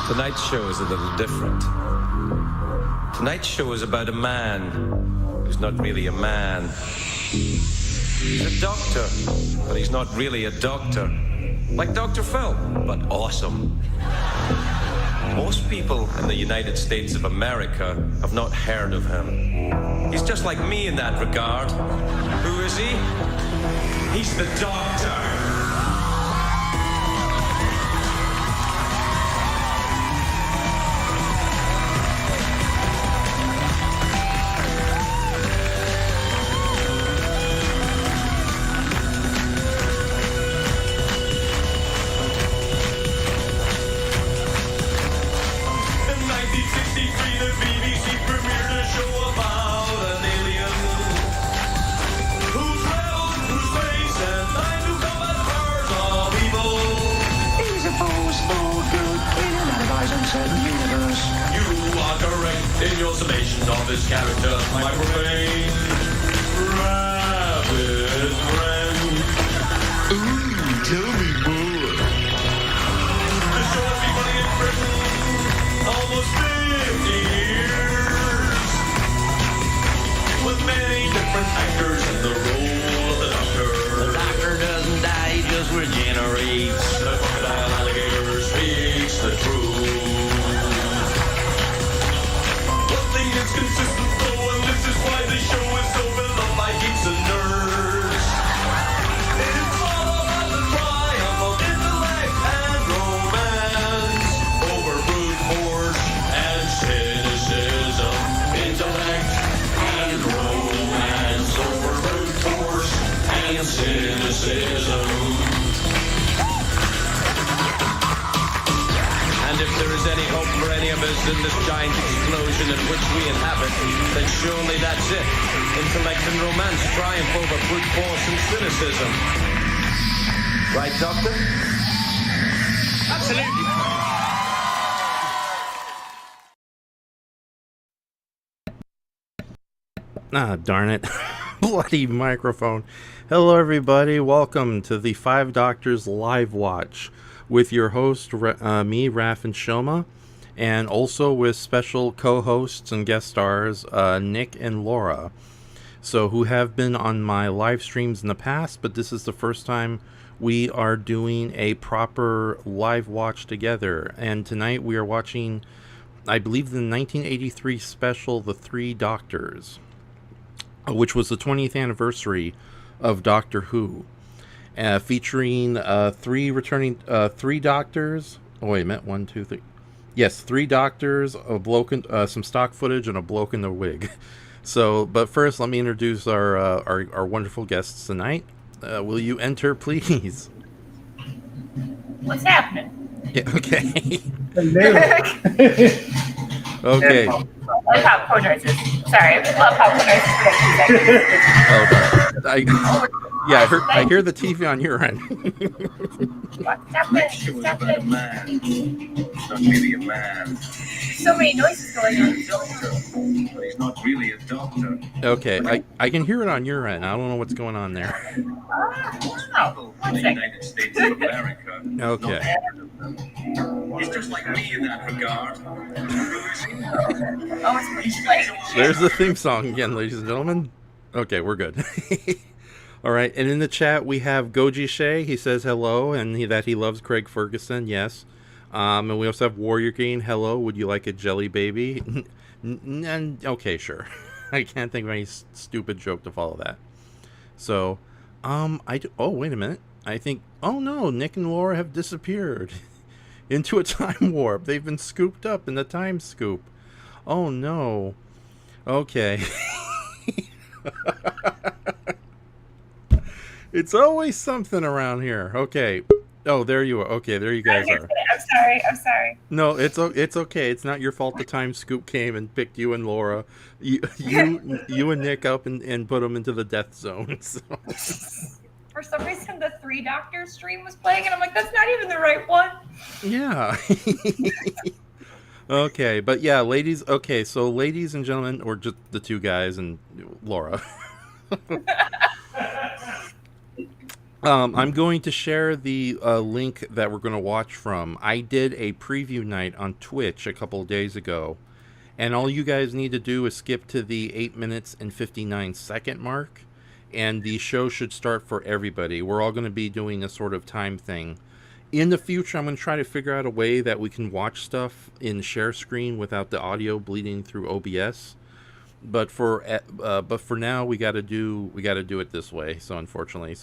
Tonight's show is a little different. Tonight's show is about a man who's not really a man. He's a doctor, but he's not really a doctor. Like Dr. Phil, but awesome. Most people in the United States of America have not heard of him. He's just like me in that regard. Who is he? He's the doctor. In your summation of this character, my brain, rabbit friend. Ooh, tell me more. The show has been running in Britain almost 50 years, with many different actors in the role of the doctor. The doctor doesn't die, he just regenerates. The crocodile alligator speaks the truth. It's consistent though, and this is why the show is so beloved by geeks and nerds. It's all about the triumph of intellect and romance over brute force and cynicism. Intellect and romance over brute force and cynicism. And if there is any hope for any of us in this giant explosion in which we inhabit, then surely that's it. Intellect and romance triumph over brute force and cynicism. Right, Doctor? Absolutely. Ah, darn it. Bloody microphone. Hello, everybody. Welcome to the Five Doctors Live Watch with your host, me, Raph and Shoma, and also with special co-hosts and guest stars, Nick and Laura, so who have been on my live streams in the past, but this is the first time we are doing a proper live watch together. And tonight we are watching, I believe, the 1983 special, The Three Doctors, which was the 20th anniversary of Doctor Who. Featuring three doctors. Oh, wait a minute. 1, 2, 3. Yes, 3 doctors, a bloke, some stock footage, and a bloke in a wig. So, but first, let me introduce our wonderful guests tonight. Will you enter, please? What's happening? Yeah, okay. Okay. I love popcorn noises. Sorry, I love popcorn noises. I hear the TV on your end. Stop it. Not really a man. So many noises going on. Doctor, but he's not really a doctor. Okay, I can hear it on your end. I don't know what's going on there. Oh, In the United States of America. Okay. He's just like me in that regard. Oh, it's playing. There's the theme song again, ladies and gentlemen. Okay, we're good. All right, and in the chat we have Goji Shea. He says hello, and that he loves Craig Ferguson. Yes. And we also have Warrior Gain. Hello, would you like a jelly baby? Okay, sure. I can't think of any stupid joke to follow that. So, oh, wait a minute. I think, oh no, Nick and Laura have disappeared into a time warp. They've been scooped up in the time scoop. Oh no. Okay. It's always something around here. Okay. Oh, there you are. Okay, there you guys are. I'm sorry. No, it's okay. It's not your fault. The time scoop came and picked you and Laura, you and Nick up and put them into the death zone. So. For some reason, the Three Doctors stream was playing, and I'm like, that's not even the right one. Yeah. Okay, but yeah, ladies. Okay, so ladies and gentlemen, or just the two guys and Laura. I'm going to share the link that we're going to watch from. I did a preview night on Twitch a couple of days ago, and all you guys need to do is skip to the 8 minutes and 59 second mark, and the show should start for everybody. We're all going to be doing a sort of time thing. In the future, I'm going to try to figure out a way that we can watch stuff in share screen without the audio bleeding through OBS. But for now, we got to do it this way. So unfortunately,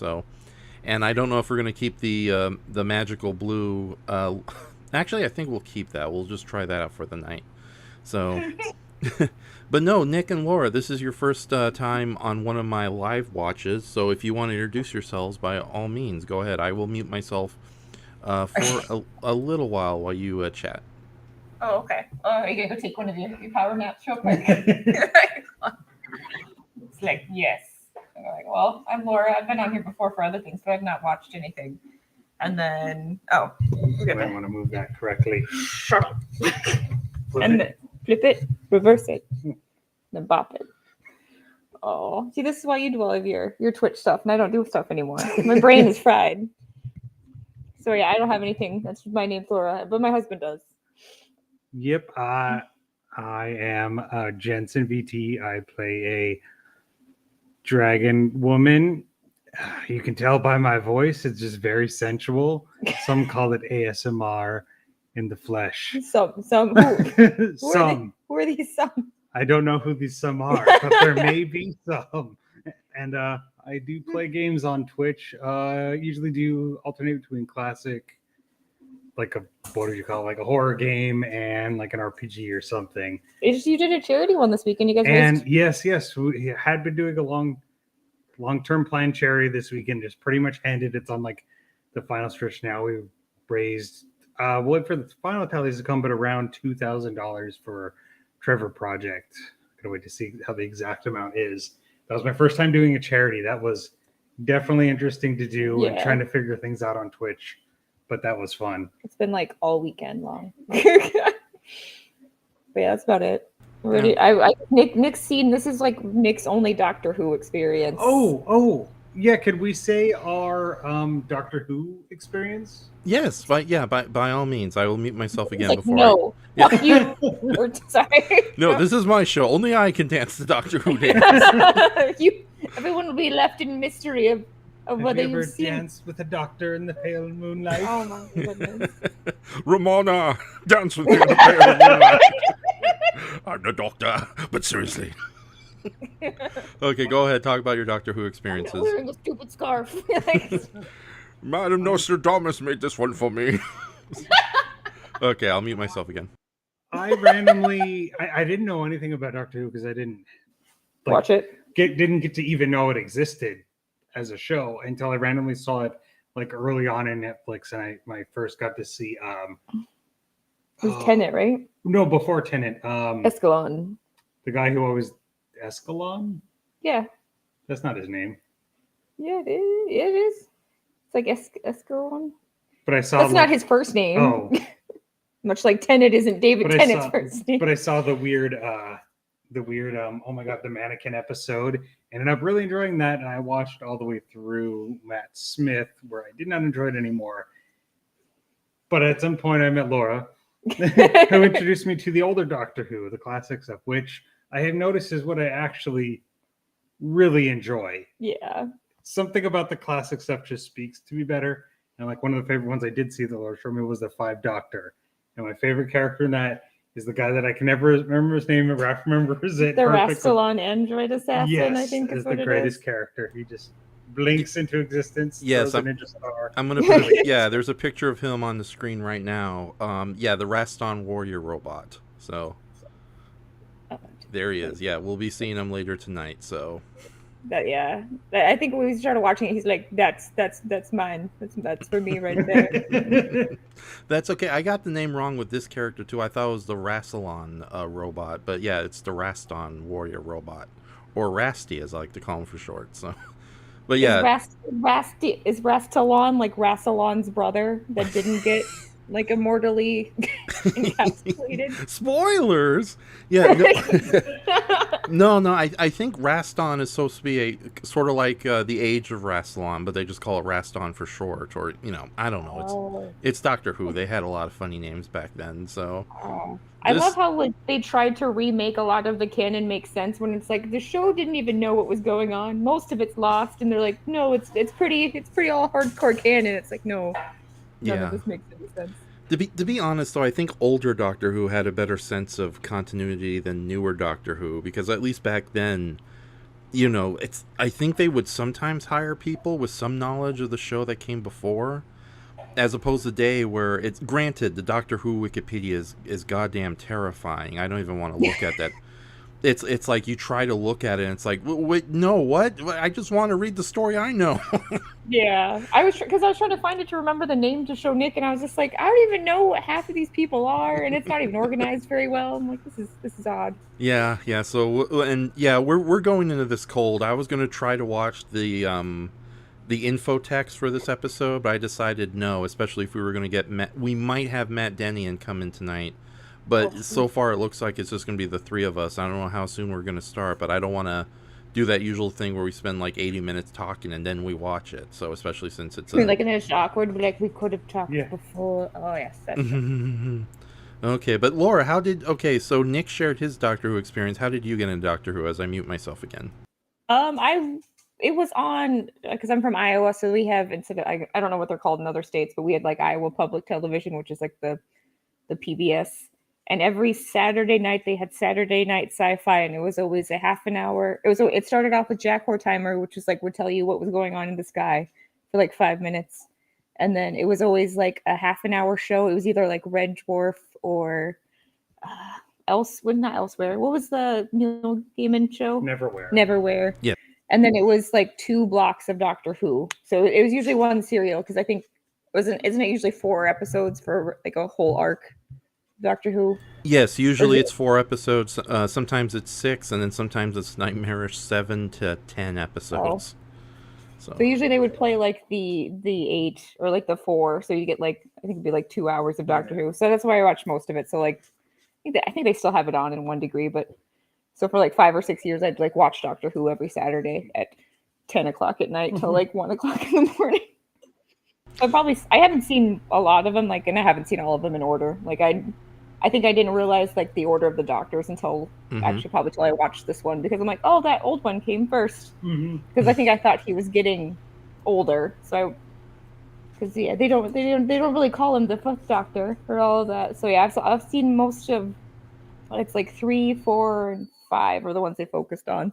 and I don't know if we're going to keep the magical blue. Actually, I think we'll keep that. We'll just try that out for the night. So, but no, Nick and Laura, this is your first time on one of my live watches. So if you want to introduce yourselves, by all means, go ahead. I will mute myself for a little while you chat. Oh, okay. Are you gonna go take one of your power naps real quick? It's like, yes. I'm like, well, I'm Laura. I've been on here before for other things, but I've not watched anything. And then, we're I good. want to move that correctly. Shut up. And then flip it, reverse it, then bop it. Oh, see, this is why you do all of your Twitch stuff, and I don't do stuff anymore. My brain is fried. So yeah, I don't have anything. That's my name's Laura, but my husband does. Yep, I am JennsenVT. I play a dragon woman. You can tell by my voice; it's just very sensual. Some call it ASMR in the flesh. Some Some. Who are these some? I don't know who these some are, but there may be some. And I do play games on Twitch. Usually do alternate between classic, like what do you call it? Like a horror game and like an RPG or something. You did a charity one this weekend. You guys And yes, we had been doing a long-term plan charity this weekend. Just pretty much ended. It's on like the final stretch now. We've raised for the final tallies to come, but around $2,000 for Trevor Project. Gonna wait to see how the exact amount is. That was my first time doing a charity. That was definitely interesting to do and trying to figure things out on Twitch, but that was fun. It's been like all weekend long. But yeah, that's about it. Ready? Nick's seen this is like Nick's only Doctor Who experience. Oh, yeah. Could we say our Doctor Who experience? Yes, by all means, I will mute myself again Like, before. no, fuck you. Sorry. No, this is my show. Only I can dance the Doctor Who dance. Everyone will be left in mystery of whether Have you you've ever seen. danced with a doctor in the pale moonlight? Oh my goodness. Ramona, dance with me in the pale of moonlight. I'm the doctor, but seriously. Okay, go ahead. Talk about your Doctor Who I'm experiences. wearing a stupid scarf. Madam Nostradamus made this one for me. Okay, I'll mute myself again. I randomly, I didn't know anything about Doctor Who because I didn't Watch it. didn't get to even know it existed as a show until I randomly saw it like early on in Netflix, and I first got to see It was Tenet, right? No, before Tenet. Escalon. The guy who always Escalon? Yeah. That's not his name. Yeah, it is. It's like Escalon. But I saw That's not his first name. Oh. Much like Tenet isn't David But I Tennant's saw- first name. But I saw the weird oh my god, the mannequin episode. Ended up really enjoying that, and I watched all the way through Matt Smith, where I did not enjoy it anymore. But at some point I met Laura, who introduced me to the older Doctor Who, the classic stuff, which I have noticed is what I actually really enjoy. Yeah. Something about the classic stuff just speaks to me better. And like one of the favorite ones I did see that Laura showed me was the Five Doctor. And my favorite character in that is the guy that I can never remember his name, but Raph remembers it. The perfectly. Rascalon android assassin, Yes, I think is is the what it greatest is. character. He just blinks into existence. Yes, throws a ninja star. I'm gonna put there's a picture of him on the screen right now. The Raston Warrior robot. So there he is. Yeah, we'll be seeing him later tonight. So I think when we started watching it, he's like, that's mine. That's for me right there. that's okay. I got the name wrong with this character too. I thought it was the Rassilon robot, but yeah, it's the Raston Warrior robot, or Rasty as I like to call him for short. So, but yeah, is Rastalon like Rassilon's brother that didn't get like immortally encapsulated? Spoilers. Yeah. No. No, I think Raston is supposed to be a sort of like the age of Rassilon, but they just call it Raston for short, or I don't know. It's Doctor Who. They had a lot of funny names back then, so. I love how like they tried to remake a lot of the canon make sense when it's like the show didn't even know what was going on. Most of it's lost, and they're like, no, it's pretty all hardcore canon. It's like no, none of this makes any sense. To be honest, though, I think older Doctor Who had a better sense of continuity than newer Doctor Who, because at least back then, I think they would sometimes hire people with some knowledge of the show that came before, as opposed to today where it's granted the Doctor Who Wikipedia is goddamn terrifying. I don't even want to look at that. It's like you try to look at it and it's like, wait, no, what? I just want to read the story I know. Yeah, I was trying to find it to remember the name to show Nick, and I was just like, I don't even know what half of these people are, and it's not even organized very well. I'm like, this is odd. Yeah. So and yeah, we're going into this cold. I was going to try to watch the info text for this episode, but I decided no, especially if we were going to get we might have Matt Denian come in tonight. But so far, it looks like it's just going to be the three of us. I don't know how soon we're going to start, but I don't want to do that usual thing where we spend like 80 minutes talking and then we watch it. So especially since it's like, and it's awkward, like we could have talked before. Oh yes, that's Okay, but Laura, so Nick shared his Doctor Who experience. How did you get into Doctor Who? As I mute myself again. It was on because I'm from Iowa, so we have I don't know what they're called in other states, but we had like Iowa Public Television, which is like the PBS. And every Saturday night they had Saturday Night Sci-Fi, and it was always a half an hour. It started off with Jack Hortimer, which was like would tell you what was going on in the sky for like 5 minutes, and then it was always like a half an hour show. It was either like Red Dwarf or not Elsewhere. What was the Neil Gaiman show? Neverwhere. Yeah. And then it was like 2 blocks of Doctor Who. So it was usually one serial because I think isn't it usually 4 episodes for like a whole arc? Doctor Who? Yes, usually it's 4 episodes. Sometimes it's 6, and then sometimes it's nightmarish 7 to 10 episodes. So usually they would play like the 8 or like the 4, so you get like I think it'd be like 2 hours of Doctor Who. So that's why I watched most of it. So like I think they still have it on in one degree, but so for like 5 or 6 years I'd like watch Doctor Who every Saturday at 10 o'clock at night till like 1 o'clock in the morning. I haven't seen a lot of them, like, and I haven't seen all of them in order. Like I think I didn't realize like the order of the Doctors until actually probably till I watched this one, because I'm like, oh, that old one came first, because I think I thought he was getting older. So because they don't really call him the 5th Doctor for all of that. So yeah, I've seen most of it's like 3, 4, and 5 are the ones they focused on.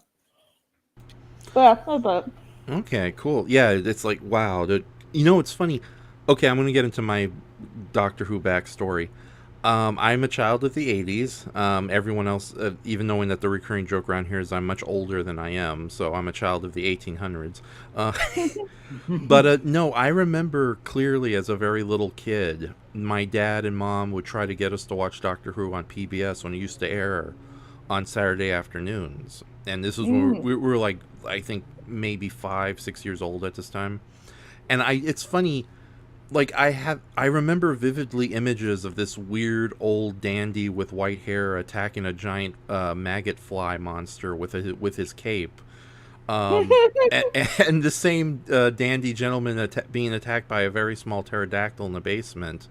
But okay, cool. Yeah, it's like wow. It's funny. Okay, I'm going to get into my Doctor Who backstory. I'm a child of the 80s. Everyone else, even knowing that the recurring joke around here is I'm much older than I am, so I'm a child of the 1800s. But no, I remember clearly as a very little kid, my dad and mom would try to get us to watch Doctor Who on PBS when it used to air on Saturday afternoons. And this was when we were like, I think maybe 5, 6 years old at this time. And it's funny, like I remember vividly images of this weird old dandy with white hair attacking a giant maggot fly monster with his cape, and the same dandy gentleman being attacked by a very small pterodactyl in the basement.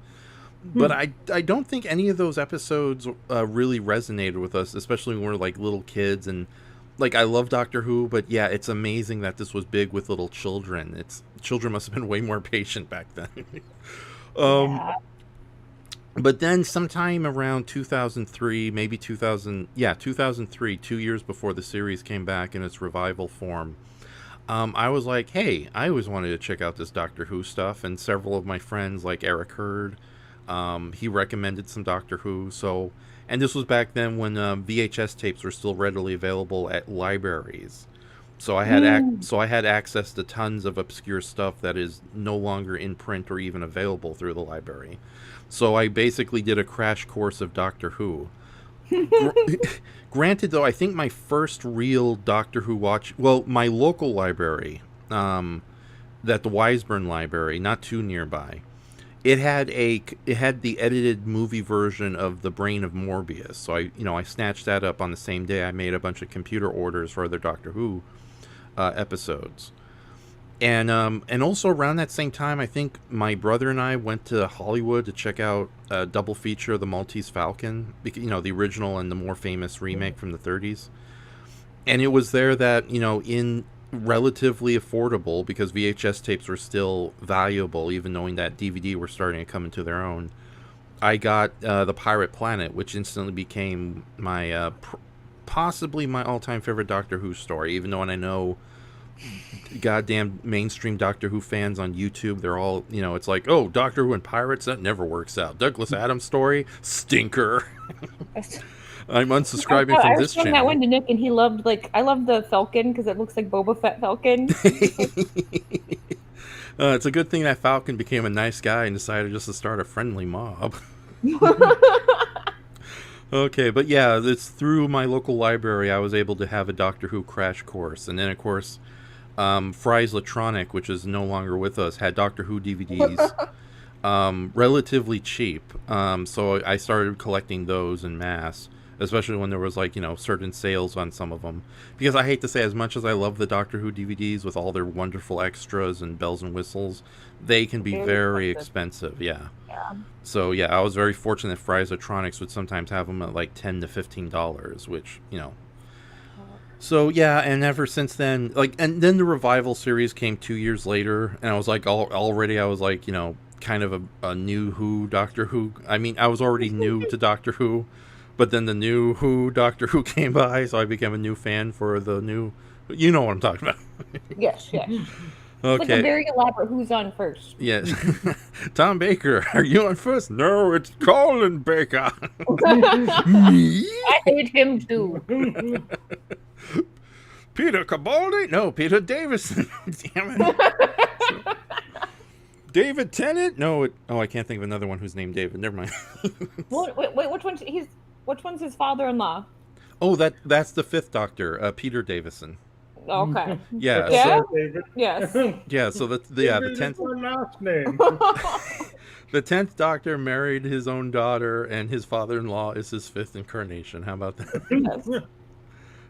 But I don't think any of those episodes really resonated with us, especially when we were like little kids. And like I love Doctor Who, but yeah, it's amazing that this was big with little children. Children must have been way more patient back then. But then sometime around 2003, maybe 2003, 2 years before the series came back in its revival form, I was like, hey, I always wanted to check out this Doctor Who stuff. And several of my friends, like Eric Hurd, he recommended some Doctor Who. And this was back then when VHS tapes were still readily available at libraries. So I had access to tons of obscure stuff that is no longer in print or even available through the library. So I basically did a crash course of Doctor Who. Granted, though, I think my first real Doctor Who my local library, that the Wiseburn Library, not too nearby, it had the edited movie version of The Brain of Morbius. So I snatched that up on the same day. I made a bunch of computer orders for other Doctor Who episodes. And also around that same time, I think my brother and I went to Hollywood to check out a double feature of the Maltese Falcon, the original and the more famous remake from the 30s. And it was there that, in relatively affordable, because VHS tapes were still valuable, even knowing that DVD were starting to come into their own, I got The Pirate Planet, which instantly became my possibly my all-time favorite Doctor Who story, even though, and I know goddamn mainstream Doctor Who fans on YouTube, they're all, it's like, oh, Doctor Who and pirates, that never works out. Douglas Adams story, stinker. I'm unsubscribing from this channel. That one to Nick, and he loved, I love the Falcon because it looks like Boba Fett Falcon. It's a good thing that Falcon became a nice guy and decided just to start a friendly mob. Okay, but yeah, it's through my local library I was able to have a Doctor Who crash course. And then, of course, Fry's Electronic, which is no longer with us, had Doctor Who DVDs relatively cheap. So I started collecting those en masse, especially when there was, certain sales on some of them. Because I hate to say, as much as I love the Doctor Who DVDs with all their wonderful extras and bells and whistles, they can be very expensive. Yeah. So, yeah, I was very fortunate that Fry's Electronics would sometimes have them at $10 to $15, which, So, yeah, and ever since then, and then the Revival series came 2 years later, and I was already I was kind of a new Who Doctor Who. I mean, I was already new to Doctor Who, but then the new Who Doctor Who came by, so I became a new fan for the new, you know what I'm talking about. Yes. Okay. It's like a very elaborate who's on first. Yes. Tom Baker, are you on first? No, it's Colin Baker. Me? I hate him too. Peter Capaldi? No, Peter Davison. Damn it. David Tennant? No, I can't think of another one who's named David. Never mind. Wait, which one's his father-in-law? Oh, that's the fifth Doctor, Peter Davison. Okay. Yeah. Yeah. David. Yes. Yeah. So the 10th. Last name. The 10th Doctor married his own daughter, and his father-in-law is his fifth incarnation. How about that? Yes.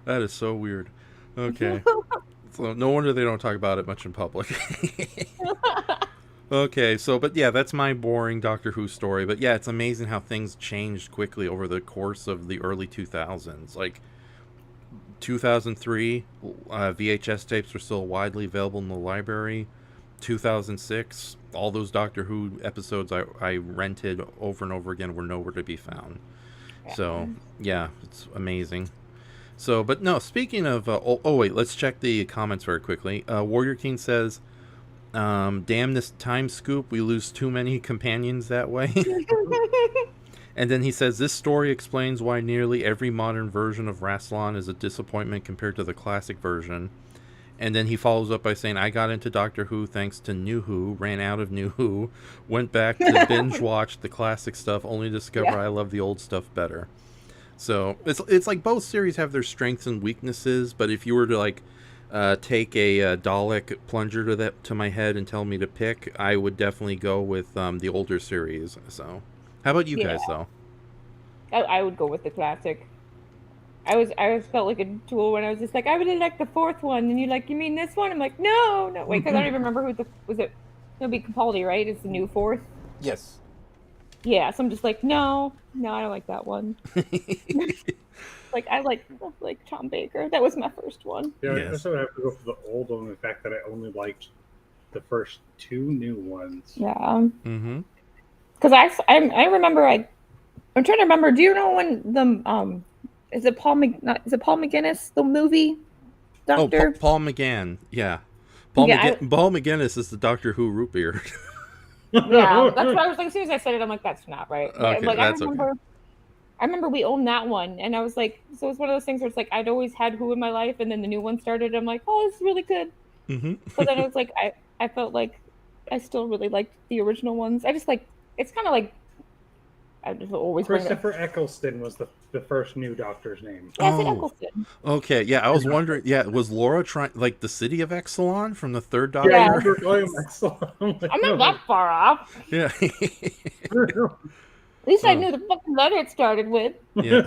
That is so weird. Okay. So no wonder they don't talk about it much in public. Okay, so, but yeah, that's my boring Doctor Who story. But yeah, it's amazing how things changed quickly over the course of the early 2000s. 2003, VHS tapes were still widely available in the library. 2006, all those Doctor Who episodes I rented over and over again were nowhere to be found. Yeah. So, yeah, it's amazing. So, but no, speaking of, wait, let's check the comments very quickly. Warrior King says, damn this time scoop, we lose too many companions that way. And then he says, this story explains why nearly every modern version of Rassilon is a disappointment compared to the classic version. And then he follows up by saying, I got into Doctor Who thanks to New Who, ran out of New Who, went back to binge watch the classic stuff, only to discover I love the old stuff better. So it's like both series have their strengths and weaknesses, but if you were to take a Dalek plunger to my head and tell me to pick, I would definitely go with the older series. So how about you guys though? I would go with the classic. I felt like a tool when I was just like, I really like the fourth one, and you're like, you mean this one? I'm like, no, wait, because I don't even remember was it? It'll be Capaldi, right? It's the new fourth. Yes. Yeah, so I'm just like, no, I don't like that one. I like Tom Baker. That was my first one. Yeah, I guess I would have to go for the old one. The fact that I only liked the first two new ones. Yeah. Mm-hmm. Because I remember I'm trying to remember. Do you know when the is it Paul McGinnis, the movie Doctor? Oh, Paul McGann. Yeah. Paul McGinnis is the Doctor Who root beer. Yeah, that's what I was like. As soon as I said it, I'm like, that's not right. Okay, that's okay. I remember we owned that one, and I was like, so it's one of those things where it's like I'd always had Who in my life, and then the new one started. I'm like, oh, this is really good. Mm-hmm. But then it was like I felt like I still really liked the original ones. I just like it's kind of like I just always bring it. Christopher Eccleston was the first new Doctor's name. Yeah, I said Oh. Eccleston. Okay, yeah, I was wondering. Yeah, was Laura trying like the city of Exelon from the third Doctor? Yeah. we're calling him Exelon. I'm not that far off. Yeah. At least I knew the fucking letter it started with. Yeah.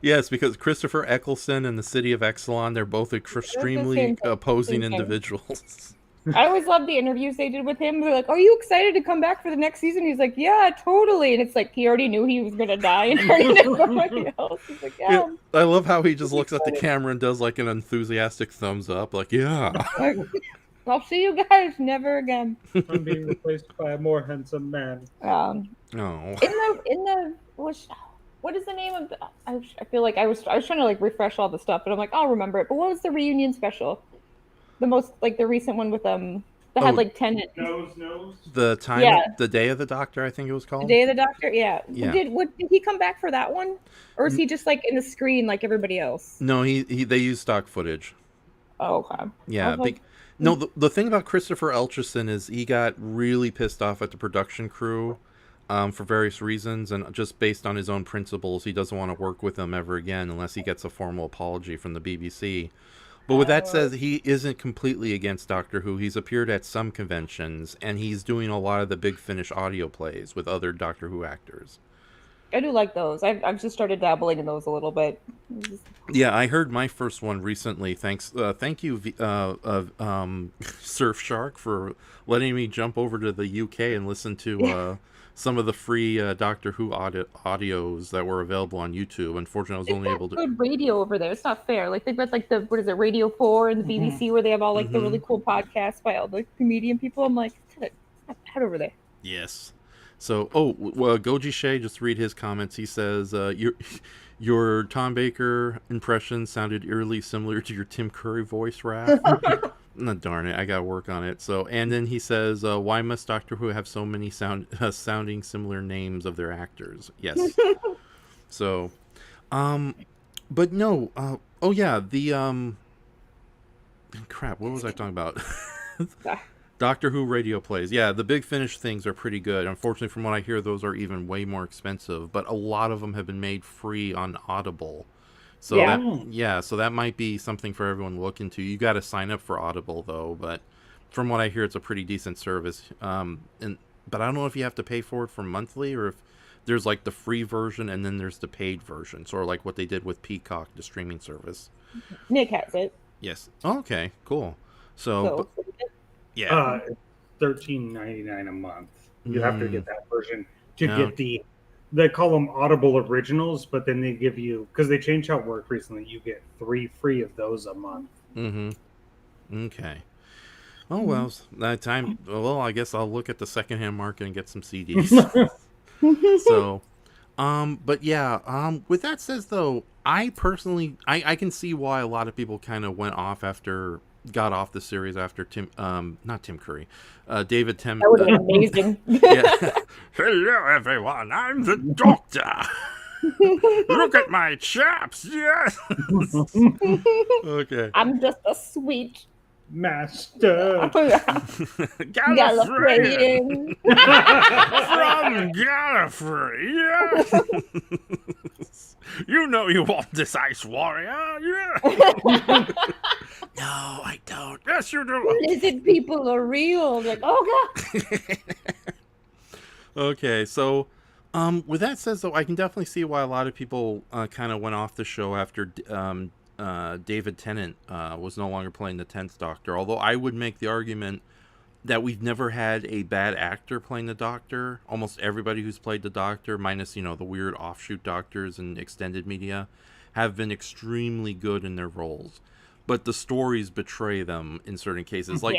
Yes, because Christopher Eccleston and the city of Exelon, they're both extremely same thing. opposing Same thing. individuals. I always loved the interviews they did with him. They're like, "Are you excited to come back for the next season?" He's like, "Yeah, totally." And it's like he already knew he was gonna die and turn into somebody else. He's like, "Yeah." Yeah, I love how he just looks at the camera and does like an enthusiastic thumbs up, like, yeah. Like, I'll see you guys never again. I'm being replaced by a more handsome man. Oh. In the what is the name of the? I feel like I was trying to like refresh all the stuff, but I'm like, I'll remember it. But what was the reunion special? The most like the recent one with that had like Tennant. Nose. The time, Yeah. the day of the Doctor, I think it was called. The Day of the Doctor, yeah. Yeah. Did he come back for that one, or is he just like in the screen like everybody else? No, they used stock footage. Oh, okay. Yeah, I was like, no. The thing about Christopher Eccleston is he got really pissed off at the production crew, for various reasons, and just based on his own principles, he doesn't want to work with them ever again unless he gets a formal apology from the BBC. But with that said, he isn't completely against Doctor Who. He's appeared at some conventions, and he's doing a lot of the Big Finish audio plays with other Doctor Who actors. I do like those. I've just started dabbling in those a little bit. Yeah, I heard my first one recently. Thank you, Surfshark, for letting me jump over to the UK and listen to some of the free Doctor Who audios that were available on YouTube. Unfortunately, I was only able to. Good radio over there. It's not fair. Like they've got like the Radio 4 and the BBC where they have all like the really cool podcasts by all the comedian people. I'm like, head over there. Yes. So, Goji Shea, just read his comments. He says, your Tom Baker impression sounded eerily similar to your Tim Curry voice, Raph. No, darn it, I gotta work on it. So, and then he says, why must Doctor Who have so many sounding similar names of their actors? Yes. So, but no, crap, what was I talking about? Doctor Who radio plays. Yeah, the Big Finish things are pretty good. Unfortunately, from what I hear, those are even way more expensive, but a lot of them have been made free on Audible. So so that might be something for everyone to look into. You got to sign up for Audible though, but from what I hear, it's a pretty decent service. But I don't know if you have to pay for it for monthly or if there's like the free version and then there's the paid version, sort of like what they did with Peacock, the streaming service. Nick has it. Yes. Oh, okay. Cool. So Yeah, $13.99 a month. You have to get that version to get they call them Audible Originals, but then they give you, because they changed how it worked recently, you get 3 free of those a month. Okay. Oh, well, that time, well, I guess I'll look at the secondhand market and get some CDs. So, but yeah, with that said, though, I personally, I can see why a lot of people kind of got off the series after not Tim Curry, David Tennant. That would have been amazing. Yeah. Hello, everyone. I'm the Doctor. Look at my chaps. Yes. Okay. I'm just a sweet Master Gallifreyan. From Gallifrey. Yes. You know you want this Ice Warrior. Yeah. No, I don't. Yes, you do. Lizard people are real. Like, oh god. Okay, so with that said, though, I can definitely see why a lot of people kind of went off the show after David Tennant was no longer playing the 10th Doctor. Although I would make the argument that we've never had a bad actor playing the Doctor. Almost everybody who's played the Doctor, minus, the weird offshoot Doctors and extended media, have been extremely good in their roles. But the stories betray them in certain cases. Like,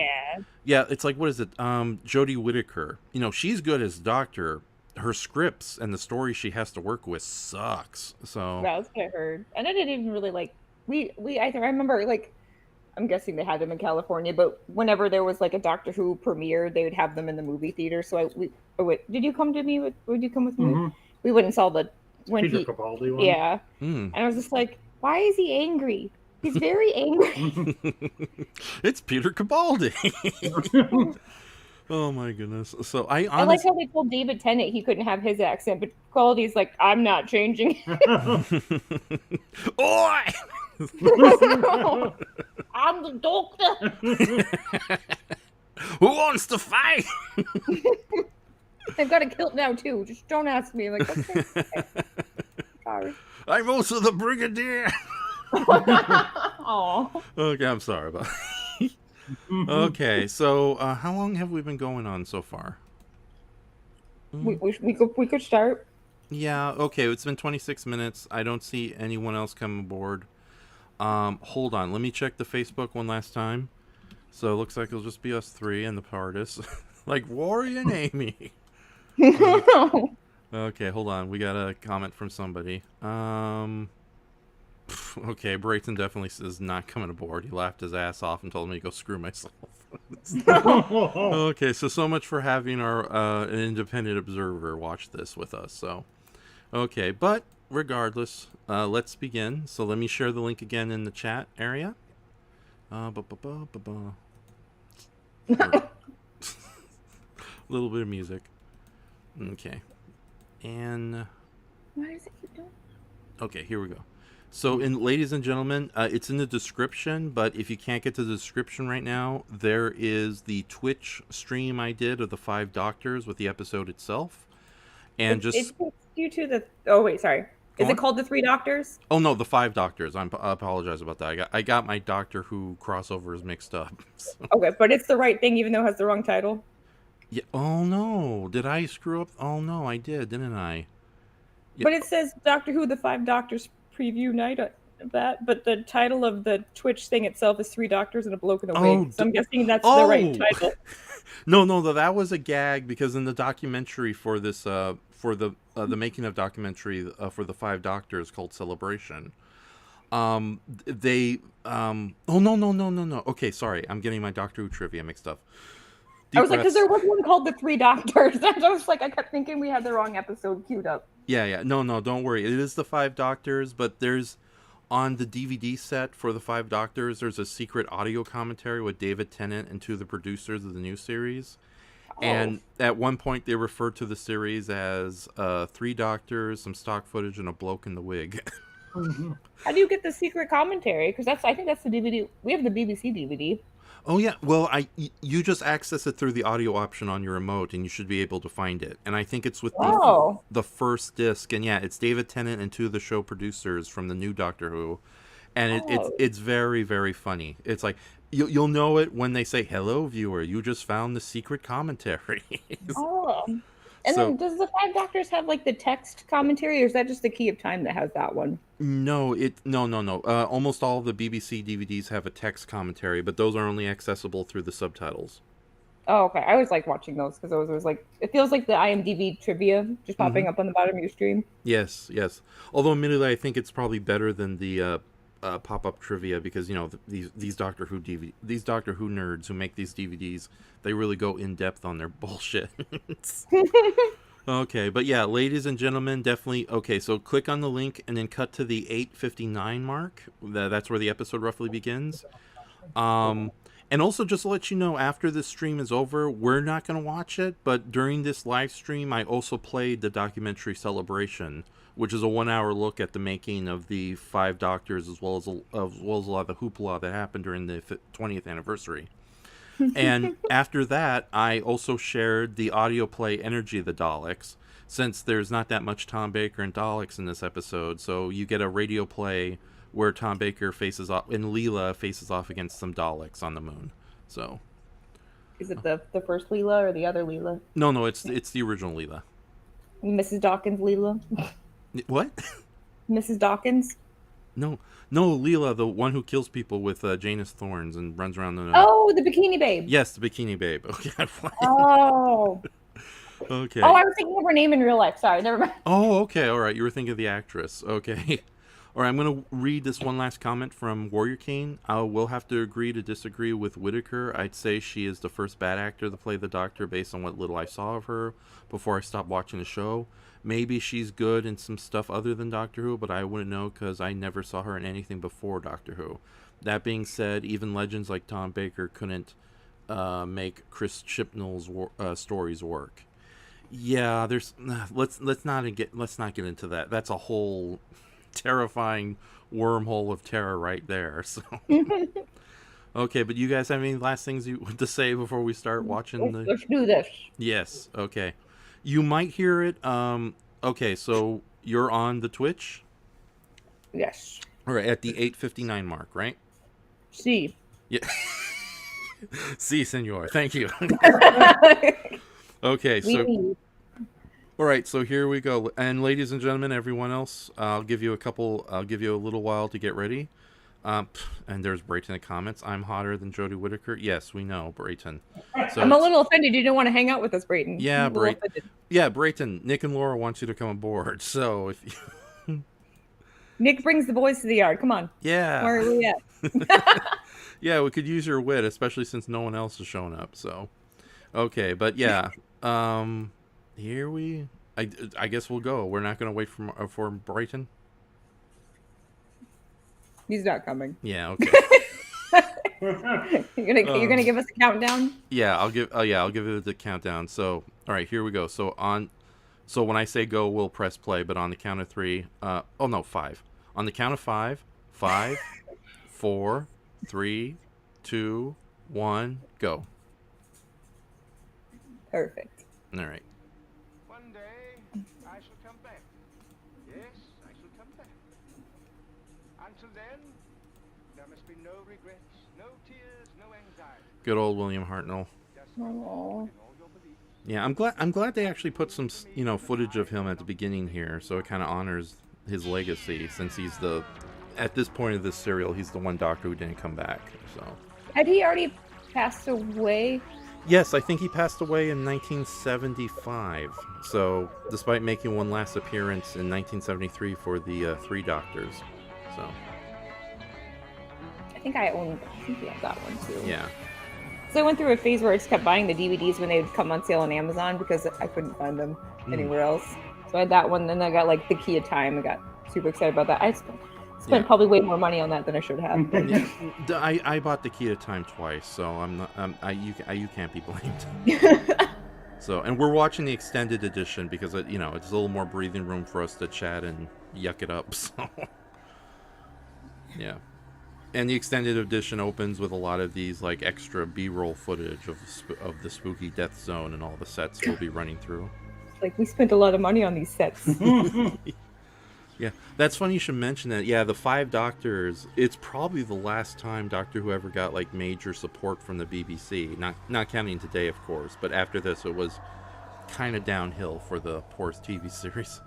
yeah, it's like, what is it? Jodie Whittaker. She's good as Doctor. Her scripts and the story she has to work with sucks. So that's what I heard. And I didn't even really like. I remember, like, I'm guessing they had them in California, but whenever there was like a Doctor Who premiere, they would have them in the movie theater. So did you come to me? Would you come with me? We went and saw Peter Capaldi one. Yeah, and I was just like, why is he angry? He's very angry. It's Peter Capaldi. Oh my goodness. So I I like how they told David Tennant he couldn't have his accent, but Quality's like, I'm not changing. Oi! I'm the doctor. Who wants to fight? I've got a kilt now too. Just don't ask me. I'm like, okay. Sorry. I'm also the brigadier. Aw. Okay, I'm sorry about that. Okay, so how long have we been going on so far? We could start. Yeah, okay, it's been 26 minutes. I don't see anyone else come aboard. Hold on, let me check the Facebook one last time. So it looks like it'll just be us three and the TARDIS. Like Rory and Amy. Okay, hold on. We got a comment from somebody. Okay, Brayton definitely says not coming aboard. He laughed his ass off and told me to go screw myself. Okay, so much for having our an independent observer watch this with us. So, okay, but regardless, let's begin. So let me share the link again in the chat area. Little bit of music. Okay, and Why does it keep doing? okay, here we go. So, ladies and gentlemen, it's in the description, but if you can't get to the description right now, there is the Twitch stream I did of the 5 Doctors with the episode itself. And It takes you to the... Oh, wait, sorry. Is it called The 3 Doctors? Oh, no, the 5 Doctors. I apologize about that. I got my Doctor Who crossovers mixed up. So. Okay, but it's the right thing even though it has the wrong title? Yeah. Oh, no. Did I screw up? Oh, no, I did, didn't I? Yeah. But it says Doctor Who, The 5 Doctors preview night of that, but the title of the Twitch thing itself is 3 Doctors and a Bloke in a wig. So I'm guessing that's the right title. No, that was a gag because in the documentary for this, for the making of documentary for the 5 Doctors called Celebration, they, oh no. Okay, sorry, I'm getting my Doctor Who trivia mixed up. I was like, because there was one called The 3 Doctors. I was like, I kept thinking we had the wrong episode queued up. Yeah. No, don't worry. It is the 5 Doctors, but there's on the DVD set for the 5 Doctors, there's a secret audio commentary with David Tennant and 2 of the producers of the new series. Oh. And at one point, they referred to the series as 3 Doctors, some stock footage, and a bloke in the wig. How do you get the secret commentary? Because I think that's the DVD. We have the BBC DVD. Oh yeah, well, you just access it through the audio option on your remote, and you should be able to find it. And I think it's with the first disc, and yeah, it's David Tennant and 2 of the show producers from the new Doctor Who, and it's very, very funny. It's like you'll know it when they say, "Hello, viewer, you just found the secret commentary." And then does the 5 Doctors have like the text commentary, or is that just the Key of Time that has that one? No. Almost all of the BBC DVDs have a text commentary, but those are only accessible through the subtitles. Oh, okay. I always like watching those because those was like, it feels like the IMDb trivia just popping up on the bottom of your stream. Yes. Although admittedly, I think it's probably better than the pop-up trivia because these Doctor Who these Doctor Who nerds who make these DVDs, they really go in depth on their bullshit. Okay, but yeah, ladies and gentlemen, definitely. Okay, so click on the link and then cut to the 8:59 mark. That's where the episode roughly begins. And also, just to let you know, after this stream is over, we're not going to watch it. But during this live stream, I also played the documentary Celebration, which is a 1-hour look at the making of the 5 Doctors, as well as a lot of the hoopla that happened during the 20th anniversary. And after that, I also shared the audio play Energy of the Daleks, since there's not that much Tom Baker and Daleks in this episode. So you get a radio play where Tom Baker faces off and Leela faces off against some Daleks on the moon. So, is it the first Leela or the other Leela? No, it's the original Leela. Mrs. Dawkins Leela. What? Mrs. Dawkins? No, Leela, the one who kills people with Janus thorns and runs around the... Oh, the Bikini Babe. Yes, the Bikini Babe. Okay. Oh. Okay. Oh, I was thinking of her name in real life. Sorry, never mind. Oh, okay. All right. You were thinking of the actress. Okay. All right. I'm going to read this one last comment from Warrior King. I will have to agree to disagree with Whitaker. I'd say she is the first bad actor to play the Doctor based on what little I saw of her before I stopped watching the show. Maybe she's good in some stuff other than Doctor Who, but I wouldn't know because I never saw her in anything before Doctor Who. That being said, even legends like Tom Baker couldn't make Chris Chibnall's stories work. Yeah, there's let's not get into that. That's a whole terrifying wormhole of terror right there. So okay, but you guys have any last things you want to say before we start watching the? Let's do this. Yes. Okay. You might hear it. Okay, so you're on the Twitch. Yes. All right, at the 8:59 mark, right? See. Yeah. Si, senor. Thank you. Okay, so all right, so here we go. And ladies and gentlemen, everyone else, I'll give you a little while to get ready. And there's Brayton in the comments. I'm hotter than Jodie Whittaker. Yes, we know, Brayton. So I'm a little offended you didn't want to hang out with us, Brayton. Yeah, Brayton. Yeah, Brayton. Nick and Laura want you to come aboard. So if you... Nick brings the boys to the yard. Come on. Yeah. Where are we at? Yeah, we could use your wit, especially since no one else has shown up. So, okay, but yeah, here we. I guess we'll go. We're not going to wait for Brayton. He's not coming. Yeah. Okay. You're gonna give us a countdown? Yeah, I'll give it the countdown. So, all right, here we go. So when I say go, we'll press play. But on the count of 3, 5. On the count of 5, 5, 4, 3, 2, 1, go. Perfect. All right. One day I shall come back. Yes, I shall come back. Until then, there must be no regrets, no tears, no anxiety. Good old William Hartnell. Just go forward in all your beliefs. Yeah, I'm glad they actually put some footage of him at the beginning here, so it kind of honors his legacy, since he's at this point of this serial, he's the one doctor who didn't come back. So Had he already passed away? yes, I think he passed away in 1975. So despite making one last appearance in 1973 for the Three Doctors. So I think we have that one too. yeah. So I went through a phase where I just kept buying the DVDs when they would come on sale on Amazon because I couldn't find them anywhere else. So I had that one, then I got like The Key of Time. I got super excited about that. I spent probably way more money on that than I should have. Yeah. I bought The Key to Time twice, so I'm not. You can't be blamed. So, and we're watching the extended edition because it's a little more breathing room for us to chat and yuck it up. So, yeah. And the extended edition opens with a lot of these like extra B-roll footage of the spooky death zone and all the sets we'll be running through. Like, we spent a lot of money on these sets. Yeah, that's funny you should mention that. Yeah, the 5 Doctors, it's probably the last time Doctor Who ever got like major support from the BBC. Not counting today, of course, but after this it was kind of downhill for the poor TV series.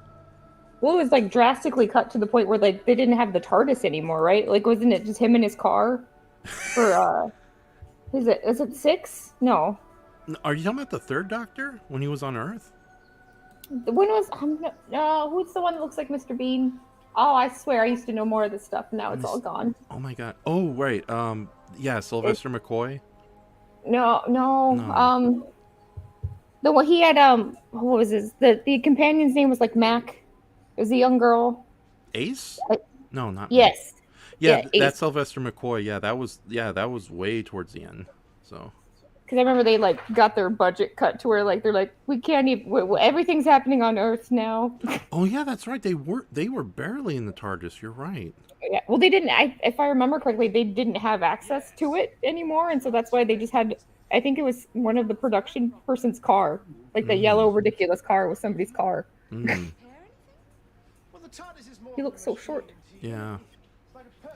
Well, it was like drastically cut to the point where like they didn't have the TARDIS anymore, right? Like, wasn't it just him in his car? For is it 6? No. Are you talking about the 3rd Doctor when he was on Earth? When was no? Who's the one that looks like Mr. Bean? Oh, I swear I used to know more of this stuff. Now it's all gone. Oh my god. Oh right. Yeah, Sylvester McCoy. No. The one he had what was his the companion's name was like Mac. It was a young girl. Ace? No, not yes. Yeah, Ace. that's Sylvester McCoy. Yeah, that was way towards the end. So. Because I remember they like got their budget cut to where like they're like, we can't even. Everything's happening on Earth now. Oh yeah, that's right. They were barely in the TARDIS. You're right. Yeah. Well, they didn't. If I remember correctly, they didn't have access to it anymore, and so that's why they just had. I think it was one of the production person's car, like the yellow ridiculous car was somebody's car. He looks so short. Yeah.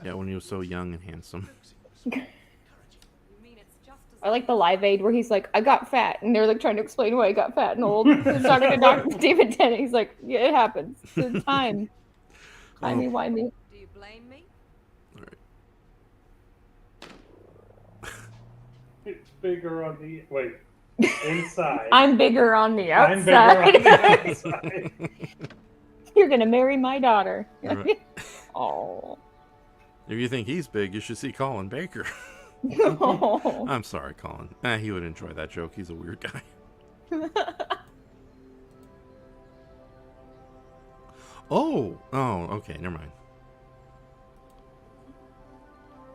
Yeah, when he was so young and handsome. I like the Live Aid where he's like, I got fat. And they're like trying to explain why I got fat and old. He's talking to Dr. David Tennant. He's like, yeah, it happens. It's time. Timey-wimey. Do you blame me? All right. It's bigger on the inside. I'm bigger on the I'm outside. bigger on the outside. You're going to marry my daughter. Right. Oh. If you think he's big, you should see Colin Baker. No. I'm sorry, Colin. He would enjoy that joke. He's a weird guy. Oh, okay, never mind.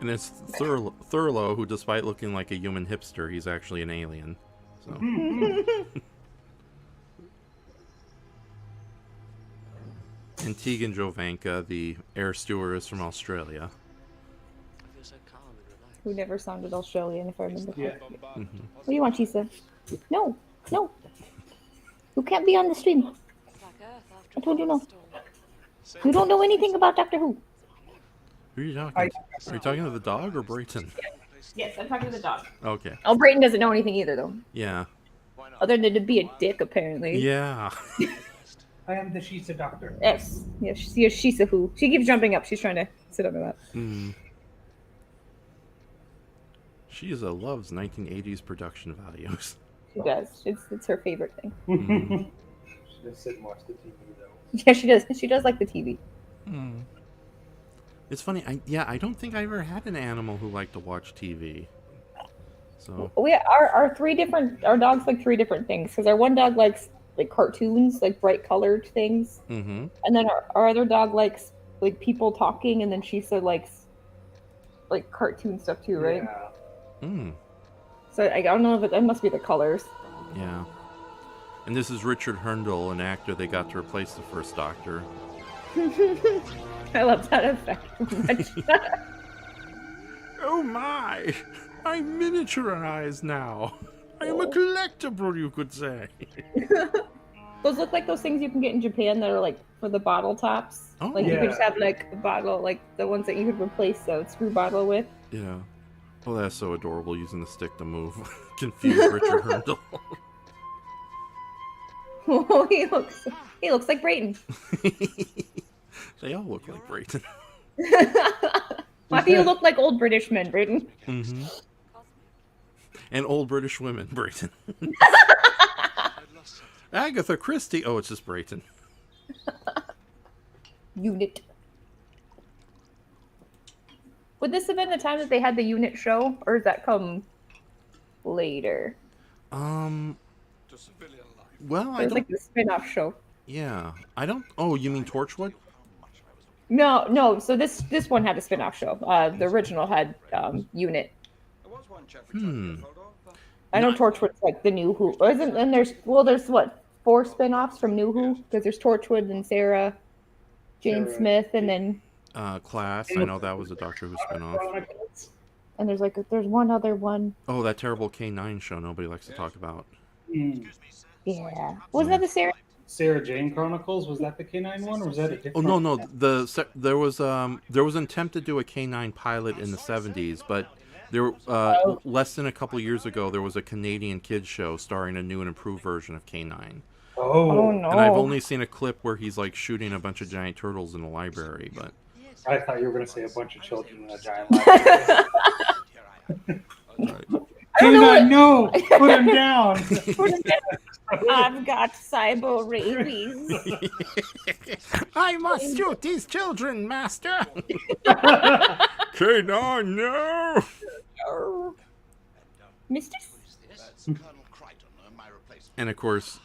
And it's Thurlow, who, despite looking like a human hipster, he's actually an alien. So. And Tegan Jovanka, the air stewardess from Australia. Who never sounded Australian, if I remember correctly. Mm-hmm. What do you want, Chisa? No. You can't be on the stream. I told you no. You don't know anything about Doctor Who. Who are you talking to? Are you talking to the dog or Brayton? Yes, I'm talking to the dog. Okay. Oh, Brayton doesn't know anything either, though. Yeah. Other than to be a dick, apparently. Yeah. I am the Shisa doctor. Yes. Yes, she's a who. She keeps jumping up. She's trying to sit under that. Mm. She loves 1980s production values. She does. It's her favorite thing. Mm. She does sit and watch the TV, though. Yeah, she does. She does like the TV. Mm. It's funny. I don't think I ever had an animal who liked to watch TV. So our dogs like three different things, because our one dog likes like cartoons, like bright colored things, mm-hmm. and then our other dog likes like people talking, and then she said likes like cartoon stuff too, right? Yeah. Mm. So I don't know if that must be the colors. Yeah. And this is Richard Herndl, an actor they got to replace the first Doctor. I love that effect so much. Oh my! I'm miniaturized now. I am a collectible, you could say. Those look like those things you can get in Japan that are like for the bottle tops. Oh, like you yeah. could just have like a bottle, like the ones that you could replace the screw bottle with. Yeah. Oh, that's so adorable, using the stick to move. Confused Richard Herndl. Oh, he looks like Brayton. They all look like Brayton. Why do you look like old British men, Brayton? Mm-hmm. And old British women, Brayton. Agatha Christie. Oh, it's just Brayton. Unit. Would this have been the time that they had the Unit show, or does that come later? Well, I There's don't. like the spin-off show. Yeah, I don't. Oh, you mean Torchwood? No. So this one had a spin-off show. The original had Unit. I know Torchwood's like the new Who. And there's what, 4 spin-offs from New Who? Because there's Torchwood and Sarah Jane Smith, and then Class. I know that was a Doctor Who spinoff. and there's one other one. Oh, that terrible K9 show nobody likes to talk about. Yeah, wasn't that the Sarah Jane Chronicles? Was that the K9 one, or was that a different? Oh no, there was an attempt to do a K9 pilot in the 70s, but there less than a couple years ago there was a Canadian kids show starring a new and improved version of K9. Oh no! And I've only seen a clip where he's like shooting a bunch of giant turtles in a library, but I thought you were going to say a bunch of children in a giant library. K9, no! Put him down! I've got cyber rabies. I must shoot these children, master. K9, no! Mistress? And of course,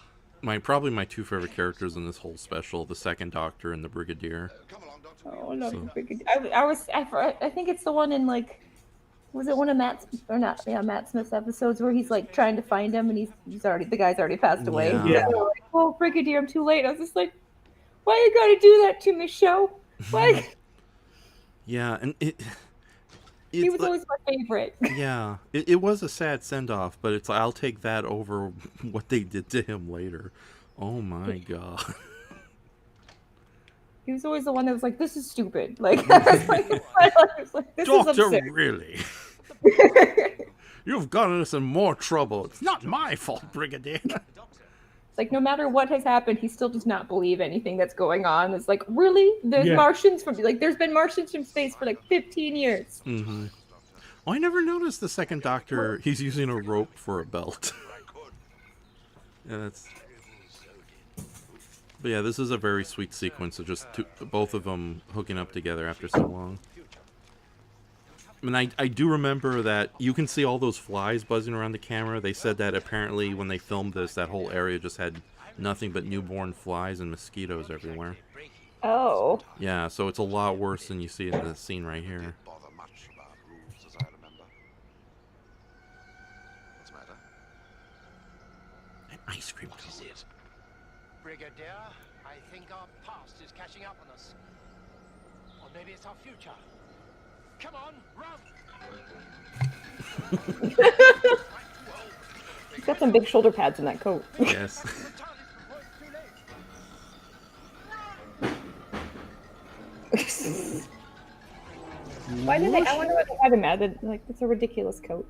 probably my 2 favorite characters in this whole special, the Second Doctor and the Brigadier. Oh no, Brigadier. I think it's the one in like, was it one of Matt Smith's episodes where he's like trying to find him and the guy's already passed away. Yeah. So, like, oh, Brigadier, I'm too late. I was just like, why you gotta do that to me, show? Why? Yeah, and He was always my favorite. Yeah, it was a sad send-off, but I'll take that over what they did to him later. Oh my god. He was always the one that was like, this is stupid. Like, I was like, this is Doctor, absurd. really? You've gotten us in more trouble. It's not my fault, Brigadier. It's like, no matter what has happened, he still does not believe anything that's going on. It's like, really? There's Martians there's been Martians from space for like 15 years. Mm-hmm. Oh, I never noticed the Second Doctor. He's using a rope for a belt. Yeah, But yeah, this is a very sweet sequence of just both of them hooking up together after so long. I mean, I do remember that you can see all those flies buzzing around the camera. They said that apparently when they filmed this, that whole area just had nothing but newborn flies and mosquitoes everywhere. Oh. Yeah, so it's a lot worse than you see in the scene right here. Ice cream What is cone. it? Brigadier, I think our past is catching up on us. Or maybe it's our future. Come on, run! He's got some big shoulder pads in that coat. Yes. Why did they? I wonder why they had him at it. Like, it's a ridiculous coat.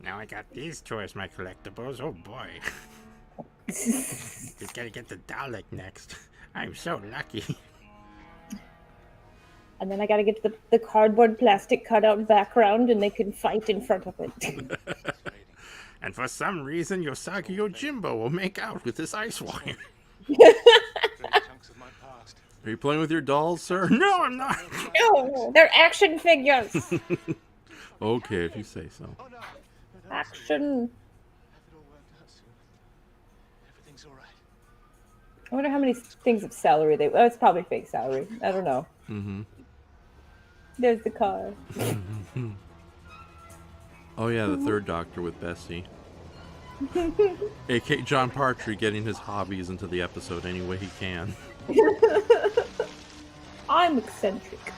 Now I got these two as my collectibles. Oh boy. Just gotta get the Dalek next. I'm so lucky. And then I gotta get the cardboard plastic cutout background and they can fight in front of it. And for some reason, Yosaki Yojimbo will make out with this ice wire. Are you playing with your dolls, sir? No, I'm not. No, they're action figures. Okay, if you say so. Action. Everything's all right. I wonder how many things of salary they. Oh, it's probably fake salary. I don't know. Mm-hmm. There's the car. Oh yeah, the third Doctor with Bessie. A.K. John Partry getting his hobbies into the episode any way he can. I'm eccentric.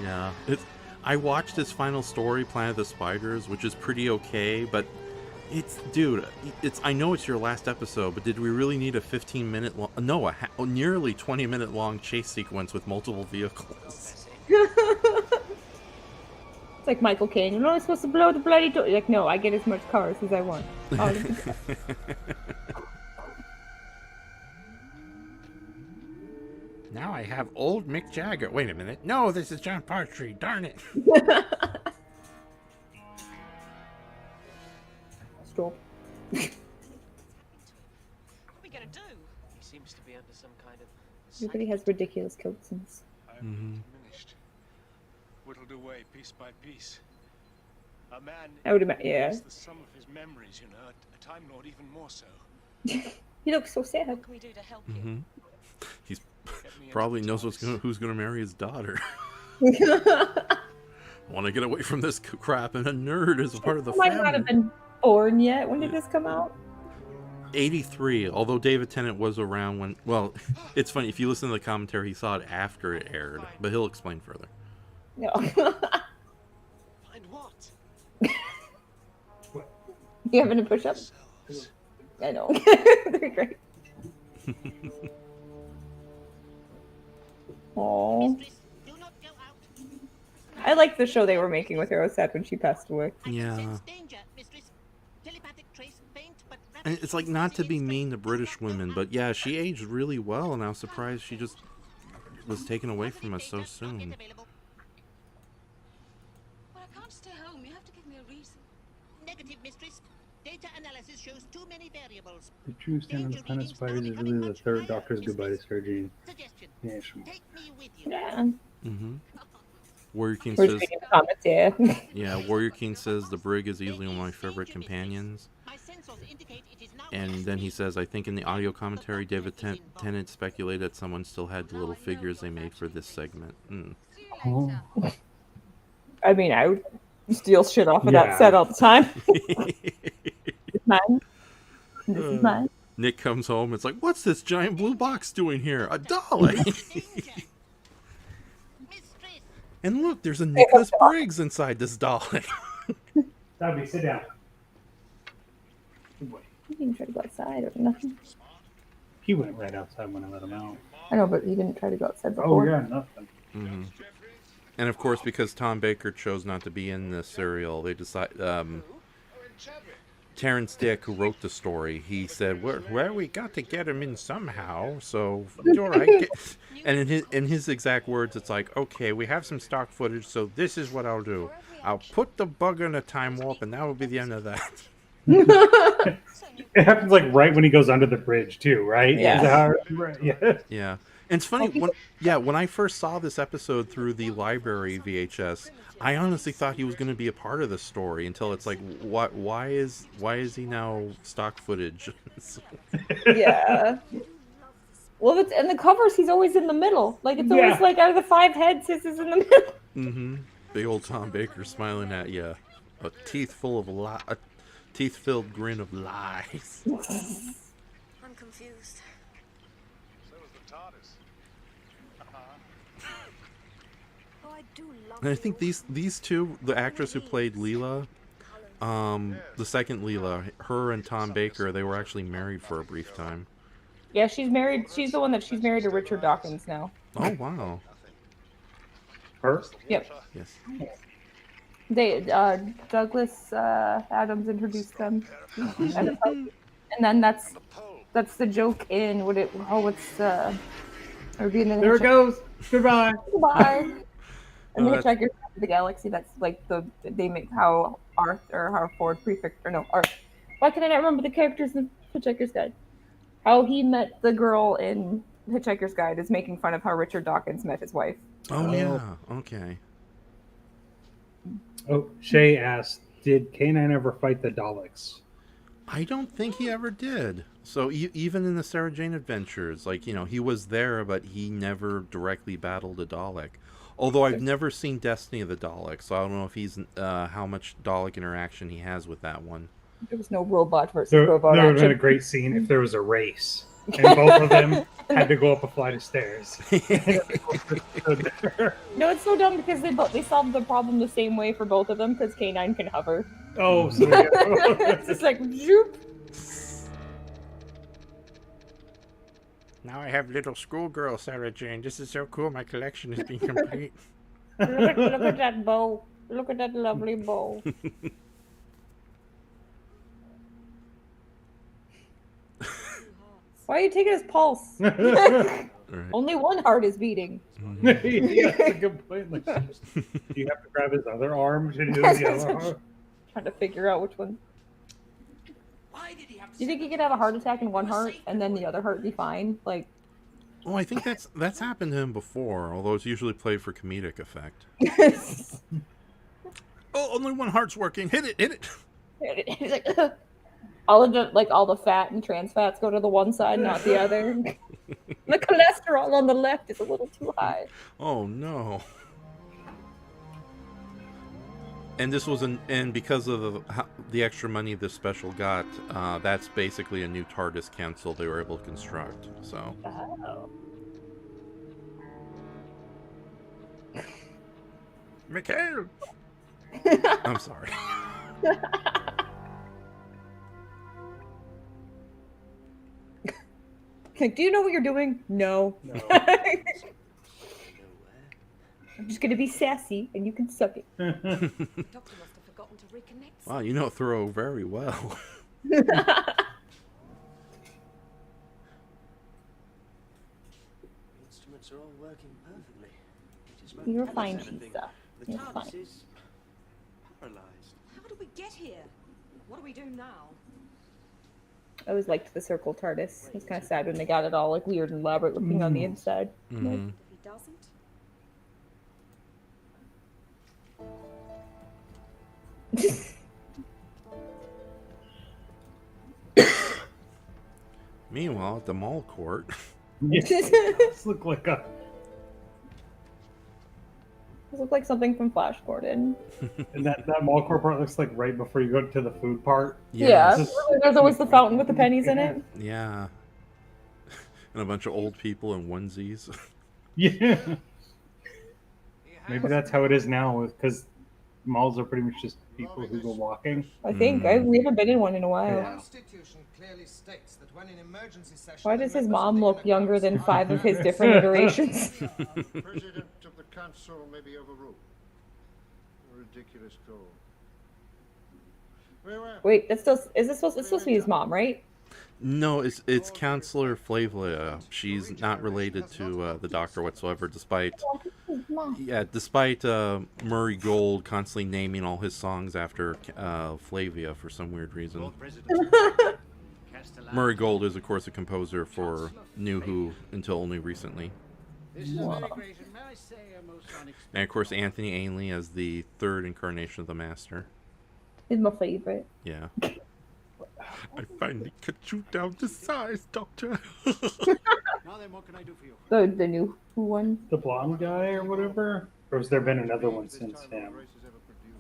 Yeah, I watched his final story, Planet of the Spiders, which is pretty okay, but I know it's your last episode, but did we really need a 15-minute long, no, a nearly 20-minute long chase sequence with multiple vehicles? It's like Michael Caine. You're not supposed to blow the bloody door. You're like, no, I get as much cars as I want. Now I have old Mick Jagger. Wait a minute. No, this is John Partry. Darn it. Stop. What are we gonna do? He seems to be under some kind of... Everybody has ridiculous coats and Diminished. Whittled away piece by piece. A man I would imagine, yeah. is the sum of his memories, you know, a Time Lord even more so. He looks so sad. What can we do to help you? He's probably knows who's gonna marry his daughter. Want to get away from this crap, and a nerd is a part of the Might family. not have been born yet. When did this come out? 83, although David Tennant was around when... Well, it's funny, if you listen to the commentary, he saw it after it aired, but he'll explain further. No. Find what? You having a push-up? I know. They're great. Aww. Do not go out. I like the show they were making with her. I was sad when she passed away. Yeah. Sense danger, mistress. Telepathic trace faint, but And it's like, not to be mean to British women, but yeah, she aged really well, and I was surprised she just was taken away from us so soon. Well, I can't stay home. You have to give me a reason. Negative, mistress. Data analysis shows too many variables. The true Stam on the Planet of Spiders is really the third Doctor's goodbye to Surgery. Suggestion. Yeah, Take me with you. Yeah. Mm-hmm. Warrior King We're says... just reading the comments, yeah. Yeah, Warrior King says the Brig is easily one of my favorite companions. My sensors indicate it is now And then he says, I think in the audio commentary, David Tennant speculated that someone still had the little figures they made for this segment. Mm. Oh. I mean, I would steal shit off of Yeah. that set all the time. It's mine. This is mine. Nick comes home, it's like, what's this giant blue box doing here? A Dalek! mistress. And look, there's a Nicholas Briggs inside this Dalek. Dobby, sit down. He didn't try to go outside or nothing. He went right outside when I let him out. I know, but he didn't try to go outside before. Oh, yeah, nothing. Mm-hmm. And of course, because Tom Baker chose not to be in this serial, they decided... Terrence Dick, who wrote the story, he said, well, we got to get him in somehow, so... all right. And in his exact words, it's like, okay, we have some stock footage, so this is what I'll do. I'll put the bug in a time warp, and that will be the end of that. It happens like right when he goes under the bridge, too, right? Yeah. Is that how- right, yeah. Yeah. And it's funny, when I first saw this episode through the library VHS, I honestly thought he was going to be a part of the story until it's like, why is he now stock footage? Yeah. Well, in the covers, he's always in the middle. Like, it's always like out of the 5 heads, his is in the middle. Mm-hmm. Big old Tom Baker smiling at you. A teeth-filled grin of lies. I'm confused. So is the TARDIS. Oh, I do love And I think these two, the actress who played Leela, the second Leela, her and Tom Baker, they were actually married for a brief time. Yeah, she's married. She's the one that she's married to Richard Dawkins now. Oh wow. Her? Yep. Yes. They Douglas Adams introduced them, and then that's the joke in what it There it goes. Goodbye. Goodbye. And the that's- Hitchhiker's Guide to the Galaxy. That's like they make how Ford prefix or no Art. Why can I not remember the characters in Hitchhiker's Guide? How he met the girl in Hitchhiker's Guide is making fun of how Richard Dawkins met his wife. Oh yeah. Okay. Oh, Shay asked, did K9 ever fight the Daleks? I don't think he ever did. So even in the Sarah Jane Adventures, like, you know, he was there, but he never directly battled a Dalek. Although I've never seen Destiny of the Daleks, so I don't know if he's how much Dalek interaction he has with that one. There was no robot versus There robot would have been a action. great scene if there was a race. And both of them had to go up a flight of stairs. No, it's so dumb because they solved the problem the same way for both of them because K9 can hover. Oh, so yeah. It's just like zoop. Now I have little schoolgirl Sarah Jane. This is so cool. My collection is being complete. Look at that bow. Look at that lovely bow. Why are you taking his pulse? Only one heart is beating. Yeah, that's a good point. Like, you have to grab his other arm to do the other arm. Trying to figure out which one. Why did he have to Do you think he could have a heart attack in one heart and then the other heart be fine? Like, Well, I think that's happened to him before, although it's usually played for comedic effect. Oh, only one heart's working. Hit it. he's like, all the fat and trans fats go to the one side, not the other. The cholesterol on the left is a little too high. Oh no. And this was and because of the extra money this special got, that's basically a new TARDIS console they were able to construct. So. Oh. Mikhail. I'm sorry. Do you know what you're doing? No. I'm just gonna be sassy, and you can suck it. Doctor must have forgotten to reconnect. Wow, you know throw very well. Instruments are all working perfectly. It is You're tell us fine, anything. Shisa. The You're TARDIS fine. is paralyzed. How did we get here? What do we do now? I always liked the circle TARDIS. It was kind of sad when they got it all like weird and elaborate looking on the inside. Mm-hmm. If he doesn't? Meanwhile, at the mall court. This look like a. This looks like something from Flash Gordon. And that mall court part looks like right before you go to the food part. Yeah, Yes. there's always the fountain with the pennies in it. Yeah. And a bunch of old people in onesies. Yeah. Maybe that's how it is now, because malls are pretty much just people who go walking. I think we haven't been in one in a while. Yeah. Constitution clearly states that when an emergency session. Why does his mom look younger than 5 of his different iterations? President of the Council may be overruled. A ridiculous call. Very well. Wait, it's supposed to be his mom, right? No, it's Counselor Flavia. She's not related to the Doctor whatsoever, despite Murray Gold constantly naming all his songs after Flavia for some weird reason. Murray Gold is, of course, a composer for New Who until only recently. This is very great, and may I say a most unexpected. And of course, Anthony Ainley as the third incarnation of the Master. He's my favorite. Yeah. I finally cut you down to size, Doctor. Now then, what can I do for you? The new Who one. The blonde guy or whatever. Or has there been another one since Stam?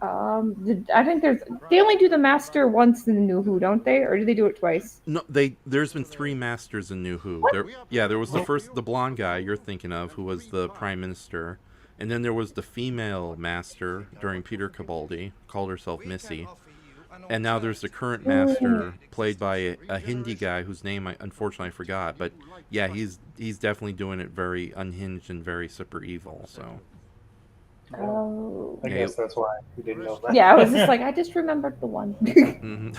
I think they only do the master once in the New Who, don't they? Or do they do it twice? No, there's been 3 masters in New Who. There was the blonde guy you're thinking of, who was the prime minister, and then there was the female master during Peter Capaldi, called herself Missy, and now there's the current master played by a Hindi guy whose name I unfortunately forgot. But yeah, he's definitely doing it very unhinged and very super evil. So. Oh. I guess that's why we didn't know that. Yeah, I was just like, I just remembered the one. Mm-hmm.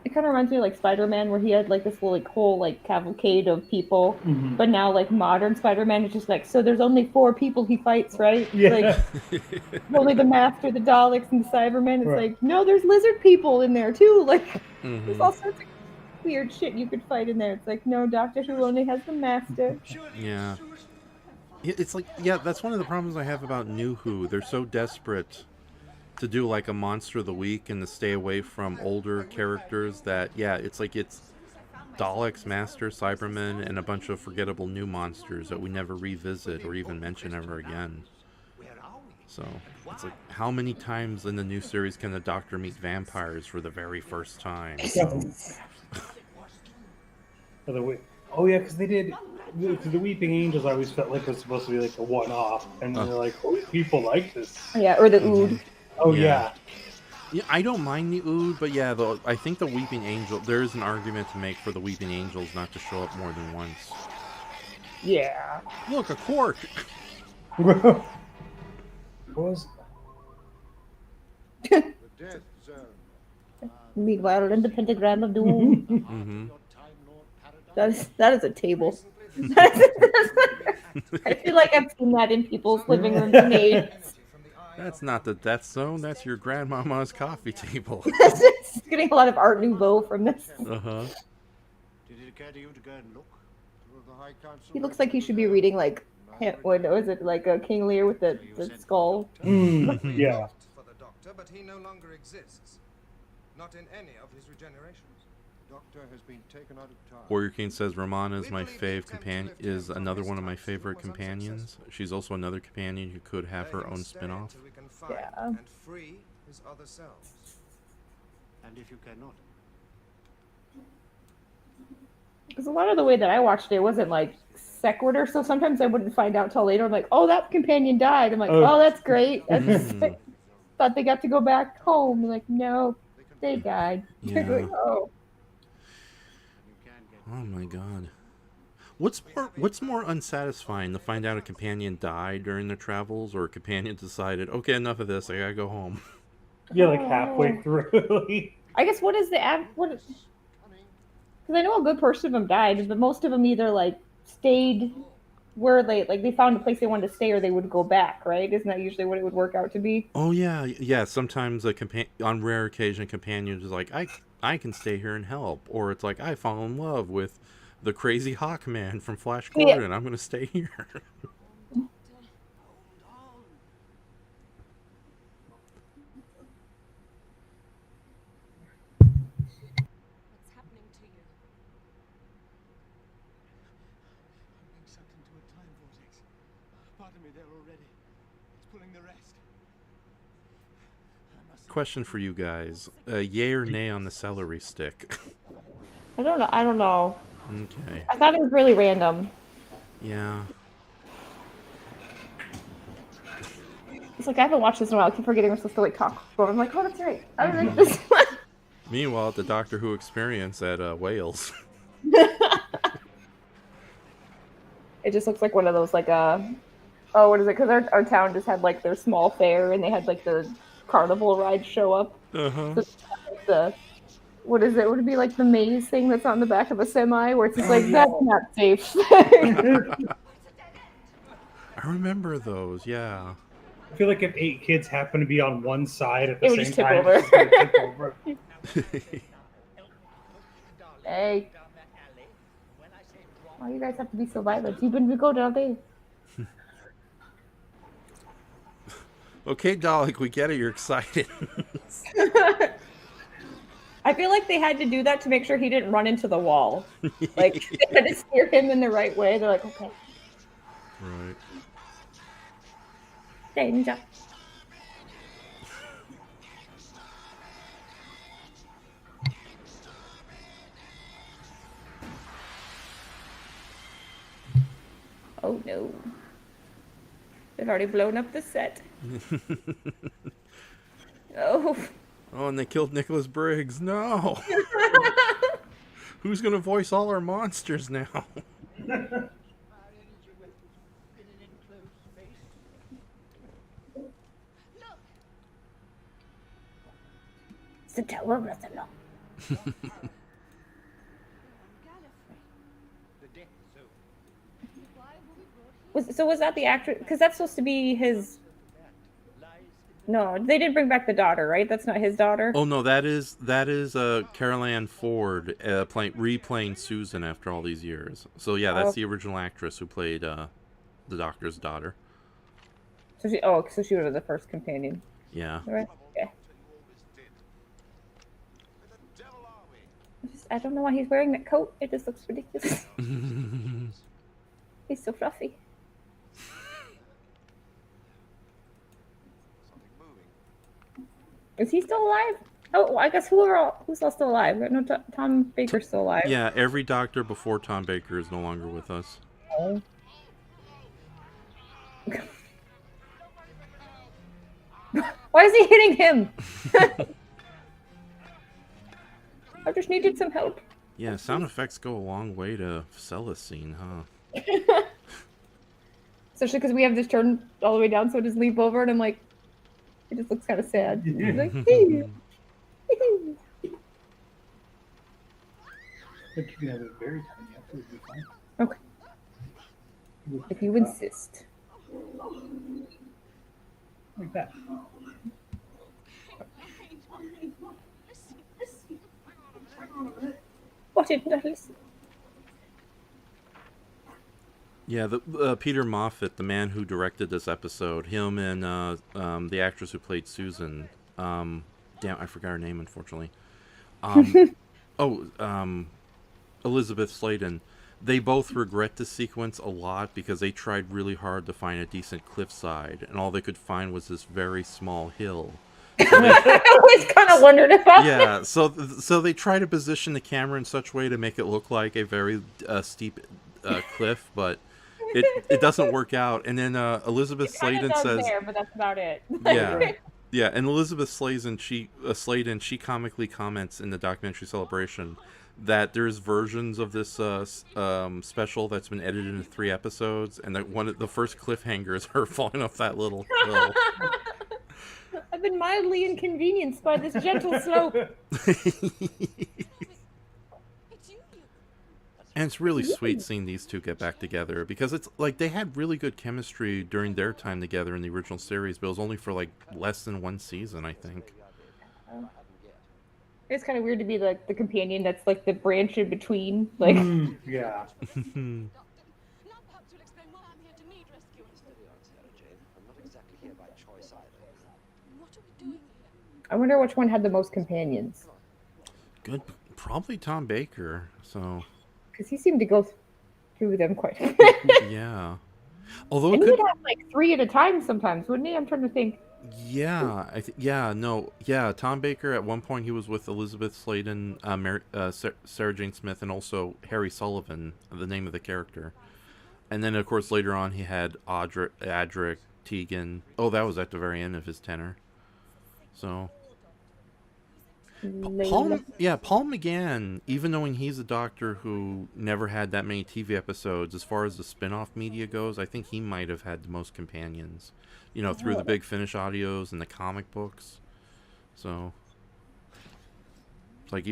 It kind of reminds me of like Spider-Man, where he had like this little, like, whole like cavalcade of people, but now like modern Spider-Man is just like, so there's only 4 people he fights, right? Yeah. Like, only the Master, the Daleks, and the Cybermen. It's like, no, there's lizard people in there too. Like, there's all sorts of weird shit you could fight in there. It's like, no, Doctor Who only has the Master. Yeah. It's like, yeah, that's one of the problems I have about New Who. They're so desperate to do like a Monster of the Week and to stay away from older characters that, yeah, it's like it's Daleks, Master, Cybermen, and a bunch of forgettable new monsters that we never revisit or even mention ever again. So, it's like, how many times in the new series can the Doctor meet vampires for the very first time? Oh yeah, because they did the Weeping Angels. I always felt like it was supposed to be like a one-off, and they're like, "Oh, people like this." Yeah, or the Ood. Oh yeah. Yeah, I don't mind the Ood, but yeah, I think the Weeping Angel. There is an argument to make for the Weeping Angels not to show up more than once. Yeah. Look, a quark. What was The death zone. Meanwhile, in the pentagram of doom. Mm-hmm. That is a table. I feel like I've seen that in people's living rooms and aids. That's not the death zone. That's your grandmama's coffee table. It's getting a lot of Art Nouveau from this. Uh-huh. Did it occur to you to go and look? The High Council He looks like he should be reading like, what was it, like a King Lear with the skull? Yeah. For the Doctor, but he no longer exists. Not in any of his regenerations. Doctor has been taken out of time. Warrior King says Romana is my is another one of my favorite companions. She's also another companion who could have her own spin-off. Yeah. And free his other selves. And if you cannot? Because a lot of the way that I watched it wasn't like sequitur, so sometimes I wouldn't find out till later. I'm like, oh, that companion died. I'm like, oh, that's great. Thought they got to go back home. I'm like, no, they died. Yeah. Like, oh. Oh my god. What's more unsatisfying, to find out a companion died during their travels, or a companion decided, okay, enough of this, I gotta go home? Yeah, like halfway through. I guess what is the because I know a good portion of them died, but most of them either like stayed where they found a place they wanted to stay, or they would go back, right? Isn't that usually what it would work out to be? Oh yeah. Sometimes on rare occasion, companions is like, I can stay here and help, or it's like, I fall in love with the crazy Hawkman from Flash Gordon. I'm gonna stay here. What's happening to you? I'm being sucked into a time vortex. Part of me there already. It's pulling the rest. Question for you guys: yay or nay on the celery stick? I don't know. Okay. I thought it was really random. Yeah. It's like I haven't watched this in a while. I keep forgetting we're supposed to like talk. But I'm like, oh, that's right. I was like, this one. Meanwhile, at the Doctor Who experience at Wales. It just looks like one of those like what is it? Because our town just had like their small fair, and they had like the carnival ride show up. So, what is it? Would it be like the maze thing that's on the back of a semi, where it's just like, that's not safe. I remember those, yeah. I feel like if 8 kids happen to be on one side at the same tip time, over. it's gonna tip over. Hey. Why you guys have to be so violent? You've been good all day. Okay, Dalek, we get it. You're excited. I feel like they had to do that to make sure he didn't run into the wall. Like, they had to steer him in the right way. They're like, okay. Right. Danger. Oh no. They've already blown up the set. Oh. Oh, and they killed Nicholas Briggs. No. Who's going to voice all our monsters now? It's a tower of along. Was that the actress? Because that's supposed to be his. No, they did bring back the daughter, right? That's not his daughter. Oh no, that is Carol Ann Ford replaying Susan after all these years. So yeah, that's the original actress who played the doctor's daughter. So she would have been the first companion. Yeah. Right. Okay. I don't know why he's wearing that coat. It just looks ridiculous. He's so fluffy. Is he still alive? Oh, I guess who's all still alive? No, Tom Baker's still alive. Yeah, every doctor before Tom Baker is no longer with us. Oh. Why is he hitting him? I just needed some help. Yeah, sound effects go a long way to sell a scene, huh? Especially because we have this turn all the way down, so I just leap over and I'm like, it just looks kind of sad. Like, But you can have it very tiny. It would be fine. Okay. If you insist. Like that. What didn't I listen? Yeah, the Peter Moffat, the man who directed this episode, him and the actress who played Susan. Damn, I forgot her name, unfortunately. Elizabeth Sladen. They both regret this sequence a lot because they tried really hard to find a decent cliffside, and all they could find was this very small hill. So I always kind of wondered about yeah, so they try to position the camera in such a way to make it look like a very steep cliff, but it doesn't work out. And then Elizabeth Sladen says, there, but that's about it. Yeah, yeah. And Elizabeth Sladen, she comically comments in the documentary Celebration that there's versions of this special that's been edited into 3 episodes, and that the first cliffhanger is her falling off that little hill. I've been mildly inconvenienced by this gentle slope. And it's really sweet seeing these two get back together, because it's like they had really good chemistry during their time together in the original series, but it was only for like less than 1 season, I think. It's kind of weird to be like the companion that's like the branch in between. Like, yeah. I wonder which one had the most companions. Good, probably Tom Baker. So. Because he seemed to go through them quite. Yeah. Although and he would have like 3 at a time sometimes, wouldn't he? I'm trying to think. Yeah, Tom Baker at one point he was with Elizabeth Sladen, Sarah Jane Smith, and also Harry Sullivan, the name of the character. And then of course later on he had Adric, Tegan. Oh, that was at the very end of his tenure. So Paul McGann, even knowing he's a doctor who never had that many TV episodes, as far as the spin-off media goes, I think he might have had the most companions, through the Big Finish audios and the comic books. So, like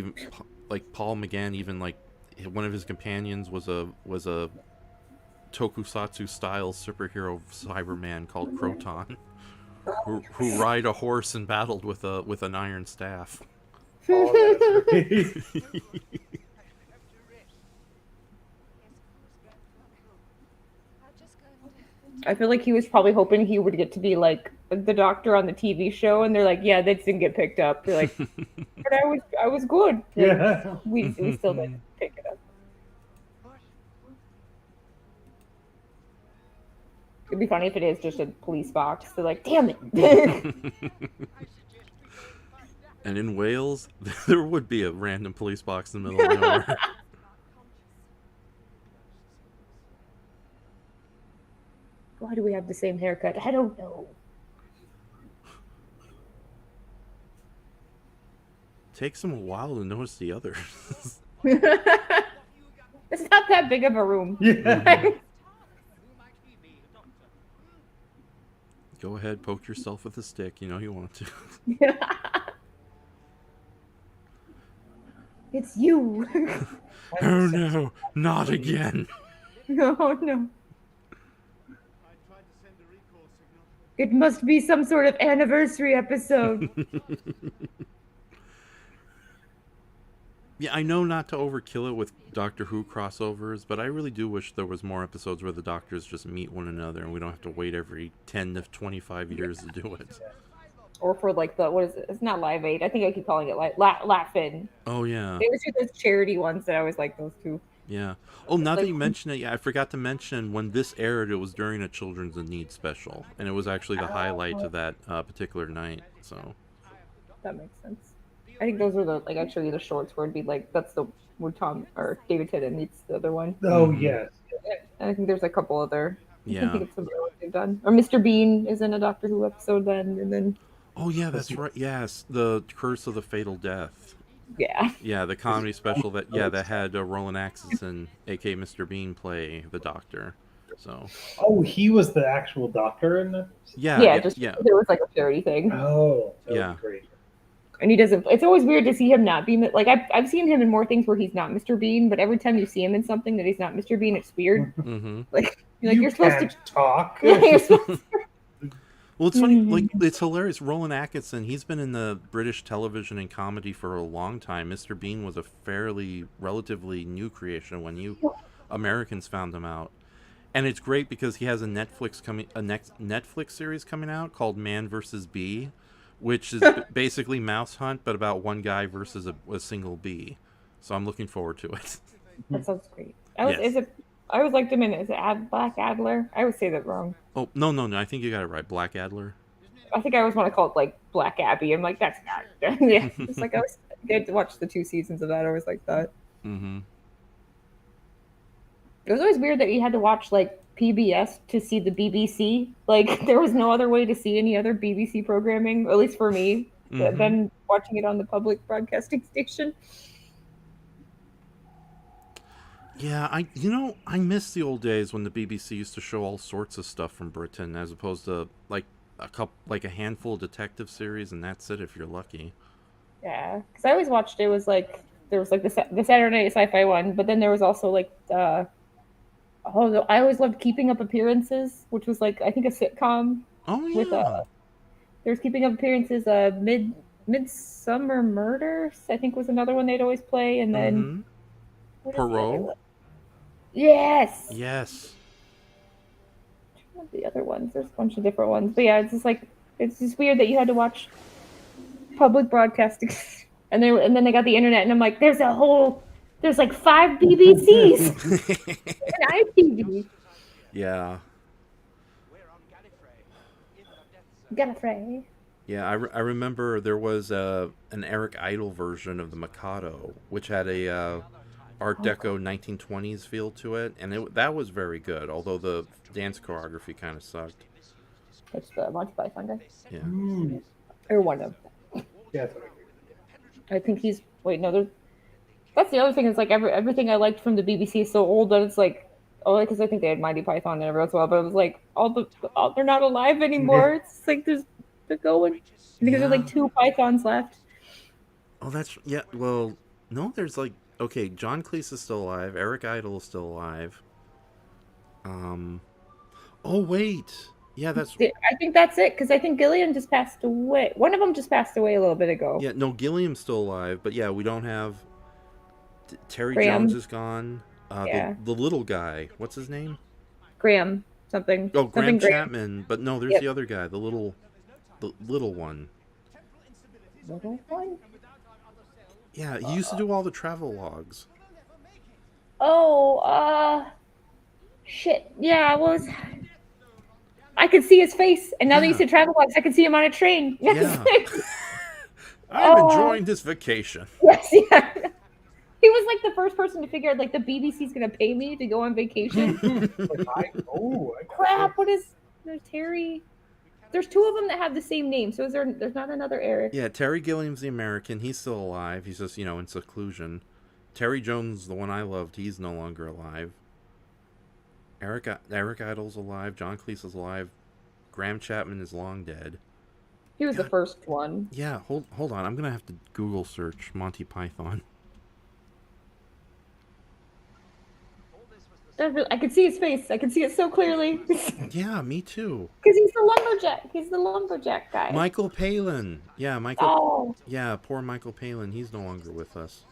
Paul McGann, even like one of his companions was a tokusatsu style superhero Cyberman called Croton, who ride a horse and battled with an iron staff. Oh, I feel like he was probably hoping he would get to be like the doctor on the TV show, and they're like, "Yeah, that didn't get picked up." They're like, "But I was good." Like, Yeah. we still didn't pick it up. It'd be funny if it is just a police box. They're like, "Damn it!" And in Wales, there would be a random police box in the middle of nowhere. Why do we have the same haircut? I don't know. Takes them a while to notice the others. It's not that big of a room. Yeah. Go ahead, poke yourself with a stick. You know you want to. It's you. Oh no, not again. No, no. It must be some sort of anniversary episode. Yeah, I know not to overkill it with Doctor Who crossovers, but I really do wish there was more episodes where the Doctors just meet one another and we don't have to wait every 10 to 25 years to do it. Or for like what is it? It's not Live Aid. I think I keep calling it Laugh-In. Oh, yeah. They always do those charity ones that I always like those two. Yeah. Oh, now that you mention it, yeah, I forgot to mention when this aired, it was during a Children's in Need special, and it was actually the highlight of that particular night. So that makes sense. I think those were actually the shorts where it'd be like that's the where Tom or David Tennant meets the other one. Oh yes. And I think there's a couple other. Yeah. I think it's something else they've done. Or Mr. Bean is in a Doctor Who episode then, and then. Oh yeah, that's right. Yes, the Curse of the Fatal Death. Yeah. Yeah, the comedy special that had Roland Atkinson, aka Mr. Bean, play the Doctor. So. Oh, he was the actual Doctor in it. Yeah. Yeah, there was like a charity thing. Oh. Yeah. Great. And he doesn't. It's always weird to see him not be like I've seen him in more things where he's not Mr. Bean, but every time you see him in something that he's not Mr. Bean, it's weird. Mm-hmm. You're supposed to talk. Yeah, you're supposed to. Well, it's funny. Like it's hilarious. Roland Atkinson, he's been in the British television and comedy for a long time. Mr. Bean was a relatively new creation when Americans found him out. And it's great because he has a Netflix series coming out called Man vs. Bee, which is basically Mouse Hunt, but about one guy versus a single bee. So I'm looking forward to it. That sounds great. I always liked him in it. Is it Black Adler? I always say that wrong. Oh, no. I think you got it right. Black Adler. I think I always want to call it like Black Abbey. I'm like, that's not. Yeah. It's like I had to watch the 2 seasons of that. I always like that. Mm-hmm. It was always weird that you had to watch like PBS to see the BBC. Like there was no other way to see any other BBC programming, at least for me, than watching it on the public broadcasting station. Yeah, I miss the old days when the BBC used to show all sorts of stuff from Britain, as opposed to like a handful of detective series, and that's it if you're lucky. Yeah, because I always watched it was like there was like the Saturday Night Sci-Fi one, but then there was also like I always loved Keeping Up Appearances, which was like I think a sitcom. Oh yeah. With there's Keeping Up Appearances, Midsummer Murders, I think was another one they'd always play, and then Perot. Yes. Yes. The other ones, there's a bunch of different ones, but yeah, it's just weird that you had to watch public broadcasting, and then they got the internet, and I'm like, there's like 5 BBCs and ITV. Yeah. Gallifrey. Yeah, I remember there was an Eric Idle version of the Mikado, which had a Art Deco 1920s feel to it, and that was very good, although the dance choreography kind of sucked. That's the Monty Python guy? Yeah. Or one of them. Yeah. I think he's... Wait, no, that's the other thing, is like everything I liked from the BBC is so old that it's like... Oh, because I think they had Monty Python and everyone as well, but it was like, they're not alive anymore. It's like they're going. Because there's like 2 Pythons left. Oh, that's... Yeah, well, no, there's like... Okay, John Cleese is still alive. Eric Idle is still alive. Oh, wait. Yeah, that's... I think that's it, because I think Gilliam just passed away. One of them just passed away a little bit ago. Yeah, no, Gilliam's still alive, but yeah, we don't have... Terry Graham. Jones is gone. The little guy, what's his name? Graham. something. Oh, something Graham Chapman, but no, there's the other guy, the little one. Little one? Yeah, he used to do all the travel logs. Oh, shit. Yeah, I could see his face, and now that you said travel logs, I can see him on a train. Yeah. I'm enjoying this vacation. Yes, yeah. He was like the first person to figure out, like, the BBC's gonna pay me to go on vacation. Crap, there's Terry. There's two of them that have the same name, so there's not another Eric. Yeah, Terry Gilliam's the American. He's still alive. He's just, in seclusion. Terry Jones, the one I loved, he's no longer alive. Eric Idle's alive. John Cleese is alive. Graham Chapman is long dead. He was the first one. Yeah, hold on. I'm going to have to Google search Monty Python. I could see his face. I could see it so clearly. Yeah, me too. Because he's the lumberjack. He's the lumberjack guy. Michael Palin. Yeah, Michael. Oh. Yeah, poor Michael Palin. He's no longer with us.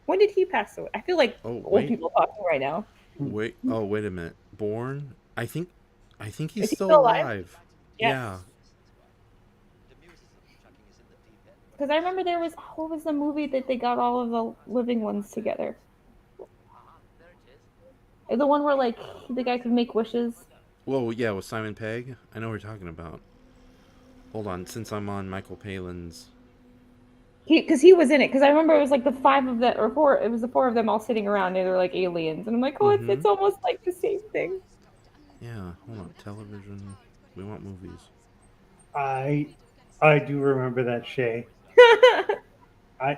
When did he pass away? I feel like old people talking right now. Wait a minute. Born? I think he's Is he still alive. Yes. Yeah. Because I remember what was the movie that they got all of the living ones together? The one where, like, the guy could make wishes. Whoa, yeah, with Simon Pegg? I know what you're talking about. Hold on, since I'm on Michael Palin's... Because he was in it. Because I remember it was like the five of them, or four, it was the four of them all sitting around, and they were like aliens. And I'm like, it's almost like the same thing. Yeah, hold on, television. We want movies. I do remember that, Shay. I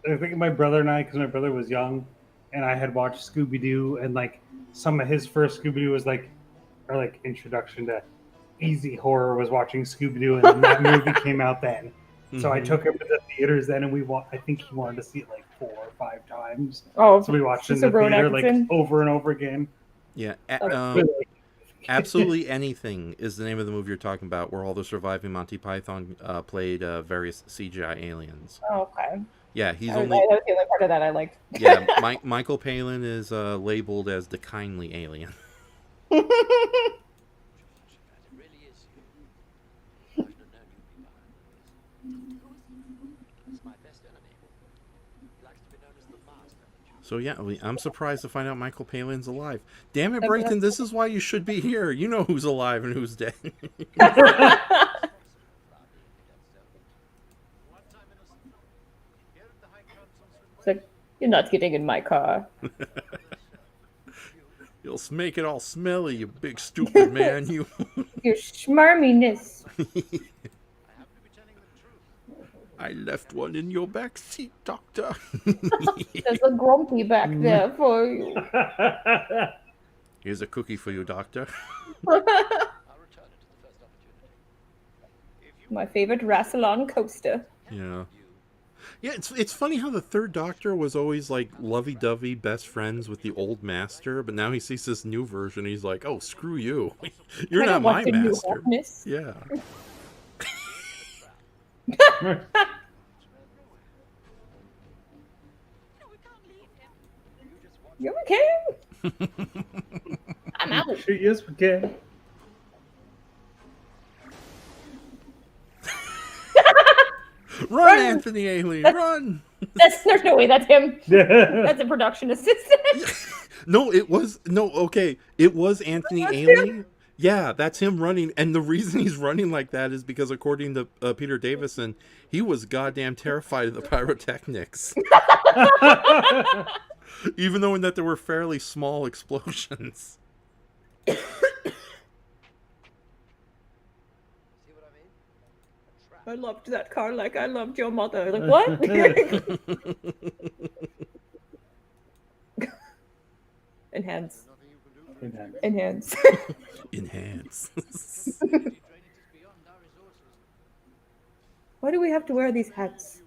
think my brother and I, because my brother was young, and I had watched Scooby-Doo, and like some of his first Scooby-Doo was like introduction to easy horror was watching Scooby-Doo, and then that movie came out then. So I took him to the theaters then, and I think he wanted to see it like 4 or 5 times. Oh, so we watched it in the theater like over and over again. Yeah, Absolutely Anything is the name of the movie you're talking about, where all the surviving Monty Python played various CGI aliens. Oh, okay. Yeah, he's that was the only part of that I liked. Yeah, Michael Palin is labeled as the kindly alien. So yeah, I'm surprised to find out Michael Palin's alive. Damn it, Brayton, this is why you should be here. You know who's alive and who's dead. It's like, you're not getting in my car. You'll make it all smelly, you big stupid man. You Your schmarminess. I left one in your back seat, Doctor. There's a grumpy back there for you. Here's a cookie for you, Doctor. My favorite Rassilon coaster. Yeah. Yeah, it's funny how the third Doctor was always like lovey-dovey best friends with the old master, but now he sees this new version, he's like, oh, screw you. You're not my master. Yeah. You okay? I'm out. Sure, yes, we can. Run, Anthony Alien, run! There's no way that's him. That's a production assistant. It was Anthony Alien. Yeah, that's him running, and the reason he's running like that is because, according to Peter Davison, he was goddamn terrified of the pyrotechnics. Even though in that there were fairly small explosions. I loved that car like I loved your mother. Like, what? Enhance. Enhance. Enhance. Why do we have to wear these hats?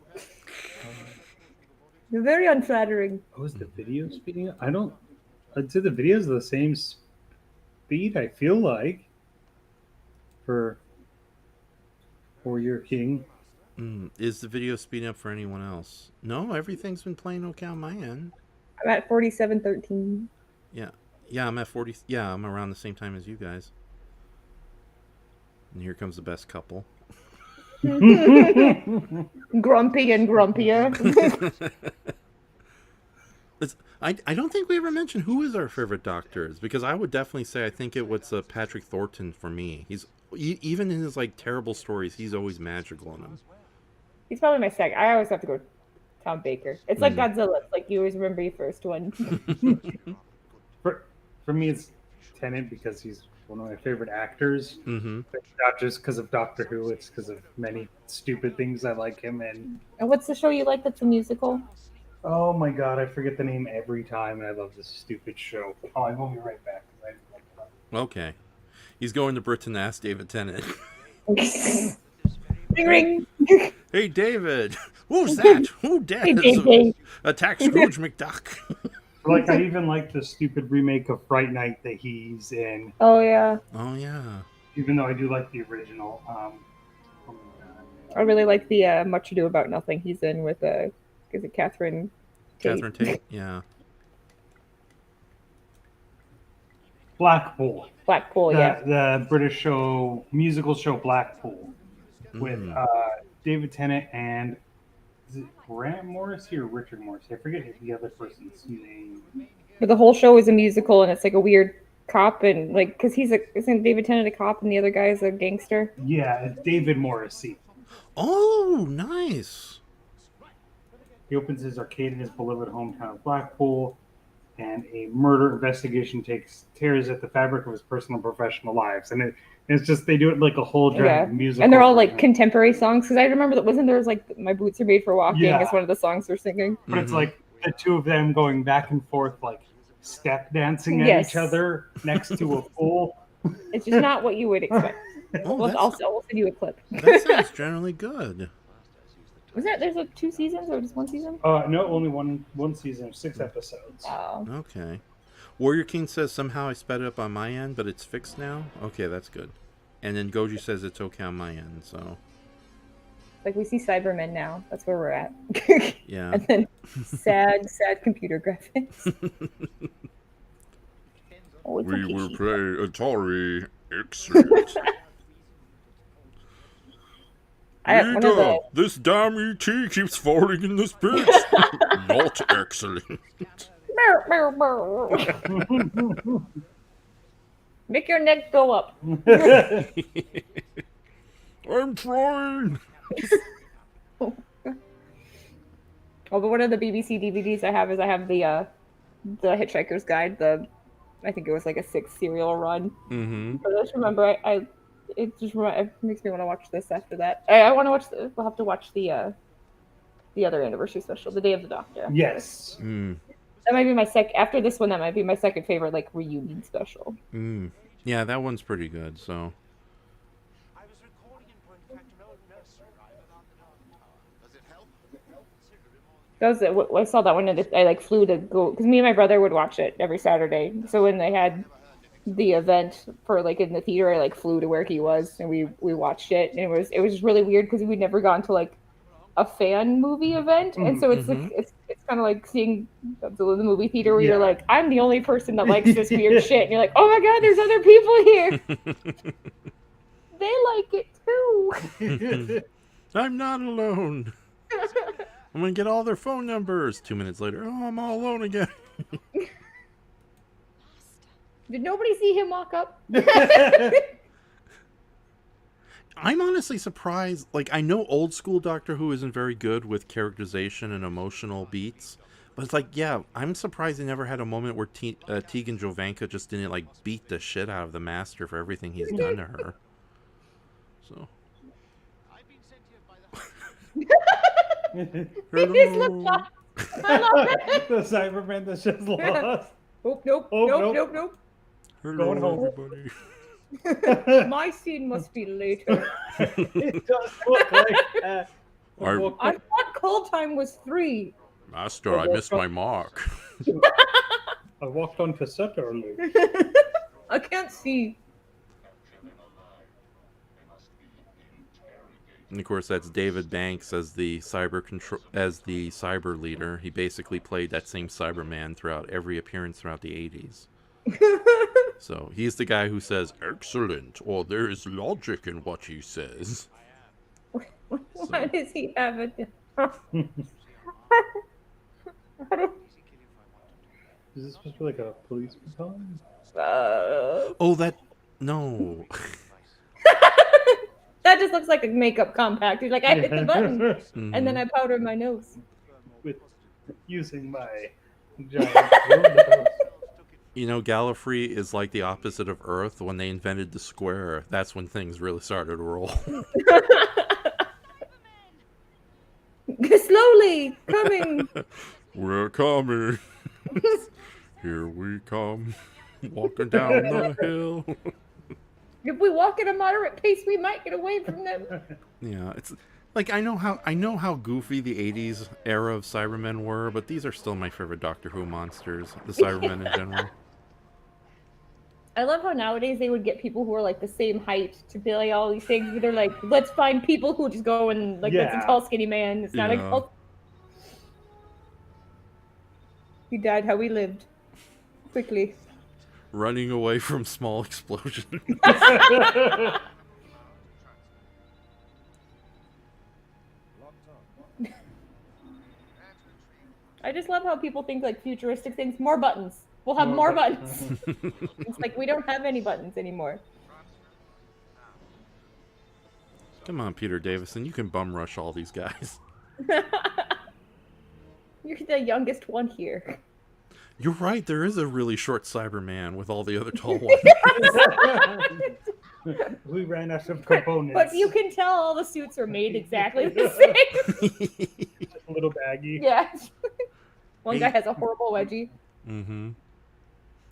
They're very unflattering. Oh, is the video speeding up? I'd say the videos are the same speed, I feel like, for your king. Is the video speeding up for anyone else? No, everything's been playing okay on my end. I'm at 47:13. Yeah. Yeah, I'm at 40. Yeah, I'm around the same time as you guys. And here comes the best couple. Grumpy and grumpier. I don't think we ever mentioned who is our favorite doctors, because I would definitely say I think it was Patrick Thornton for me. Even in his like terrible stories, he's always magical in them. He's probably my second. I always have to go Tom Baker. It's like Godzilla. It's like you always remember your first one. For me, it's Tennant because he's one of my favorite actors. Mm-hmm. Not just because of Doctor Who, it's because of many stupid things I like him in. And what's the show you like that's a musical? Oh my god, I forget the name every time, and I love this stupid show. Oh, I will be right back. Okay. He's going to Britain to ask David Tennant. Ring, ring. Hey, David. Who's that? Who dares attack Scrooge McDuck? Like, I even like the stupid remake of Fright Night that he's in. Oh, yeah. Oh, yeah. Even though I do like the original. I really like the Much Ado About Nothing he's in with, is it Catherine Tate? Catherine Tate, yeah. Blackpool. Yeah. The British show, musical show Blackpool. With David Tennant and is it Grant Morrissey or Richard Morrissey? I forget the other person's name. But the whole show is a musical, and it's like a weird cop, and like because isn't David Tennant a cop, and the other guy is a gangster? Yeah, it's David Morrissey. Oh, nice. He opens his arcade in his beloved hometown of Blackpool, and a murder investigation takes tears at the fabric of his personal and professional lives, and it's just they do it like a whole giant musical, and they're all like contemporary songs. Because I remember that wasn't there was like "My Boots Are Made for Walking" is one of the songs they're singing. But it's like the two of them going back and forth, like step dancing at each other next to a pool. It's just not what you would expect. I'll send you a clip. That sounds generally good. Was there's like 2 seasons or just 1 season? No, only one season, 6 episodes. Oh. Okay. Warrior King says somehow I sped it up on my end, but it's fixed now. Okay, that's good. And then Goji says it's okay on my end, so. Like we see Cybermen now. That's where we're at. Yeah. And then sad computer graphics. We will play Atari Excellent. This damn ET keeps falling in this pit. Not excellent. Make your neck go up. I'm trying. Oh, but one of the BBC DVDs I have the Hitchhiker's Guide. I think it was like a 6 serial run. Mm-hmm. But I just remember it makes me want to watch this after that. I want to watch. We'll have to watch the other anniversary special, The Day of the Doctor. Yes. That might be my after this one. That might be my second favorite, like reunion special. Yeah, that one's pretty good. So. That was it. I saw that one, and I like flew to go because me and my brother would watch it every Saturday. So when they had the event for like in the theater, I like flew to where he was, and we watched it. And it was just really weird because we'd never gone to like a fan movie event, and so it's like it's kind of like seeing the movie theater where you're like, I'm the only person that likes this weird shit, and you're like, oh my god, there's other people here. They like it too. I'm not alone. I'm gonna get all their phone numbers. 2 minutes later, oh, I'm all alone again. Did nobody see him walk up? I'm honestly surprised. Like, I know old school Doctor Who isn't very good with characterization and emotional beats, but it's like, yeah, I'm surprised they never had a moment where Tegan Jovanka just didn't like beat the shit out of the Master for everything he's done to her. So. Hello. The Cyberman that's just lost. Nope. Going home, everybody. My scene must be later. It does look like that. I thought call time was 3. Master, I missed my mark. I walked on cassette early. I can't see. And of course, that's David Banks as the cyber leader. He basically played that same Cyberman throughout every appearance throughout the 80s. So he's the guy who says excellent, or there is logic in what he says. Why does he have a? Is this supposed to be like a police baton? Oh, no. That just looks like a makeup compact. He's like, I hit the button, and then I powder my nose. With using my giant. You know, Gallifrey is like the opposite of Earth. When they invented the square, that's when things really started to roll. Slowly coming. We're coming. Here we come. Walking down the hill. If we walk at a moderate pace, we might get away from them. Yeah, it's like I know how goofy the '80s era of Cybermen were, but these are still my favorite Doctor Who monsters. The Cybermen in general. I love how nowadays they would get people who are like the same height to play all these things, but they're like, let's find people who just go and like, that's a tall, skinny man. It's not a cult. He died how he lived. Quickly. Running away from small explosion. I just love how people think like futuristic things. More buttons. We'll have more buttons. It's like we don't have any buttons anymore. Come on, Peter Davison. You can bum rush all these guys. You're the youngest one here. You're right. There is a really short Cyberman with all the other tall ones. We ran out of components. But you can tell all the suits are made exactly the same. A little baggy. Yeah. One guy has a horrible wedgie. Mm-hmm.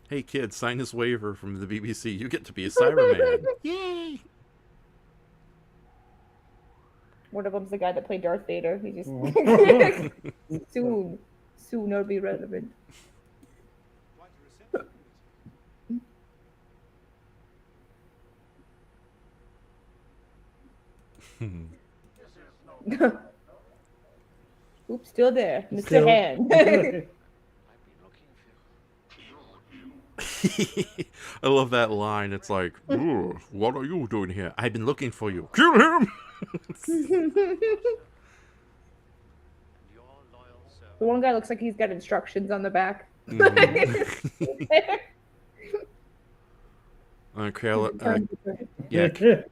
Hey, kids, sign this waiver from the BBC. You get to be a Cyberman. Yay! One of them's the guy that played Darth Vader. He just soon it'll be relevant. Oops, still there, Mr. Hand. I love that line. It's like, "Ooh, what are you doing here? I've been looking for you. Kill him!" The one guy looks like he's got instructions on the back.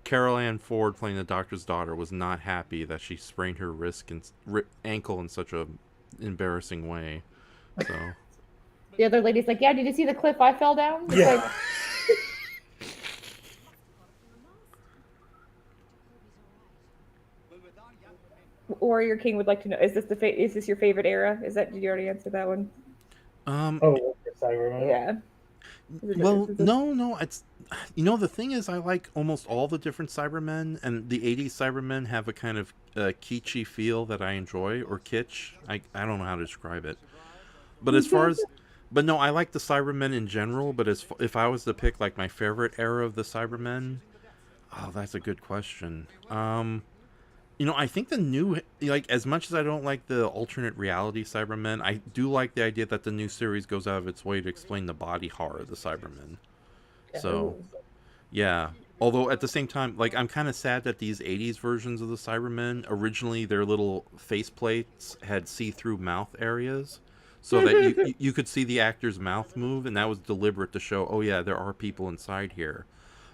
Carol Ann Ford playing the Doctor's daughter was not happy that she sprained her wrist and ankle in such a embarrassing way. So the other lady's like, "Yeah, did you see the cliff I fell down?" It's yeah. Like... Warrior King would like to know: is this your favorite era? Did you already answer that one? Cyberman. Yeah. Well, no, it's the thing is, I like almost all the different Cybermen, and the '80s Cybermen have a kind of kitschy feel that I enjoy, or kitsch. I don't know how to describe it, but as far as, but no, I like the Cybermen in general. But if I was to pick like my favorite era of the Cybermen, oh, that's a good question. I think the new, like, as much as I don't like the alternate reality Cybermen, I do like the idea that the new series goes out of its way to explain the body horror of the Cybermen. So, yeah. Although, at the same time, like, I'm kind of sad that these 80s versions of the Cybermen, originally their little faceplates had see-through mouth areas, so that you could see the actor's mouth move, and that was deliberate to show, oh yeah, there are people inside here.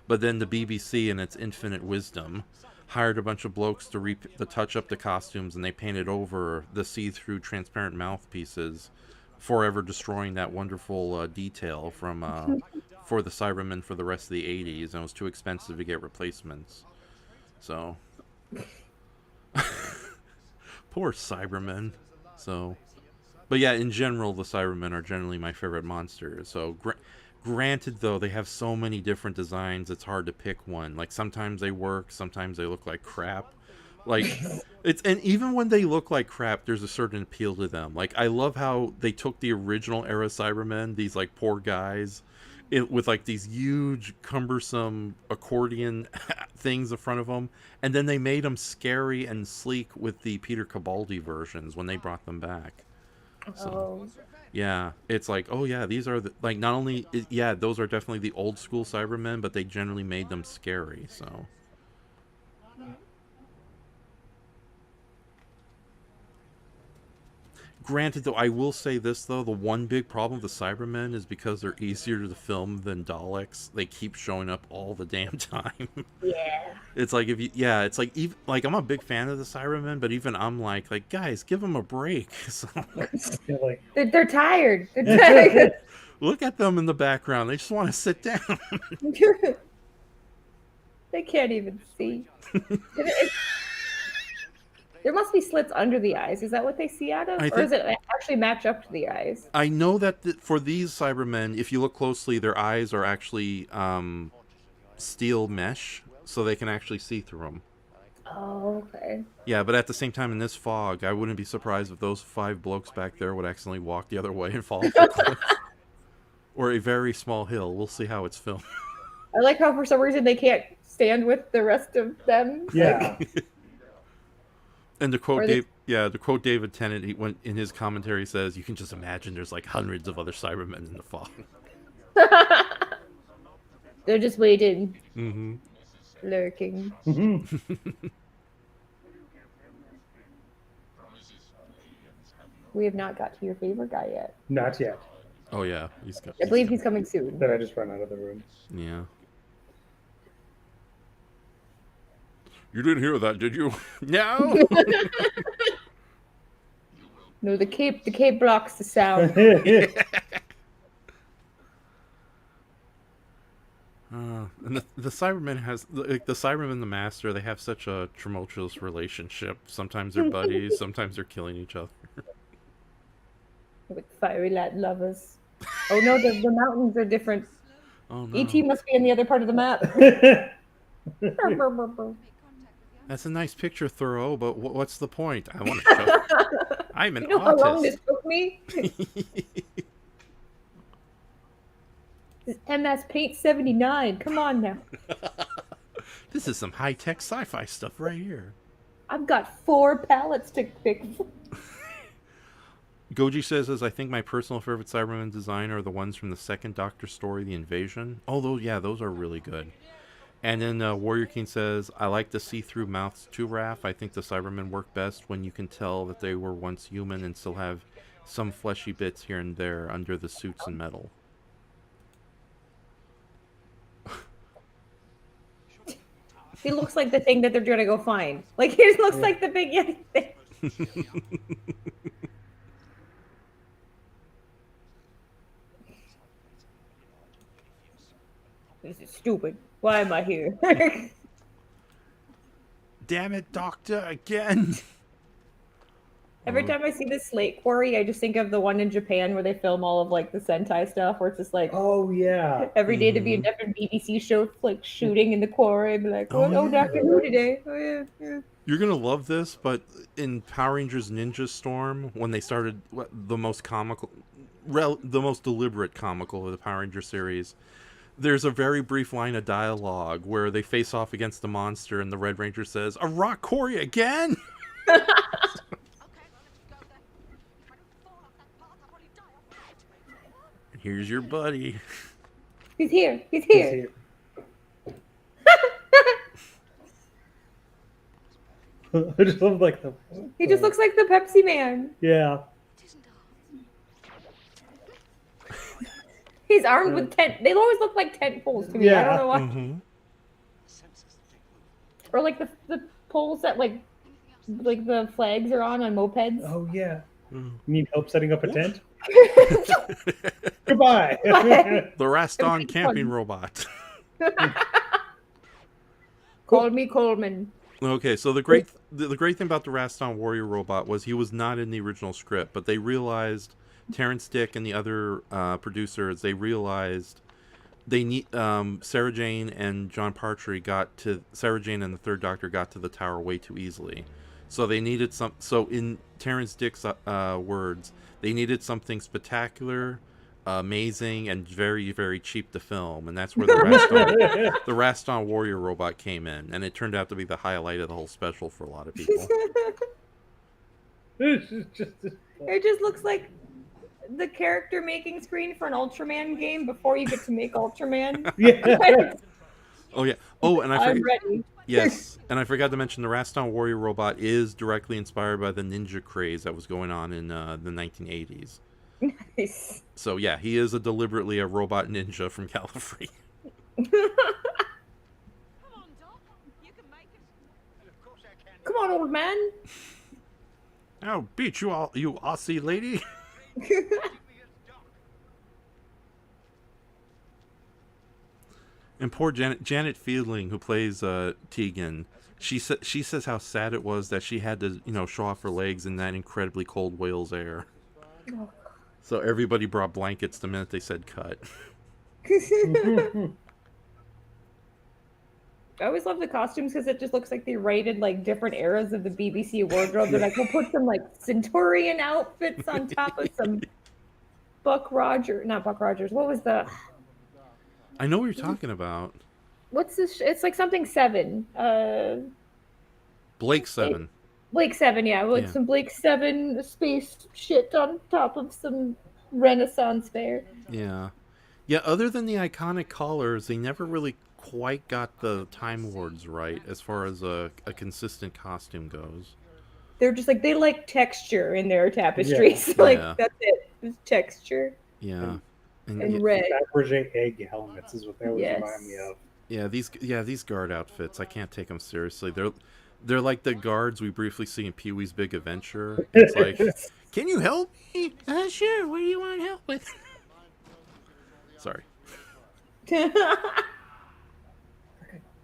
But then the BBC, in its infinite wisdom, hired a bunch of blokes to touch up the costumes, and they painted over the see-through transparent mouthpieces, forever destroying that wonderful detail from for the Cybermen for the rest of the 80s, and it was too expensive to get replacements. So poor Cybermen. So, but yeah, in general, the Cybermen are generally my favorite monsters. So granted, though, they have so many different designs, it's hard to pick one. Like, sometimes they work, sometimes they look like crap. Like, and even when they look like crap, there's a certain appeal to them. Like, I love how they took the original era Cybermen, these, like, poor guys, with, like, these huge, cumbersome accordion things in front of them, and then they made them scary and sleek with the Peter Capaldi versions when they brought them back. So. Yeah, it's like, oh yeah, these are like not only yeah, those are definitely the old school Cybermen, but they generally made them scary. So. Granted, though, I will say this though: the one big problem with the Cybermen is because they're easier to film than Daleks. They keep showing up all the damn time. Yeah. It's like it's like even like I'm a big fan of the Cybermen, but even I'm like guys, give them a break. So, they're tired. They're tired. look at them in the background; they just want to sit down. They can't even see. There must be slits under the eyes. Is that what they see out of? Or does it actually match up to the eyes? I know that for these Cybermen, if you look closely, their eyes are actually steel mesh, so they can actually see through them. Oh, okay. Yeah, but at the same time, in this fog, I wouldn't be surprised if those 5 blokes back there would accidentally walk the other way and fall off a cliff. Or a very small hill. We'll see how it's filmed. I like how for some reason they can't stand with the rest of them. Yeah. And to quote David Tennant, he went in his commentary, says, "You can just imagine there's like hundreds of other Cybermen in the fog." They're just waiting, lurking. We have not got to your favorite guy yet. Not yet. Oh yeah, I believe he's coming soon. Then I just run out of the room. Yeah. You didn't hear that, did you? No. No, the cape blocks the sound. And the Cybermen has like the Cybermen and the Master. They have such a tumultuous relationship. Sometimes they're buddies. Sometimes they're killing each other. With fiery Latin lovers. Oh no, the mountains are different. Oh no. ET must be in the other part of the map. That's a nice picture, Thoreau, but what's the point? I want to show. I'm an You know autist. how long this took me? This MS Paint 79. Come on now. This is some high-tech sci-fi stuff right here. I've got 4 palettes to pick. Goji says, I think my personal favorite Cybermen design are the ones from the second Doctor story, The Invasion. Oh, those are really good. And then Warrior King says, I like the see-through mouths too, Raph. I think the Cybermen work best when you can tell that they were once human and still have some fleshy bits here and there under the suits and metal. He looks like the thing that they're trying to go find. Like, he looks like the big Yeti thing. This is stupid. Why am I here? Damn it, Doctor, again. Every time I see this slate quarry, I just think of the one in Japan where they film all of like the Sentai stuff, where it's just like, oh yeah, every day to be a different BBC show, like shooting in the quarry, and be like, oh, Doctor Who today. Oh, yeah. You're gonna love this, but in Power Rangers Ninja Storm, when they started the most deliberate comical of the Power Ranger series, there's a very brief line of dialogue where they face off against the monster, and the Red Ranger says, "A rock quarry again." Here's your buddy. He's here. He's here. I just love like the. He just looks like the Pepsi Man. Yeah. He's armed with tent. They always look like tent poles to me. I don't know why. Mm-hmm. Or like the poles that like the flags are on mopeds. Oh yeah. You need help setting up a tent? Goodbye. The Raston camping robot. Call me Coleman. Okay, so the great thing about the Raston warrior robot was he was not in the original script, but they realized, Terrence Dick and the other producers, they realized they need Sarah Jane and John Partry Sarah Jane and the Third Doctor got to the tower way too easily. So they needed so in Terrence Dick's words, they needed something spectacular, amazing, and very, very cheap to film, and that's where the Raston warrior robot came in, and it turned out to be the highlight of the whole special for a lot of people. It just looks like the character making screen for an Ultraman game before you get to make Ultraman. Yeah. Oh yeah. Oh, and I'm ready. Yes, and I forgot to mention the Raston Warrior robot is directly inspired by the ninja craze that was going on in the 1980s. Nice. So yeah, he is deliberately a robot ninja from Gallifrey. Come on, old man. I'll beat you all, you Aussie lady. And poor Janet Fielding, who plays Tegan, she says how sad it was that she had to, show off her legs in that incredibly cold Wales air. Oh. So everybody brought blankets the minute they said cut. I always love the costumes because it just looks like they rated like different eras of the BBC wardrobe. They're like, we'll put some like Centurion outfits on top of some not Buck Rogers. What was the? I know what you're talking about. What's this? It's like something 7. Blake 7. Blake 7, yeah. Like some Blake 7 space shit on top of some Renaissance fair. Yeah. Yeah, other than the iconic collars, they never really quite got the Time Lords right as far as a consistent costume goes. They're just like, they like texture in their tapestries. Yeah. That's it. It's texture. Yeah. And red. Fabergé egg helmets is what they always remind me of. Yeah, these guard outfits, I can't take them seriously. They're like the guards we briefly see in Pee-wee's Big Adventure. It's like, can you help me? Sure. What do you want help with? Sorry.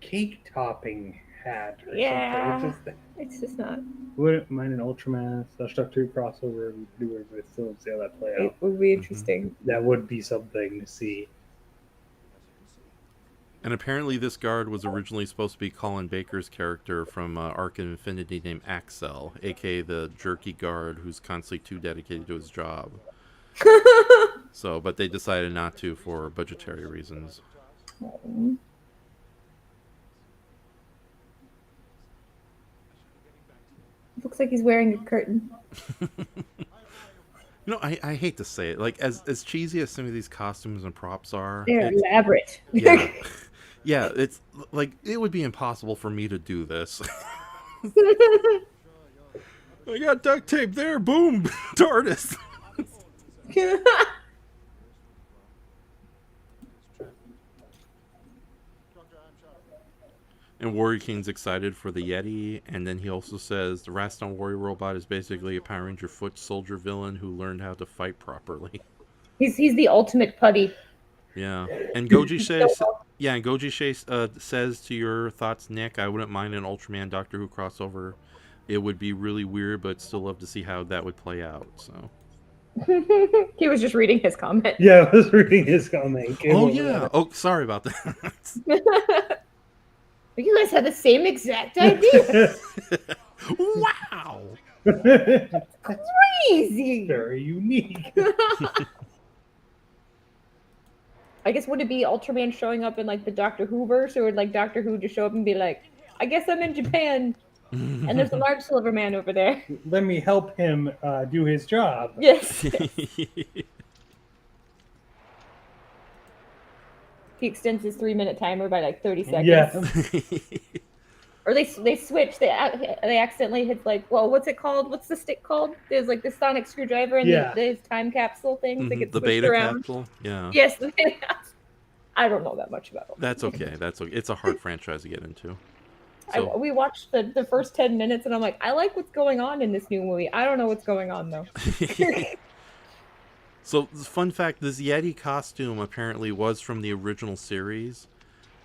Cake topping hat. Or something. It's just not. Wouldn't mind an Ultraman / Doctor Who crossover and do it, but still see how that play out. It would be interesting. That would be something to see. And apparently this guard was originally supposed to be Colin Baker's character from Arc of Infinity named Axel, aka the jerky guard who's constantly too dedicated to his job. But they decided not to for budgetary reasons. Looks like he's wearing a curtain. I hate to say it. Like, as cheesy as some of these costumes and props are... They're elaborate. Yeah. Yeah, it's like, it would be impossible for me to do this. I got duct tape there. Boom. TARDIS. And Warrior King's excited for the Yeti, and then he also says the Raston Warrior robot is basically a Power Ranger foot soldier villain who learned how to fight properly. He's the ultimate putty. Yeah, and Goji says to your thoughts, Nick, I wouldn't mind an Ultraman Doctor Who crossover. It would be really weird, but still love to see how that would play out. So. He was just reading his comment. Yeah, I was reading his comment. Oh yeah. Oh, sorry about that. You guys had the same exact idea. Wow. Crazy. Very unique. I guess would it be Ultraman showing up in like the Doctor Who verse, or would like Doctor Who just show up and be like, I guess I'm in Japan and there's a large silver man over there. Let me help him do his job. Yes. He extends his 3-minute timer by like 30 seconds. Yeah. Or they switch. They accidentally hit like, well, what's it called? What's the stick called? There's like the sonic screwdriver and his time capsule things that get the switched beta around. capsule. Yeah. Yes. I don't know that much about it. That's okay. It's a hard franchise to get into. So. We watched the first 10 minutes and I'm like, I like what's going on in this new movie. I don't know what's going on though. So, fun fact, this Yeti costume apparently was from the original series.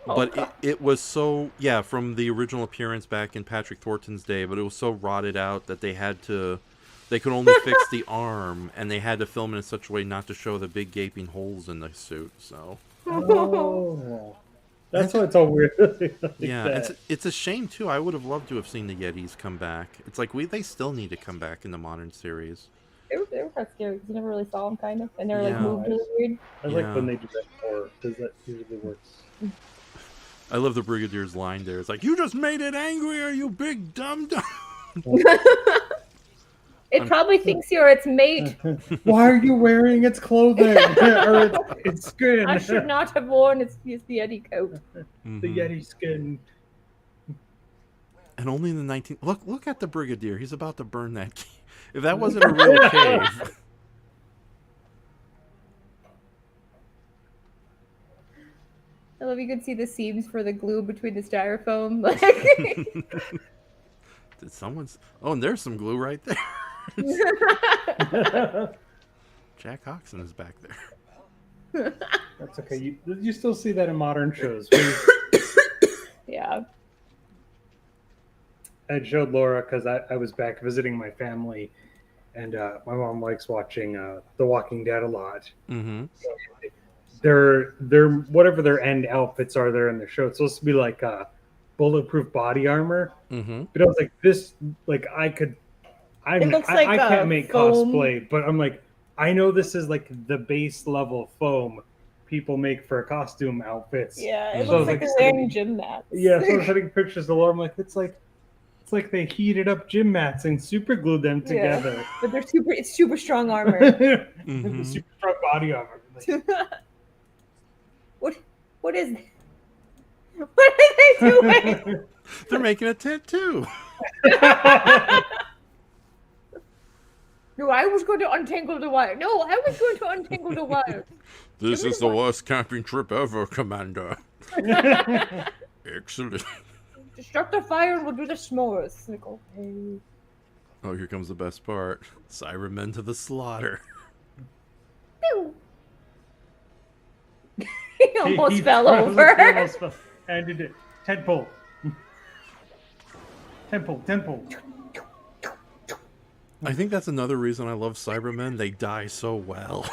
But it was from the original appearance back in Patrick Thornton's day, but it was so rotted out that they could only fix the arm, and they had to film it in such a way not to show the big gaping holes in the suit, so. Oh. That's why it's all weird. It's a shame, too. I would have loved to have seen the Yetis come back. It's like, they still need to come back in the modern series. They were kind of scary because you never really saw them, kind of, and they were like moved really weird. I like when they do that more, because that usually works. I love the Brigadier's line there. It's like, you just made it angrier, you big dum-dum. It probably thinks you're its mate. Why are you wearing its clothing or its skin? I should not have worn its the Yeti coat. The Yeti skin. And only in the 19... Look at the Brigadier. He's about to burn that cave. If that wasn't a real cave... I love you can see the seams for the glue between the styrofoam. Did someone's... Oh, and there's some glue right there. Jack Hoxton is back there. That's okay. You still see that in modern shows. Yeah. I showed Laura because I was back visiting my family, and my mom likes watching The Walking Dead a lot. Mm-hmm. So their whatever their end outfits are there in the show, it's supposed to be like bulletproof body armor. Mm-hmm. But I was like, this, like I can't make foam. cosplay, but I'm like, I know this is like the base level foam people make for costume outfits. Yeah, it So I looks was like they're wearing gym mats. Yeah, so I was sending pictures to Laura. I'm like, it's like they heated up gym mats and super glued them together. Yeah, but it's super strong armor. Mm-hmm. Super strong body armor. Like, what is it? What are they doing? They're making a tattoo. No, I was going to untangle the wire. No, I was going to untangle the wire. This is the worst camping trip ever, Commander. Excellent. Destruct the fire and we'll do the s'mores. Like, okay. Oh, here comes the best part. Cybermen to the slaughter. Pew. He almost fell over. And did it. Tentpole. Temple. I think that's another reason I love Cybermen. They die so well.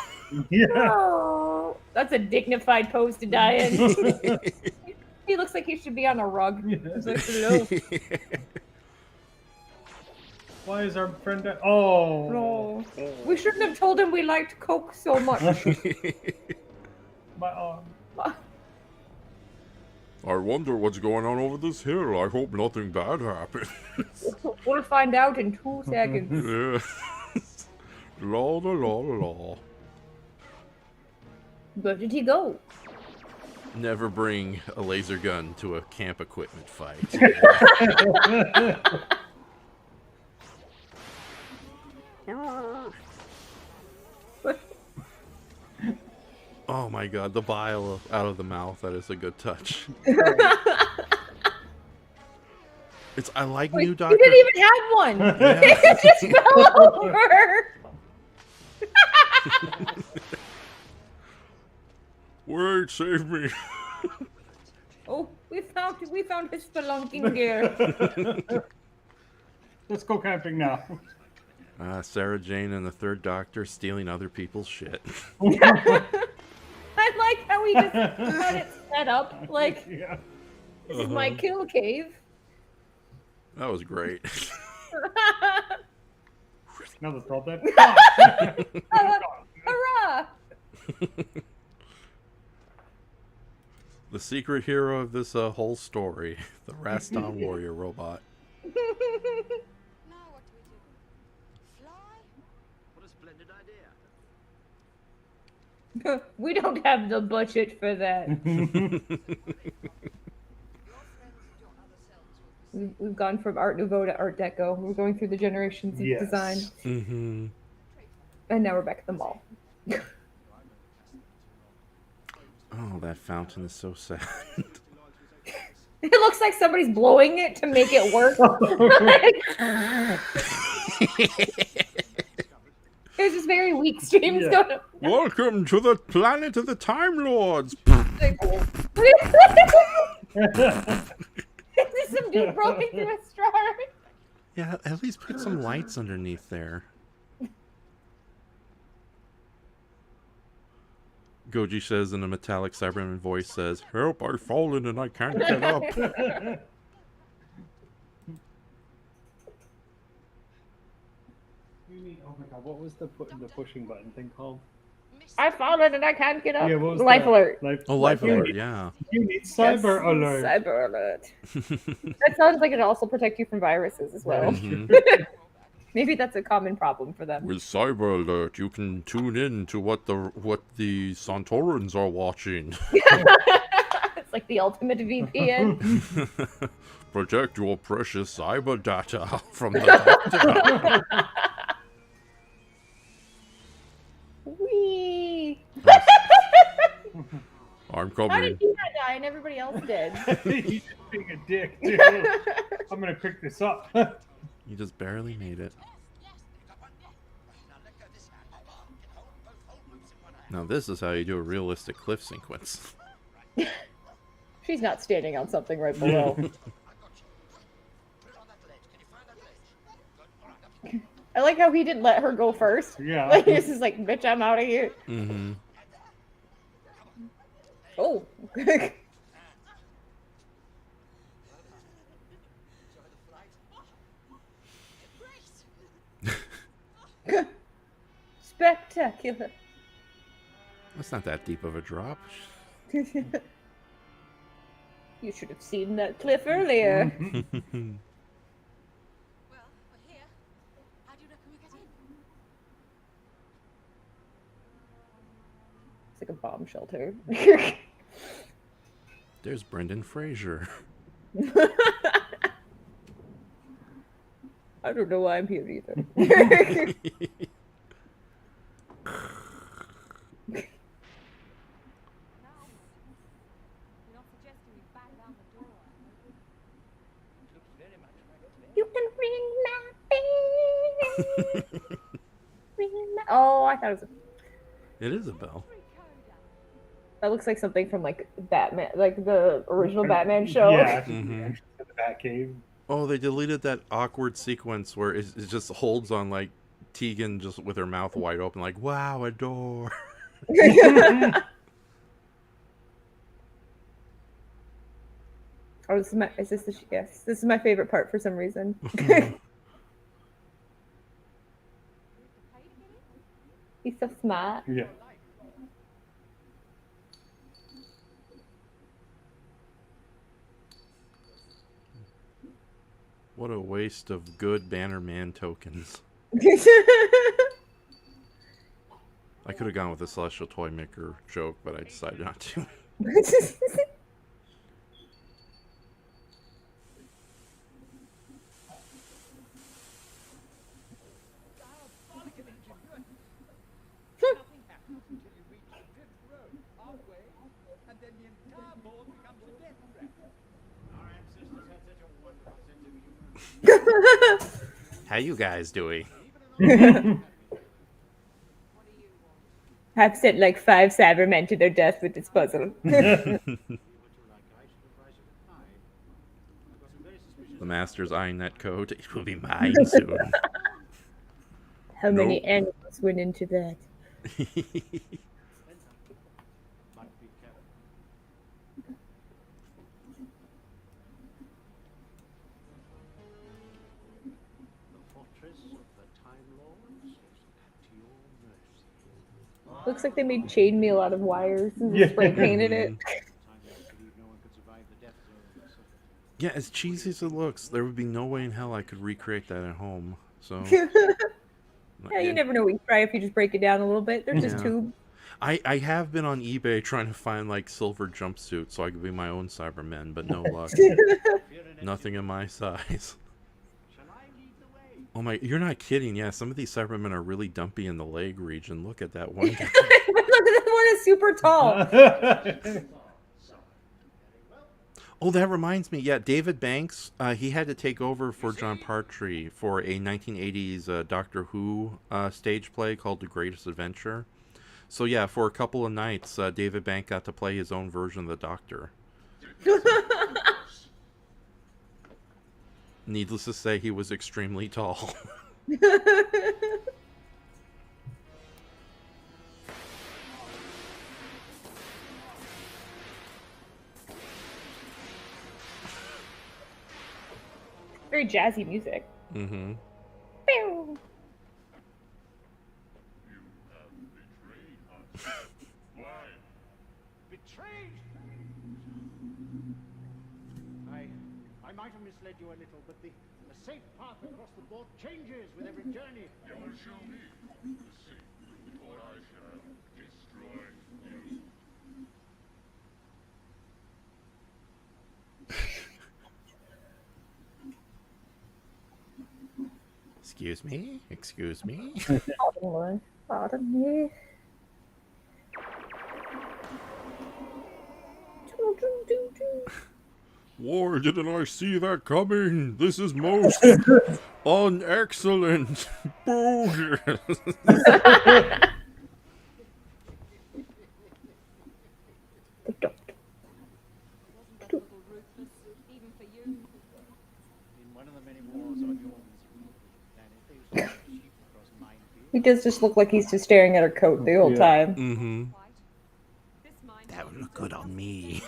Yeah. Oh, that's a dignified pose to die in. He looks like he should be on a rug. He's like, hello. Why is our friend... Oh. No. We shouldn't have told him we liked Coke so much. My arm. I wonder what's going on over this hill. I hope nothing bad happens. We'll find out in 2 seconds. Yeah. La. Where did he go? Never bring a laser gun to a camp equipment fight. Oh my god, the bile out of the mouth, that is a good touch. I like New Doctor. You didn't even have one. Yeah. It just fell over. Wait, save me. Oh, we found his spelunking gear. Let's go camping now. Sarah Jane and the Third Doctor stealing other people's shit. I like how he just got it set up. Like, this is my kill cave. That was great. Now let's drop that. Hurrah! The secret hero of this whole story, the Raston warrior robot. Now what do we do? Fly? What a splendid idea. We don't have the budget for that. We've gone from Art Nouveau to Art Deco. We're going through the generations of design. Mm-hmm. And now we're back at the mall. Oh, that fountain is so sad. It looks like somebody's blowing it to make it work. There's this very weak streams going up. Welcome to the planet of the Time Lords. Is this some dude rolling through a straw? Yeah, at least put some lights underneath there. Goji says in a metallic Cyberman voice says, "Help, I've fallen and I can't get up." Oh my god, what was the pushing button thing called? I've fallen and I can't get up. Yeah, what was Life that? alert. Life alert, yeah. You need cyber alert. Cyber alert. That sounds like it also protect you from viruses as well. Mm-hmm. Maybe that's a common problem for them. With Cyber Alert, you can tune in to what the Santorans are watching. It's like the ultimate VPN. Protect your precious cyber data from the doctor. Whee! I'm How coming. did you not die and everybody else did? He's just being a dick, too. I'm gonna pick this up. You just barely made it. Now this is how you do a realistic cliff sequence. She's not standing on something right below. I like how he didn't let her go first. Yeah. Like, this is like, bitch, I'm out of here. Mm-hmm. Oh. Spectacular. That's not that deep of a drop. You should have seen that cliff earlier. Well, we're here. How do you reckon we get in? It's like a bomb shelter. There's Brendan Fraser. I don't know why I'm here either. You can ring my bell. Ring my... Oh, I thought it was. It is a bell. That looks like something from like Batman, like the original Batman show. Yeah, Mm-hmm. the Batcave. Oh, they deleted that awkward sequence where it just holds on like Tegan just with her mouth wide open, like, wow, a door. Oh, this is my. Is this the? Yes, this is my favorite part for some reason. He's so smart. Yeah. What a waste of good Bannerman tokens. I could have gone with the Celestial Toy Maker joke, but I decided not to. How you guys doing? I've sent like 5 Cybermen to their death with this puzzle. The master's eyeing that code. It will be mine soon. How many animals went into that? Looks like they made chainmail out of wires and spray painted it. Yeah, as cheesy as it looks, there would be no way in hell I could recreate that at home. So Yeah, you never know what you try if you just break it down a little bit. They're just tubes. I have been on eBay trying to find like silver jumpsuits so I could be my own Cybermen, but no luck. Nothing in my size. Oh my, you're not kidding. Yeah, some of these Cybermen are really dumpy in the leg region. Look at that one guy. Look at this one is super tall. Oh, that reminds me. Yeah, David Banks, he had to take over for John Partry for a 1980s Doctor Who stage play called The Greatest Adventure. So yeah, for a couple of nights, David Banks got to play his own version of the Doctor. Needless to say, he was extremely tall. Very jazzy music. Mm-hmm. Pew. Betrayed? I might have misled you a little, but the safe path across the board changes with every journey. You will show me the safe, or I shall destroy you. Excuse me? Excuse me? Pardon me. Why didn't I see that coming? This is most unexcellent. Bogus. He does just look like he's just staring at her coat the whole time. Mm-hmm. That would look good on me.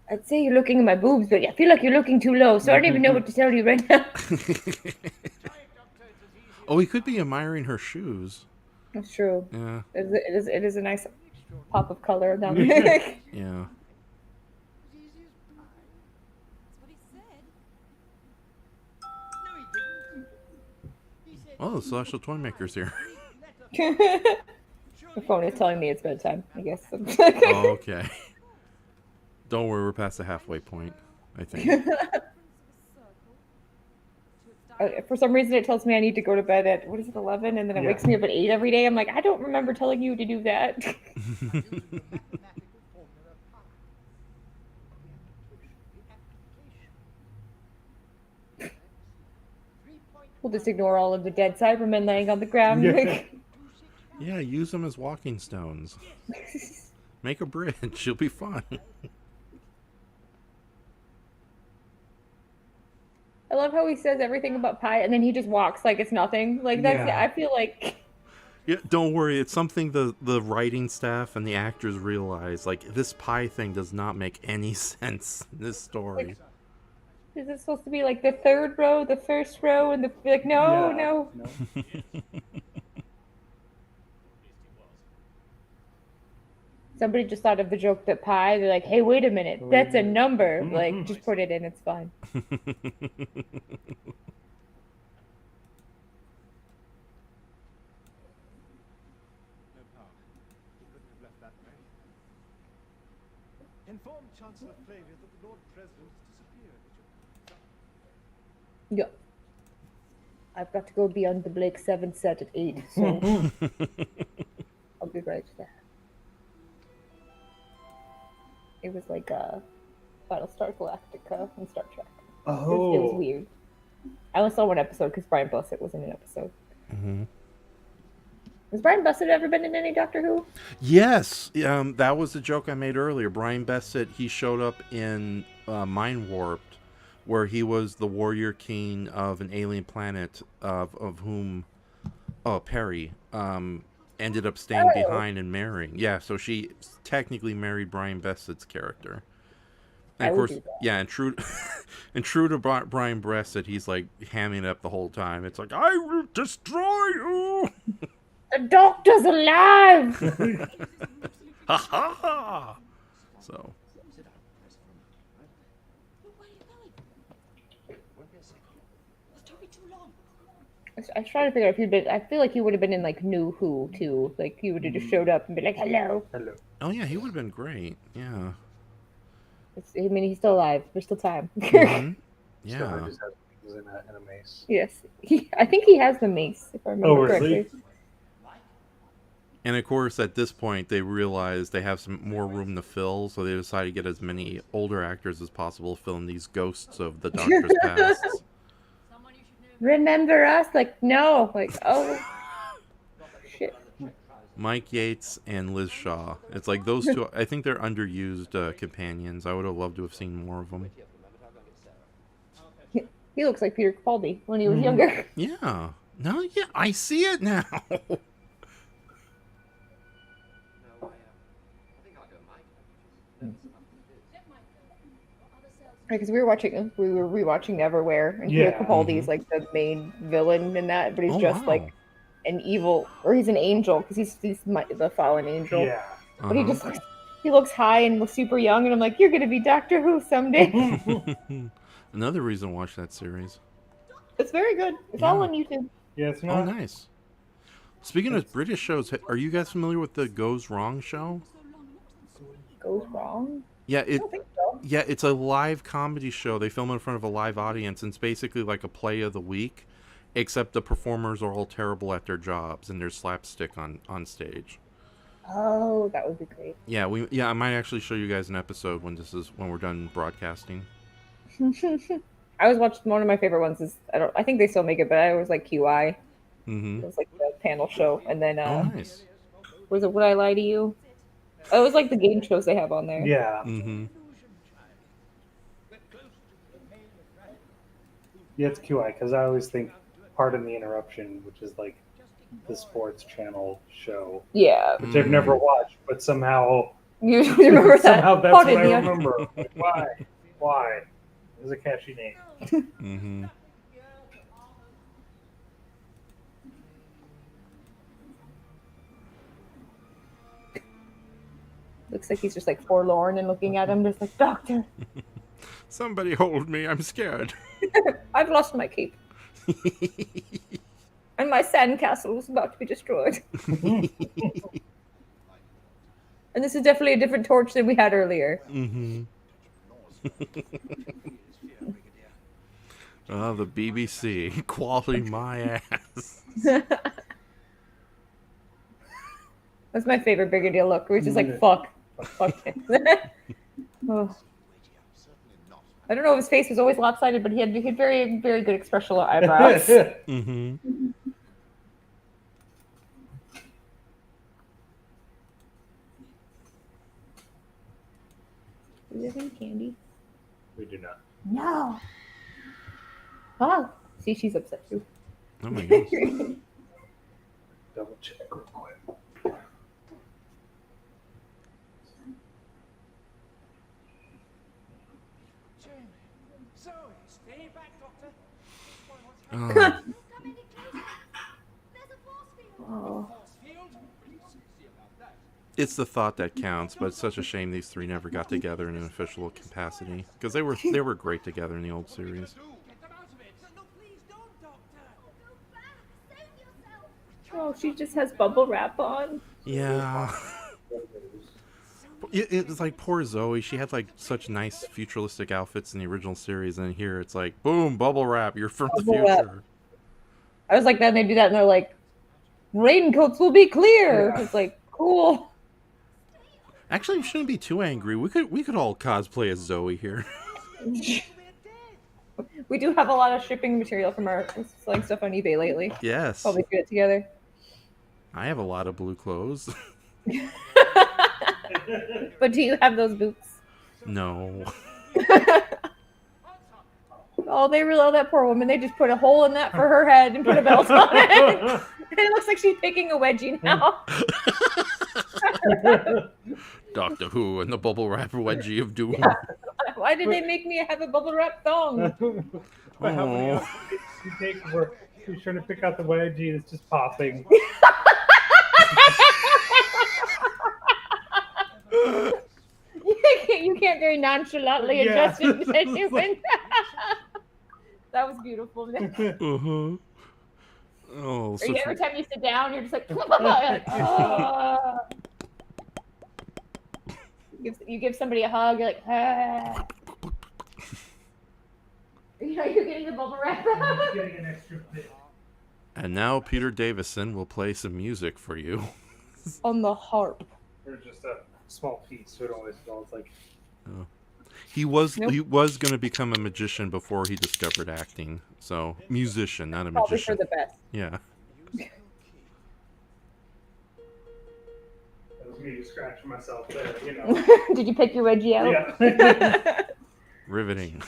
I'd say you're looking at my boobs, but I feel like you're looking too low, so I don't even know what to tell you right now. Oh, he could be admiring her shoes. That's true. Yeah. It is a nice pop of color down there. Yeah. Oh, the Celestial Toy Maker's here. The phone is telling me it's bedtime, I guess. Oh, okay. Don't worry, we're past the halfway point, I think. For some reason, it tells me I need to go to bed at, 11? And then it wakes me up at 8 every day. I'm like, I don't remember telling you to do that. We'll just ignore all of the dead Cybermen laying on the ground. Yeah, use them as walking stones. Make a bridge. You'll be fine. I love how he says everything about pie, and then he just walks like it's nothing. Like, that's, I feel like... Yeah, don't worry. It's something the writing staff and the actors realize. Like, this pie thing does not make any sense in this story. Like, is it supposed to be like the third row, the first row, and no. Somebody just thought of the joke that pie. They're like, hey, wait a minute, that's a number. Like, just put it in, it's fine. Inform Chancellor Flavia that the Lord President has disappeared. Yeah. I've got to go be on the Blake 7 set at 8, so I'll be right there. It was like Battlestar Galactica and Star Trek. Oh. It was weird. I only saw one episode because Brian Blessed was in an episode. Mm-hmm. Has Brian Blessed ever been in any Doctor Who? Yes. That was the joke I made earlier. Brian Blessed, he showed up in Mind Warped, where he was the warrior king of an alien planet of whom Perry ended up staying behind and marrying. Yeah, so she technically married Brian Blessed's character. And of course, yeah, and true to Brian Blessed, he's like hamming it up the whole time. It's like, I will destroy you. The Doctor's alive. Ha ha. So. I was trying to figure out if he'd been. I feel like he would have been in like New Who too. Like he would have just showed up and been like, "Hello." Hello. Oh yeah, he would have been great. Yeah. I mean, he's still alive. There's still time. Mm-hmm. Yeah. So just has things in a mace. Yes, I think he has the mace. If I remember correctly. And of course, at this point, they realize they have some more room to fill, so they decide to get as many older actors as possible to fill in these ghosts of the Doctor's past. Remember us? Like, no. Like, oh. Shit. Mike Yates and Liz Shaw. It's like those two, I think they're underused companions. I would have loved to have seen more of them. He looks like Peter Capaldi when he was younger. Yeah. No, yeah, I see it now. Because we were rewatching Everywhere, and Peter Capaldi's like the main villain in that, but he's like an evil, or he's an angel because he's the fallen angel. Yeah. But he he looks high and looks super young, and I'm like, you're gonna be Doctor Who someday. Another reason to watch that series. It's very good. It's all on YouTube. Yeah, it's Oh, nice. Speaking of British shows, are you guys familiar with the Goes Wrong show? Goes Wrong? Yeah, I don't think so. Yeah, it's a live comedy show. They film in front of a live audience, and it's basically like a play of the week, except the performers are all terrible at their jobs, and there's slapstick on stage. Oh, that would be great. Yeah, I might actually show you guys an episode when we're done broadcasting. I always watched one of my favorite ones is I think they still make it, but I always like QI. Mm-hmm. It was like the panel show, and then nice. Was it Would I Lie to You? Oh, it was like the game shows they have on there. Yeah. Mm-hmm. Yeah, it's QI because I always think Pardon the Interruption, which is like the sports channel show. Yeah. Which I've never watched, but somehow you remember that? Somehow that's Pardon what I the- remember. Like, why? Why? It was a catchy name. Mm-hmm. Looks like he's just like forlorn and looking at him, just like, Doctor, Somebody hold me, I'm scared. I've lost my cape. And my sandcastle is about to be destroyed. And this is definitely a different torch than we had earlier. Mm-hmm. Oh, the BBC. Quality my ass. That's my favorite Brigadier look, where he's just like, fuck. Fuck it. Oh. I don't know if his face was always lopsided, but he had very, very good expressional eyebrows. Mm-hmm. Do we have any candy? We do not. No. Oh, see, she's upset too. Oh my gosh. Double check real quick. Zoe, stay back, Doctor. Oh. Oh. It's the thought that counts, but it's such a shame these three never got together in an official capacity, because they were great together in the old series. Oh, she just has bubble wrap on. Yeah. It was like poor Zoe. She had like such nice futuristic outfits in the original series, and here it's like, boom, bubble wrap. You're from the Bubble wrap. future. I was like, then they do that, and they're like, raincoats will be clear. Yeah. It's like, cool. Actually, we shouldn't be too angry. We could all cosplay as Zoe here. We do have a lot of shipping material from our selling stuff on eBay lately. Yes. Probably do it together. I have a lot of blue clothes. But do you have those boots? No. Oh, they really, that poor woman. They just put a hole in that for her head and put a belt on it. And it looks like she's picking a wedgie now. Doctor Who and the bubble wrap wedgie of doom. Why did they make me have a bubble wrap thong? But how many outfits you take where you're trying to pick out the wedgie and it's just popping? You can't very nonchalantly Yeah. adjust it as you went. That was beautiful. Uh-huh. Oh, so Every time you sit down, you're just like, oh. You give somebody a hug, you're like, ah. You know, you're getting the bubble wrap. Getting an extra bit. And now Peter Davison will play some music for you. On the harp. Or just a small piece, so it always smells like. Oh. He was Nope. going to become a magician before he discovered acting. So musician, not a Probably magician. for the best. Yeah. That was me scratching myself there, you know. Did you pick your wedgie out? Yeah. Riveting.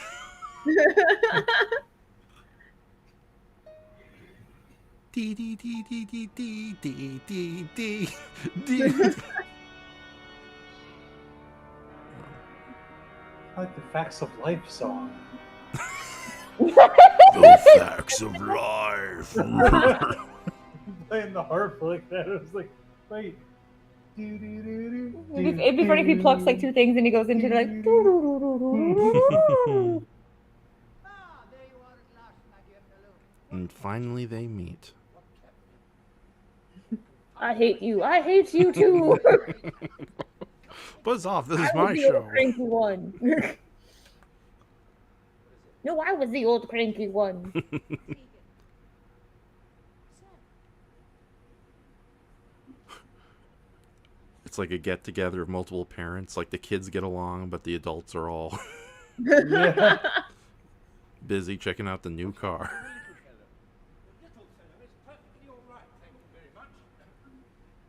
Dee dee dee dee dee dee dee dee dee dee. I like the Facts of Life song. The facts of life. Playing the harp like that, it was like, wait, It'd be funny if he plucks like two things and he goes into like. And finally they meet. I hate you. I hate you too. Buzz off. This is I was my the show. old cranky one. No, I was the old cranky one. It's like a get together of multiple parents. Like the kids get along, but the adults are all busy checking out the new car.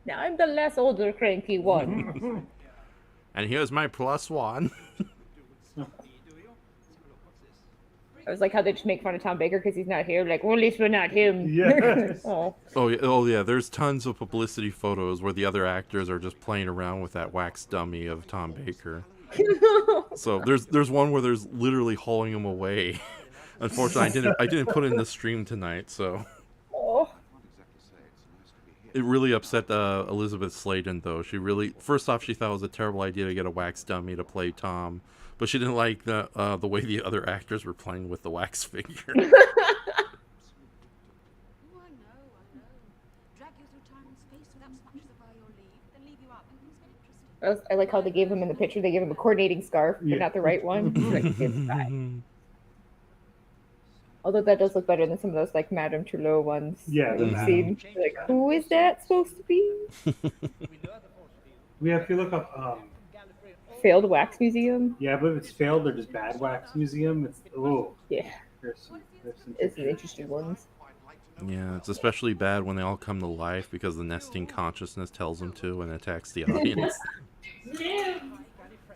Now I'm the less older cranky one. And here's my +1. I was like how they just make fun of Tom Baker because he's not here. Like, well, at least we're not him. Yes. Oh. Oh yeah. There's tons of publicity photos where the other actors are just playing around with that wax dummy of Tom Baker. So there's one where there's literally hauling him away. Unfortunately, I didn't put it in the stream tonight, so. Oh. It really upset Elizabeth Sladen, though. She really, first off, she thought it was a terrible idea to get a wax dummy to play Tom, but she didn't like the way the other actors were playing with the wax figure. I like how they gave him in the picture. They gave him a coordinating scarf, but not the right one. Like, it's fine. Although that does look better than some of those like Madame Trudeau ones. Yeah, that you've seen. Like, who is that supposed to be? We have to look up. Failed Wax Museum. Yeah, but if it's failed or just bad wax museum, it's yeah. There's some It's some interesting ones. Yeah, it's especially bad when they all come to life because the nesting consciousness tells them to and attacks the audience.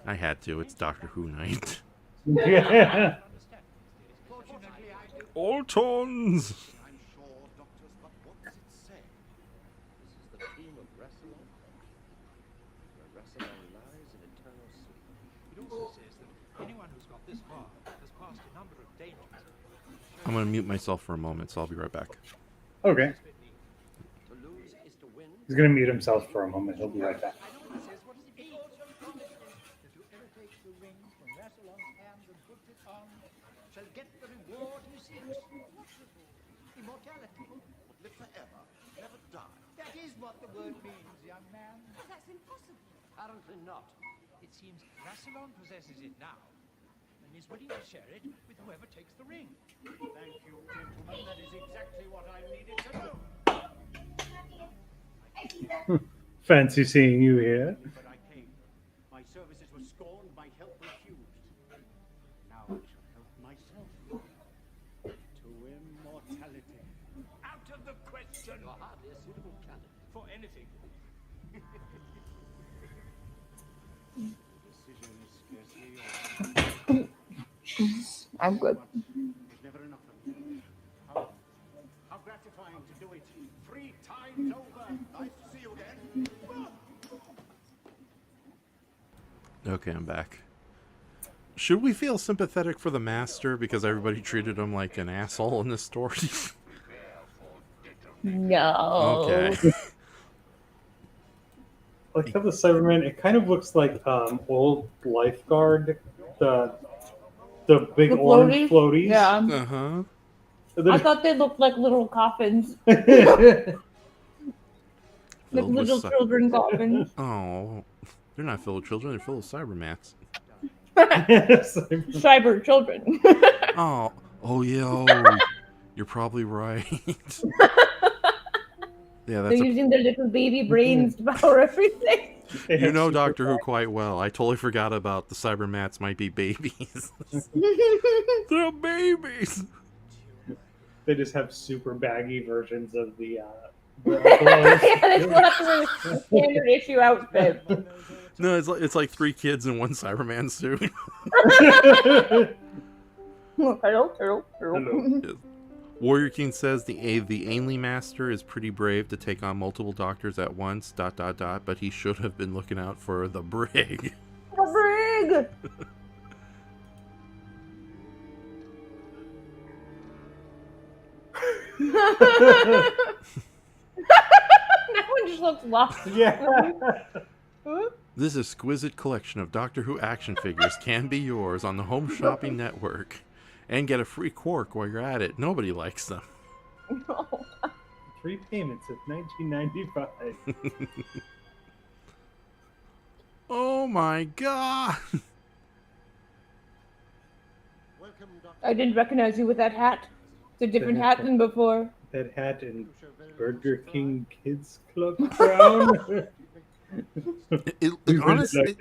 I had to. It's Doctor Who night. Yeah. All tons. I'm going to mute myself for a moment, so I'll be right back. Okay. He's going to mute himself for a moment. He'll be right back. That is what the word means, young man. But that's impossible. Apparently not. It seems Rassilon possesses it now and is willing to share it with whoever takes the ring. Thank you, gentlemen. That is exactly what I needed to know. Fancy seeing you here. But I came. My services were scorned, my help refused. Now I shall help myself to immortality. Out of the question. You're hardly a suitable candidate For anything. Decision is scarcely yours. I'm good. There's never enough of me. How gratifying to do it 3 times over. Nice to see you again. Okay, I'm back. Should we feel sympathetic for the master because everybody treated him like an asshole in this story? No. Okay. Like how the Cyberman, it kind of looks like old lifeguard, the big The orange floaties. Yeah. Uh-huh. I thought they looked like little coffins. Like Filled with little children coffins. Oh, they're not filled with children. They're filled with cybermats. Cyber children. Oh yeah. Oh, you're probably right. Yeah, that's They're using their little baby brains to power everything. You know Doctor Who quite well. I totally forgot about the cybermats might be babies. They're babies. They just have super baggy versions of the Yeah, they still have to wear the standard issue outfit. No, it's like 3 kids in one Cyberman suit. Hello. Yes. Warrior King says the Ainley Master is pretty brave to take on multiple doctors at once. ... But he should have been looking out for the Brig. The Brig. That one one just looks lost. Yeah. This exquisite collection of Doctor Who action figures can be yours on the Home Shopping Network. And get a free quark while you're at it. Nobody likes them. 3 payments of $19.95. Oh my god! I didn't recognize you with that hat. It's a different hat than before. That hat and Burger King Kids Club crown. Honestly,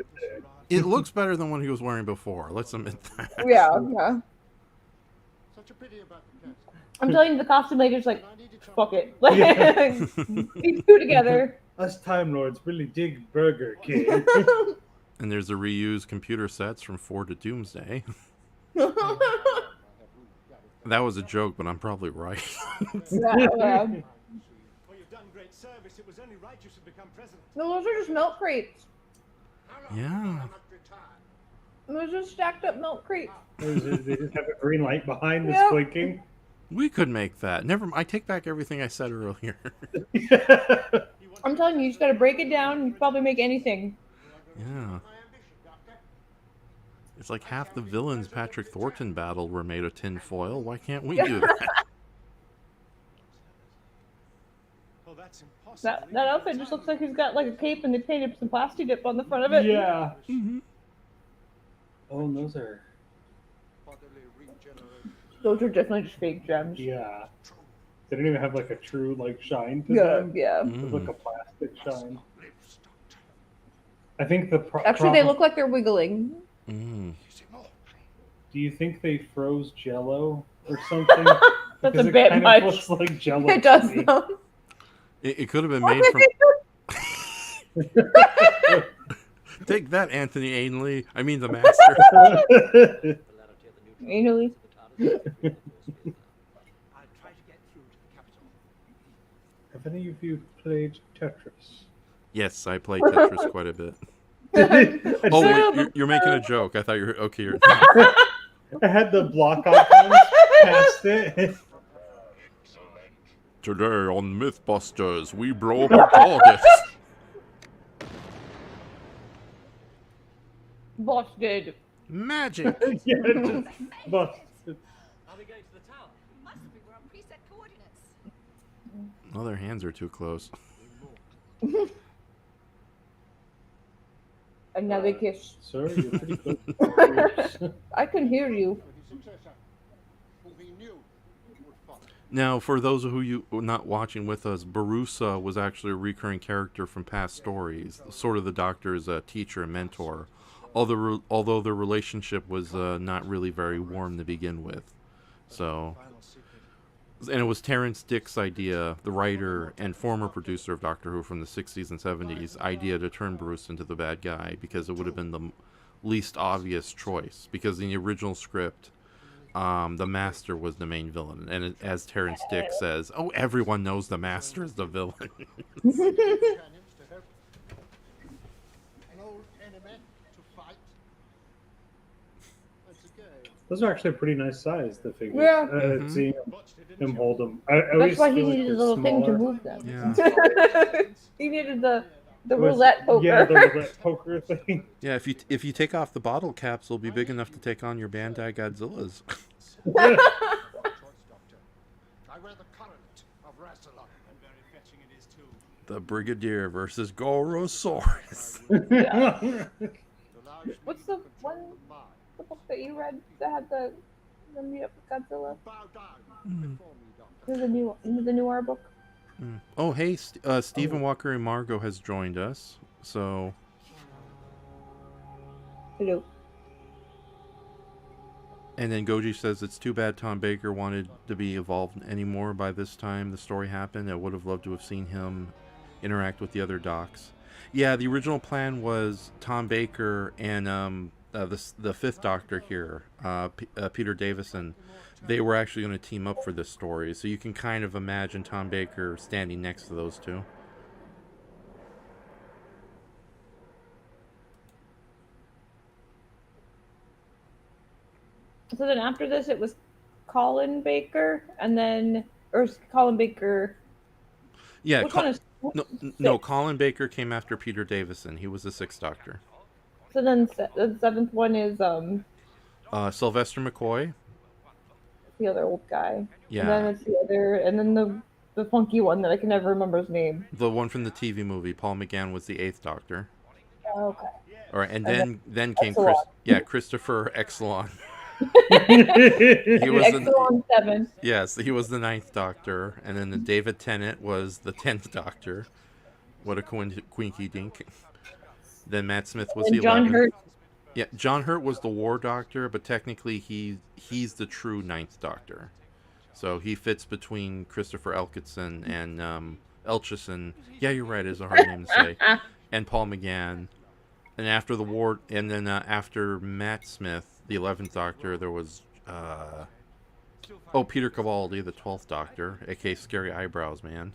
it looks better than what he was wearing before. Let's admit that. Yeah. Such a pity about the cast. I'm telling you, the costume lady's like, fuck it. These two together. Us Time Lords really dig Burger King. And there's the reused computer sets from 4 to Doomsday. That was a joke, but I'm probably right. Yeah. Well, you've done great service. It was only right you should become president. No, those are just milk crates. Yeah. Those are stacked up milk crates. They just have a green light behind Yep. that's blinking. We could make that. I take back everything I said earlier. I'm telling you, you just gotta break it down and you probably make anything. Yeah. It's like half the villains Patrick Thornton battled were made of tin foil. Why can't we do that? Oh, that's impossible. That outfit just looks like he's got like a cape and they painted some plastic dip on the front of it. Yeah. Mm-hmm. Oh, and those are... Those are definitely just fake gems. Yeah. They don't even have like a true like shine to Yeah, them. yeah. It's like a plastic shine. I think the Actually, they look like they're wiggling. Mm. Do you think they froze Jello or something? That's Because a bit kind of much. looks like Jello. It does to me. though. It could have been made from... Take that, Anthony Ainley. I mean, the master. Anally. Have any of you played Tetris? Yes, I played Tetris quite a bit. Oh, wait, you're making a joke. I thought you were... Okay, you're... I had the block icons past it. Today on Mythbusters, we blow up a target. Busted. Magic. Yeah, just busted. Are we going to the tower? Must be. We're on preset coordinates. Oh, their hands are too close. Another kiss. Sir, you're pretty close. I can hear you. Now, for those of you not watching with us, Barusa was actually a recurring character from past stories, sort of the Doctor's teacher and mentor, although their relationship was not really very warm to begin with. So, and it was Terrence Dick's idea, the writer and former producer of Doctor Who from the 60s and 70s, idea to turn Bruce into the bad guy, because it would have been the least obvious choice, because in the original script, the Master was the main villain, and as Terrence Dick says, "Oh, everyone knows the Master is the villain." Those are actually pretty nice size, the figures. Yeah. Seeing him hold them. I That's always why he feel like needed a they're little thing to smaller. move them. Yeah. He needed the It was- roulette poker. Yeah, the roulette poker thing. Yeah, if you take off the bottle caps, they'll be big enough to take on your Bandai Godzillas. I wear the current of Rassilon. And very fetching it is too. The Brigadier versus Gorosaurus. What's the one? The book that you read that had the meet up with Godzilla? There's a new art book. Oh, hey, Stephen Walker and Margot has joined us. So, Hello. and then Goji says it's too bad Tom Baker wanted to be involved anymore by this time the story happened. I would have loved to have seen him interact with the other docs. Yeah, the original plan was Tom Baker and the fifth Doctor here, Peter Davison. They were actually going to team up for this story, so you can kind of imagine Tom Baker standing next to those two. So then after this, it was Colin Baker, and then or Colin Baker. Yeah, Which one is No, Colin Baker came after Peter Davison. He was the Sixth Doctor. So then the seventh one is Sylvester McCoy. the other old guy. Yeah. And then it's the other, and then the funky one that I can never remember his name. The one from the TV movie. Paul McGann was the Eighth Doctor. Oh, okay. All right, and And then came Exelon. Christopher Exelon. He was Exelon 7. Yes, he was the Ninth Doctor, and then the David Tennant was the 10th Doctor. What a quinky dink. Then Matt Smith was And the John 11th. Hurt. Yeah, John Hurt was the War Doctor, but technically he's the true Ninth Doctor. So he fits between Christopher Elkitson and Elchison. Yeah, you're right, it's a hard name to say. And Paul McGann. And after the war, and then after Matt Smith, the 11th Doctor, there was Peter Capaldi, the 12th Doctor, aka Scary Eyebrows Man.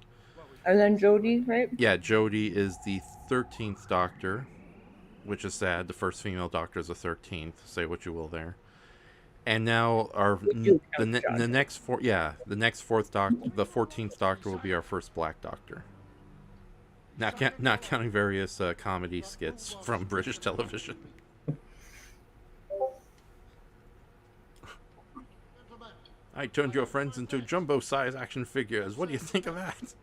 And then Jodie, right? Yeah, Jodie is the 13th Doctor, which is sad. The first female Doctor is the 13th. Say what you will there. And now the next fourth Doctor, the 14th Doctor will be our first Black Doctor. Not counting various comedy skits from British television. I turned your friends into jumbo-size action figures. What do you think of that?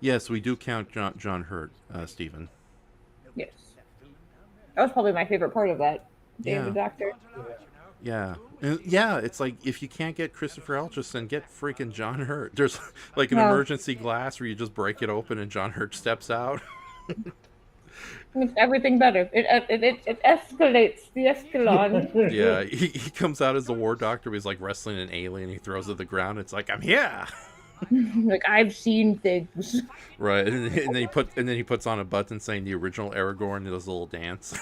Yes, we do count John Hurt, Stephen. Yes. That was probably my favorite part of that. Day of the Doctor. Yeah. Yeah, it's like, if you can't get Christopher Elchison, get freaking John Hurt. There's like an emergency glass where you just break it open and John Hurt steps out. It makes everything better. It escalates the escalon. Yeah, he comes out as the War Doctor, but he's like wrestling an alien. He throws it to the ground. It's like, I'm here. Like, I've seen things. Right, and then he puts on a button saying the original Aragorn does a little dance.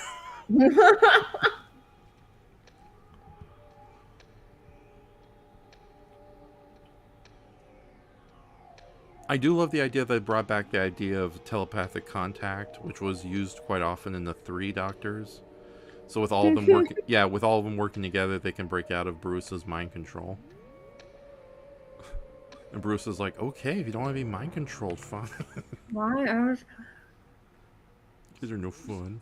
I do love the idea that they brought back the idea of telepathic contact, which was used quite often in the 3 Doctors. So with all of them working together, they can break out of Bruce's mind control. And Bruce is like, okay, if you don't want to be mind controlled, fine. Why? These are no fun.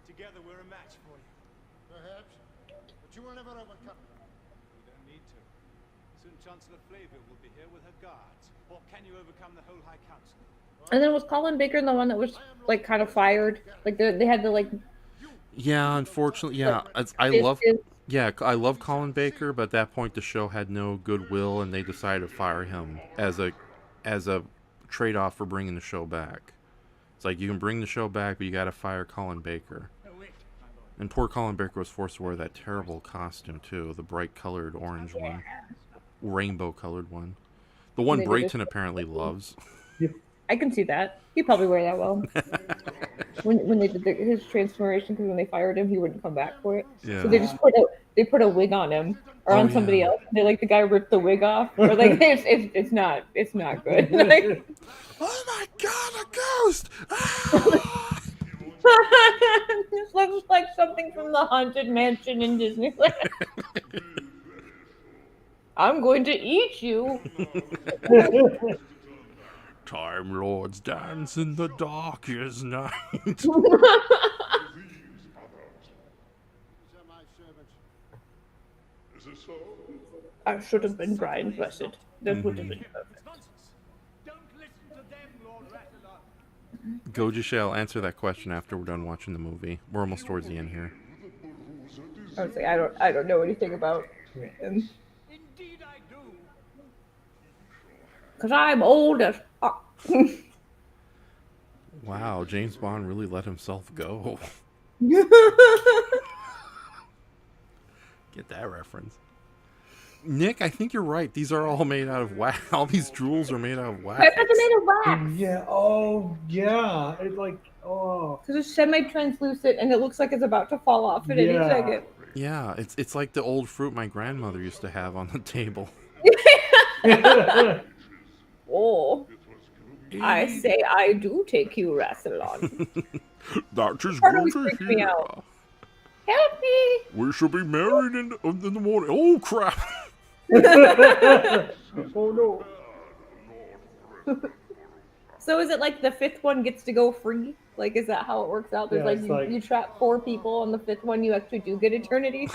Together we're a match for you. Perhaps, but you will never overcome them. You don't need to. Soon Chancellor Flavia will be here with her guards. Or can you overcome the whole High Council? And then was Colin Baker the one that was like kind of fired? Like they had to like. Yeah, unfortunately, yeah. I love Colin Baker, but at that point the show had no goodwill, and they decided to fire him as a trade-off for bringing the show back. It's like, you can bring the show back, but you got to fire Colin Baker. And poor Colin Baker was forced to wear that terrible costume too, the bright-colored orange one, rainbow-colored one, the one Brayton apparently loves. I can see that. He'd probably wear that well. when they did his transformation, because when they fired him, he wouldn't come back for it. Yeah. So they just put a wig on him or on somebody else. They like the guy ripped the wig off, or like it's not good. Like, oh my God, a ghost! This looks like something from the Haunted Mansion in Disneyland. I'm going to eat you. Time Lords dance in the darkest night. These are my servants. Is it so? I should have been Brian Blessed. That would have been perfect. Don't listen to them, Lord Rattalon. Goji shall answer that question after we're done watching the movie. We're almost towards the end here. I was like, I don't know anything about him. Indeed I do. Because I'm old as fuck. Wow, James Bond really let himself go. Get that reference. Nick, I think you're right. These are all made out of wax. All these jewels are made out of wax. They're made of wax. Yeah. Oh, yeah. It's like, oh. Because it's semi-translucent and it looks like it's about to fall off at any second. Yeah, it's like the old fruit my grandmother used to have on the table. Oh. I say I do take you, Rassilon. That is Part of good it to freaked me hear. out. Help me! We shall be married in the morning. Oh, crap. Oh no. So is it like the fifth one gets to go free? Like, is that how it works out? There's Yeah, like, it's you, like- you trap 4 people, on the fifth one you actually do get eternity.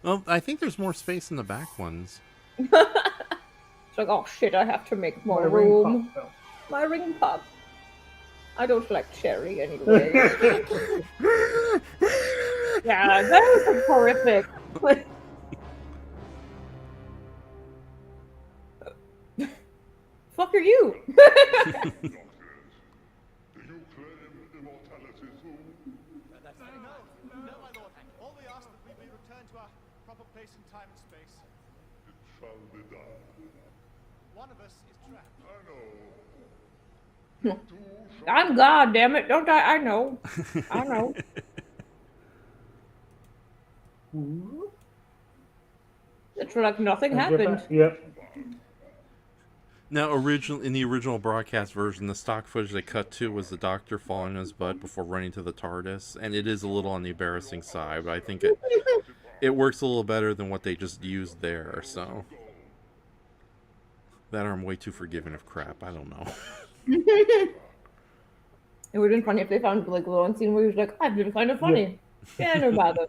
Well, I think there's more space in the back ones. It's like, oh shit, I have to make more My ring room. popped out. My ring pop. I don't like cherry anyway. Yeah, that was horrific. Fuck are you? Do you claim immortality too? No, my lord. All we ask that we be returned to our proper place in time and space. It shall be done. One of us is trapped. I know. I'm God, damn it. Don't I? I know. I know. It's like nothing happened. Yep. Now, in the original broadcast version, the stock footage they cut to was the Doctor falling on his butt before running to the TARDIS, and it is a little on the embarrassing side, but I think it works a little better than what they just used there, so... That or I'm way too forgiving of crap, I don't know. It would have been funny if they found like a little scene where he was like, I've been kind of funny. Yeah, no bother.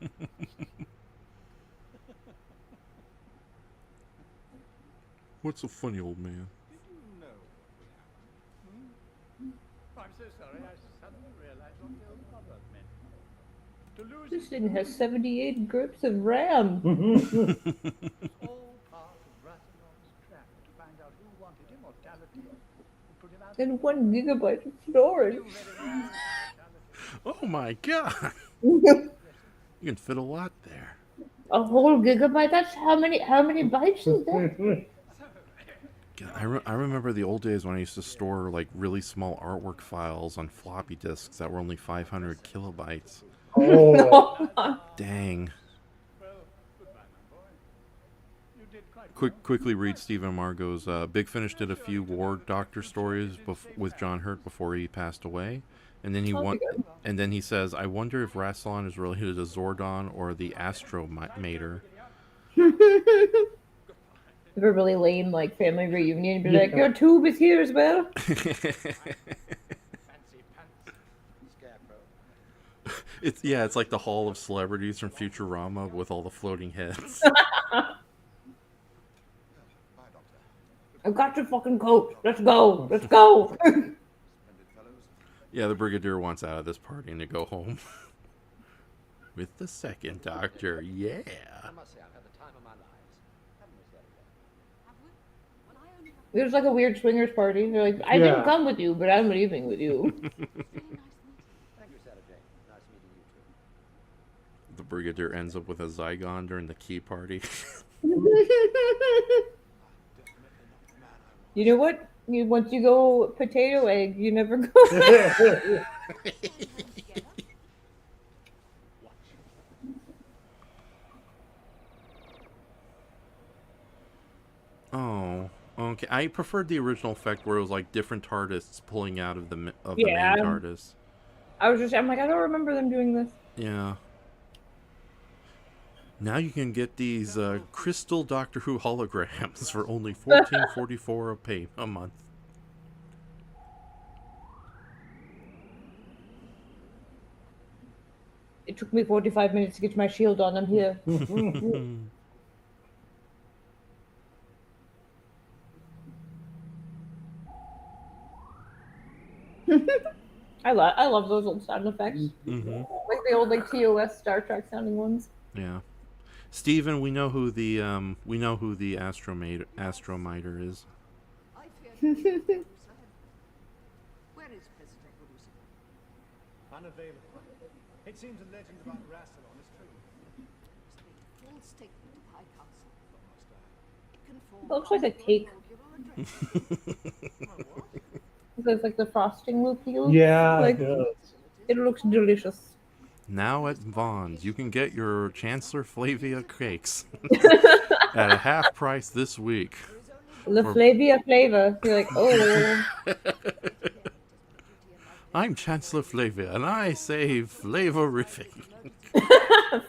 What's so funny, old man? No. I'm so sorry, I suddenly realized what the old proverb meant. To lose This thing has 78 grips of RAM. is all part of Rassilon's trap to find out who wanted immortality and put him out. And 1 gigabyte of storage. Oh my god! You can fit a lot there. A whole gigabyte? That's how many bytes is that? God, I remember the old days when I used to store like really small artwork files on floppy disks that were only 500 kilobytes. Oh. Dang. Quickly read Stephen Margot's. Big Finish did a few War Doctor stories with John Hurt before he passed away, and then he says, "I wonder if Rassilon is related to Zordon or the Astromater." If a really lame like family reunion, be like, your tube is here as well. It's like the Hall of Celebrities from Futurama with all the floating heads. I've got your fucking coat. Let's go. Let's go. Yeah, the Brigadier wants out of this party and to go home. With the second Doctor, yeah. There's like a weird swingers party. They're like, I didn't come with you, but I'm leaving with you. The Brigadier ends up with a Zygon during the key party. You know what? Once you go potato egg, you never go. Oh, okay. I preferred the original effect where it was like different TARDISs pulling out of the main TARDIS. I'm like, I don't remember them doing this. Yeah. Now you can get these crystal Doctor Who holograms for only $14.44 a month. It took me 45 minutes to get my shield on. I'm here. I love those old sound effects. Mm-hmm. Like the old TOS Star Trek sounding ones. Yeah. Steven, we know who the Astromiter is. Where is President Roosevelt? Unavailable. It seems a legend about Rassilon is true. Full statement of High Council. It looks like a cake. It's like the frosting loop. Yeah, like, it does. It looks delicious. Now at Vaughn's, you can get your Chancellor Flavia cakes at a half price this week. The Flavia flavor. You're like, oh. I'm Chancellor Flavia, and I say flavorific.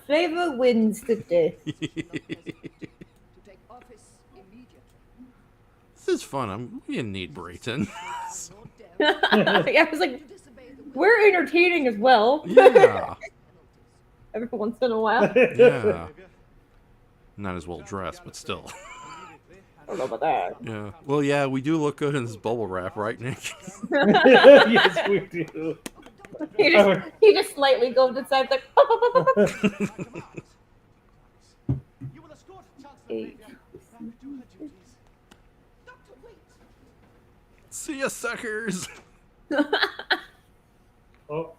Flavor wins the day. This is fun. We didn't need Brayton. Yeah, I was like, we're entertaining as well. Yeah. Every once in a while. Yeah. Not as well dressed, but still. I don't know about that. Yeah. Well, yeah, we do look good in this bubble wrap, right, Nick? Yes, we do. He just slightly goes inside like. See ya, suckers. Oh,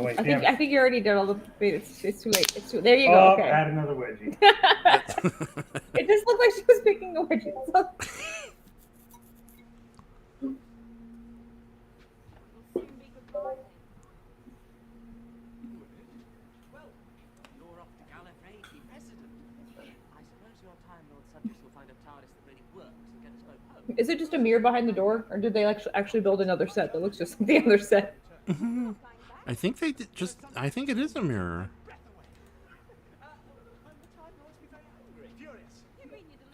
wait. I think you already did all the. Wait, it's too late. It's too. There you go. Oh, Okay. add another wedgie. It just looked like she was picking a wedgie. Is it just a mirror behind the door, or did they actually build another set that looks just like the other set? I think they did just. I think it is a mirror.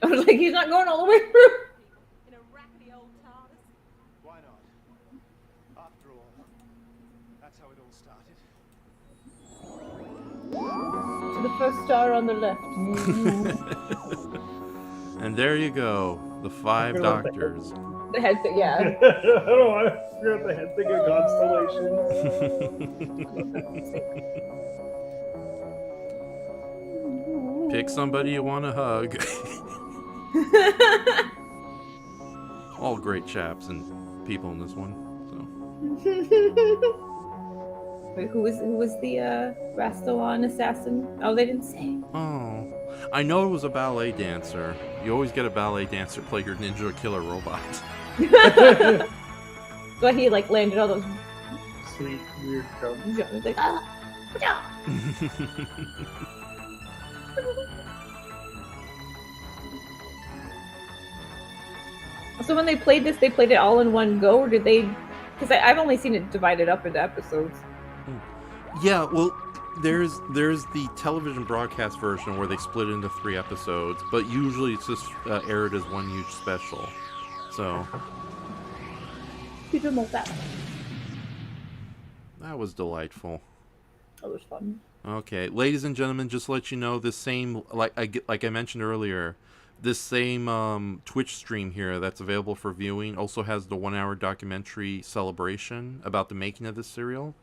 I was like, he's not going all the way through. Why not? After all, that's how it all started. To the first star on the left. And there you go, the 5 doctors. The head thing, yeah. I don't want to screw up the head thing of constellations. Pick somebody you want to hug. All great chaps and people in this one. Wait, who was the Rastalon assassin? Oh, they didn't say. Oh, I know it was a ballet dancer. You always get a ballet dancer play your ninja killer robot. So he landed all those sweet weird jumps. He's like, So when they played this, they played it all in one go, or did they? Because I've only seen it divided up into episodes. Yeah, well, there's the television broadcast version where they split into 3 episodes, but usually it's just aired as one huge special. So You didn't like that. that was delightful. That was fun. Okay, ladies and gentlemen, just to let you know, this same like I mentioned earlier, this same Twitch stream here that's available for viewing also has the 1-hour documentary celebration about the making of this serial,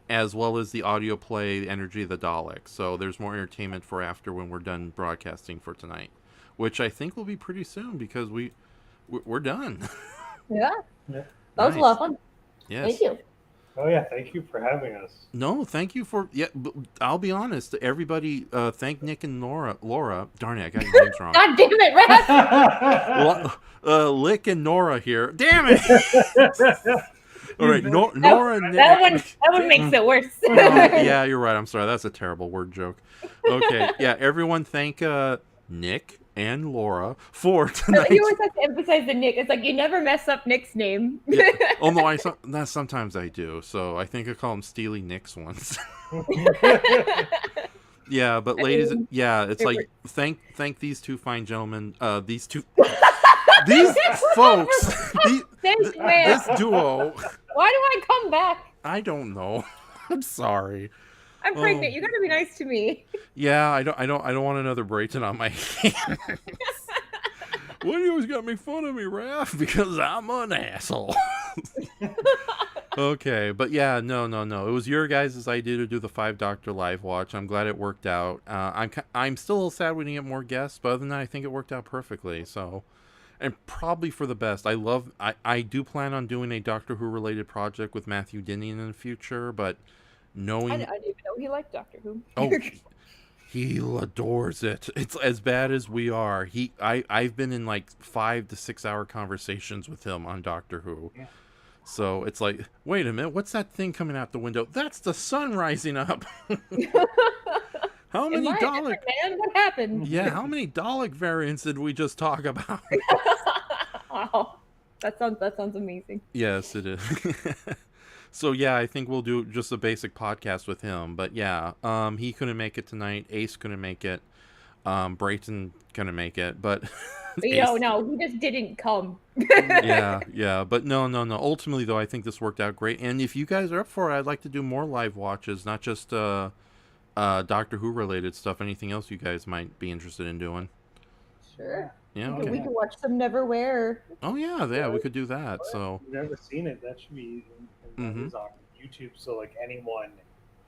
as well as the audio play Energy of the Daleks. So there's more entertainment for after when we're done broadcasting for tonight, which I think will be pretty soon because we're done. Yeah. That was a lot of fun. Yes. Thank you. Oh yeah, thank you for having us. No, thank you for but I'll be honest. Everybody, thank Nick and Laura. Darn it, I got your names wrong. God damn it, Raph! Lick and Nora here. Damn it! All right, Nora and Nick. That one makes it worse. Yeah, you're right. I'm sorry. That's a terrible word joke. Okay, yeah. Everyone, thank Nick and Laura for tonight. You always have to emphasize the Nick. It's like you never mess up Nick's name. Yeah. Although sometimes I do. So I think I call him Steely Nicks once. Yeah, but ladies, it's like thank these 2 fine gentlemen. These folks. This duo. Why do I come back? I don't know. I'm sorry. I'm pregnant. You gotta be nice to me. Yeah, I don't want another Brayton on my hands. Why do you always got to make fun of me, Raph? Because I'm an asshole. Okay, but yeah, no. It was your guys' idea to do the 5 Doctor live watch. I'm glad it worked out. I'm still a little sad we didn't get more guests, but other than that, I think it worked out perfectly. So, and probably for the best. I do plan on doing a Doctor Who related project with Matthew Dinian in the future, but knowing I didn't even know he liked Doctor Who. Oh, he adores it. It's as bad as we are. I've been in 5 to 6 hour conversations with him on Doctor Who. Yeah. So it's like, wait a minute, what's that thing coming out the window? That's the sun rising up. How many Dalek? Man, what happened? Yeah, how many Dalek variants did we just talk about? Wow, that sounds amazing. Yes, it is. So yeah, I think we'll do just a basic podcast with him. But yeah, he couldn't make it tonight. Ace couldn't make it. Brayton couldn't make it. But no, he just didn't come. yeah. But no. Ultimately, though, I think this worked out great. And if you guys are up for it, I'd like to do more live watches, not just Doctor Who related stuff. Anything else you guys might be interested in doing? Sure. Yeah. We could watch some Neverwhere. Oh yeah, we could do that. So. I've never seen it. That should be easy. And that is on YouTube, so like anyone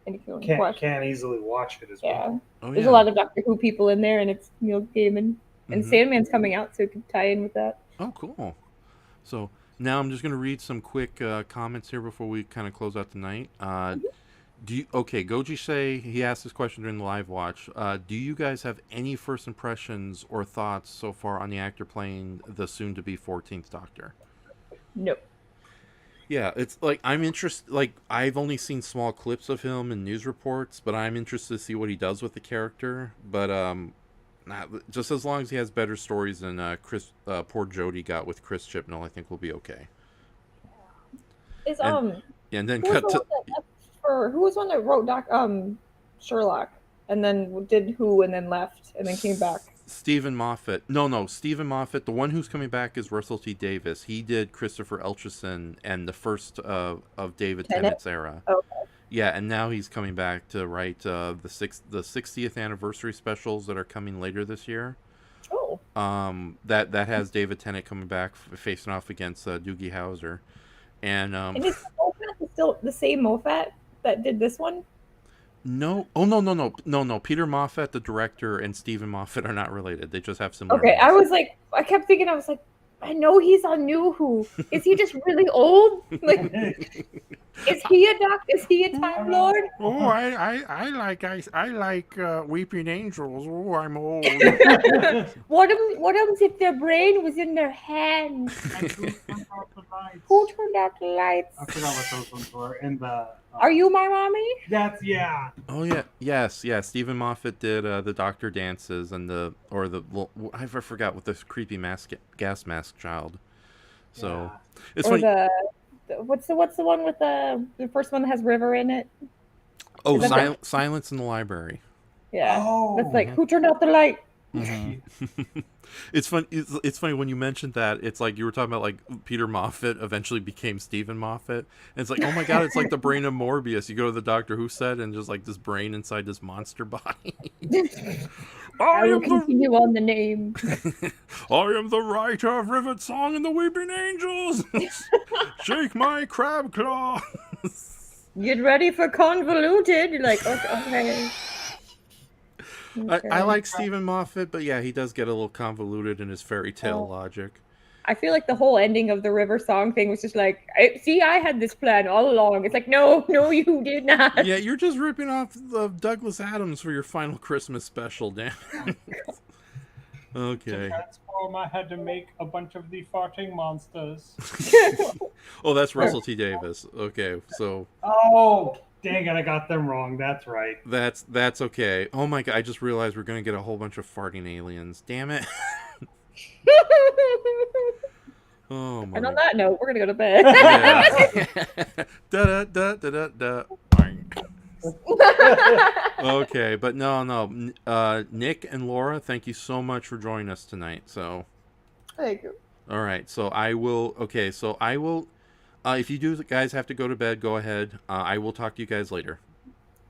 Can can easily watch it as well. There's a lot of Doctor Who people in there, and it's Neil Gaiman. And Sandman's coming out, so it could tie in with that. Oh, cool. So now I'm just going to read some quick comments here before we kind of close out the night. Goji say, he asked this question during the live watch. Do you guys have any first impressions or thoughts so far on the actor playing the soon-to-be 14th Doctor? No. Yeah, it's like I'm interested. Like I've only seen small clips of him in news reports, but I'm interested to see what he does with the character. But just as long as he has better stories than poor Jodie got with Chris Chibnall, I think we'll be okay. And then cut to who was one that wrote Sherlock, and then did Who, and then left, and then came back. Stephen Moffat. No, Stephen Moffat. The one who's coming back is Russell T Davies. He did Christopher Elchison and the first of David Tennant's era. Okay. Yeah, and now he's coming back to write the 60th anniversary specials that are coming later this year. Oh. That has David Tennant coming back facing off against Doogie Howser, and is Moffat still the same Moffat that did this one? No. Oh, no. Peter Moffat, the director, and Stephen Moffat are not related. They just have similar names. I kept thinking, I know he's on New Who. Is he just really old? Like, is he a doctor? Is he a Time Lord? Oh, I like Weeping Angels. Oh, I'm old. What happens if their brain was in their hand? Who turned out the lights? I forgot what those ones were. And the Are You My Mommy? Yeah. Oh yeah, yes. Stephen Moffat did the Doctor Dances and I forgot what this creepy gas mask child. So it's funny. What's the one with the first one that has River in it? Oh, Silence in the Library. Yeah, that's like Who Turned Out the Light. Mm-hmm. It's fun. It's funny when you mentioned that. It's like you were talking about like Peter Moffat eventually became Stephen Moffat, and it's like, oh my god, it's like the brain of Morbius. You go to the Doctor Who set and just like this brain inside this monster body. I will continue on the name. I am the writer of Rivet Song and the Weeping Angels. Shake my crab claw. Get ready for convoluted. You're like, okay. I like Stephen Moffat, but yeah, he does get a little convoluted in his fairy tale logic. I feel like the whole ending of the River Song thing was just like, I had this plan all along. It's like, no, you did not. Yeah, you're just ripping off Douglas Adams for your final Christmas special, Dan. Okay. To transform, I had to make a bunch of the farting monsters. Oh, that's Russell T Davies. Okay, so. Oh, dang it! I got them wrong. That's right. That's okay. Oh my god! I just realized we're gonna get a whole bunch of farting aliens. Damn it! Oh my. And on that note, we're gonna go to bed. Da da da da da. Okay, but no. Nick and Laura, thank you so much for joining us tonight. So. Thank you. All right, so I will. Okay, so I will. If you guys have to go to bed, go ahead. I will talk to you guys later.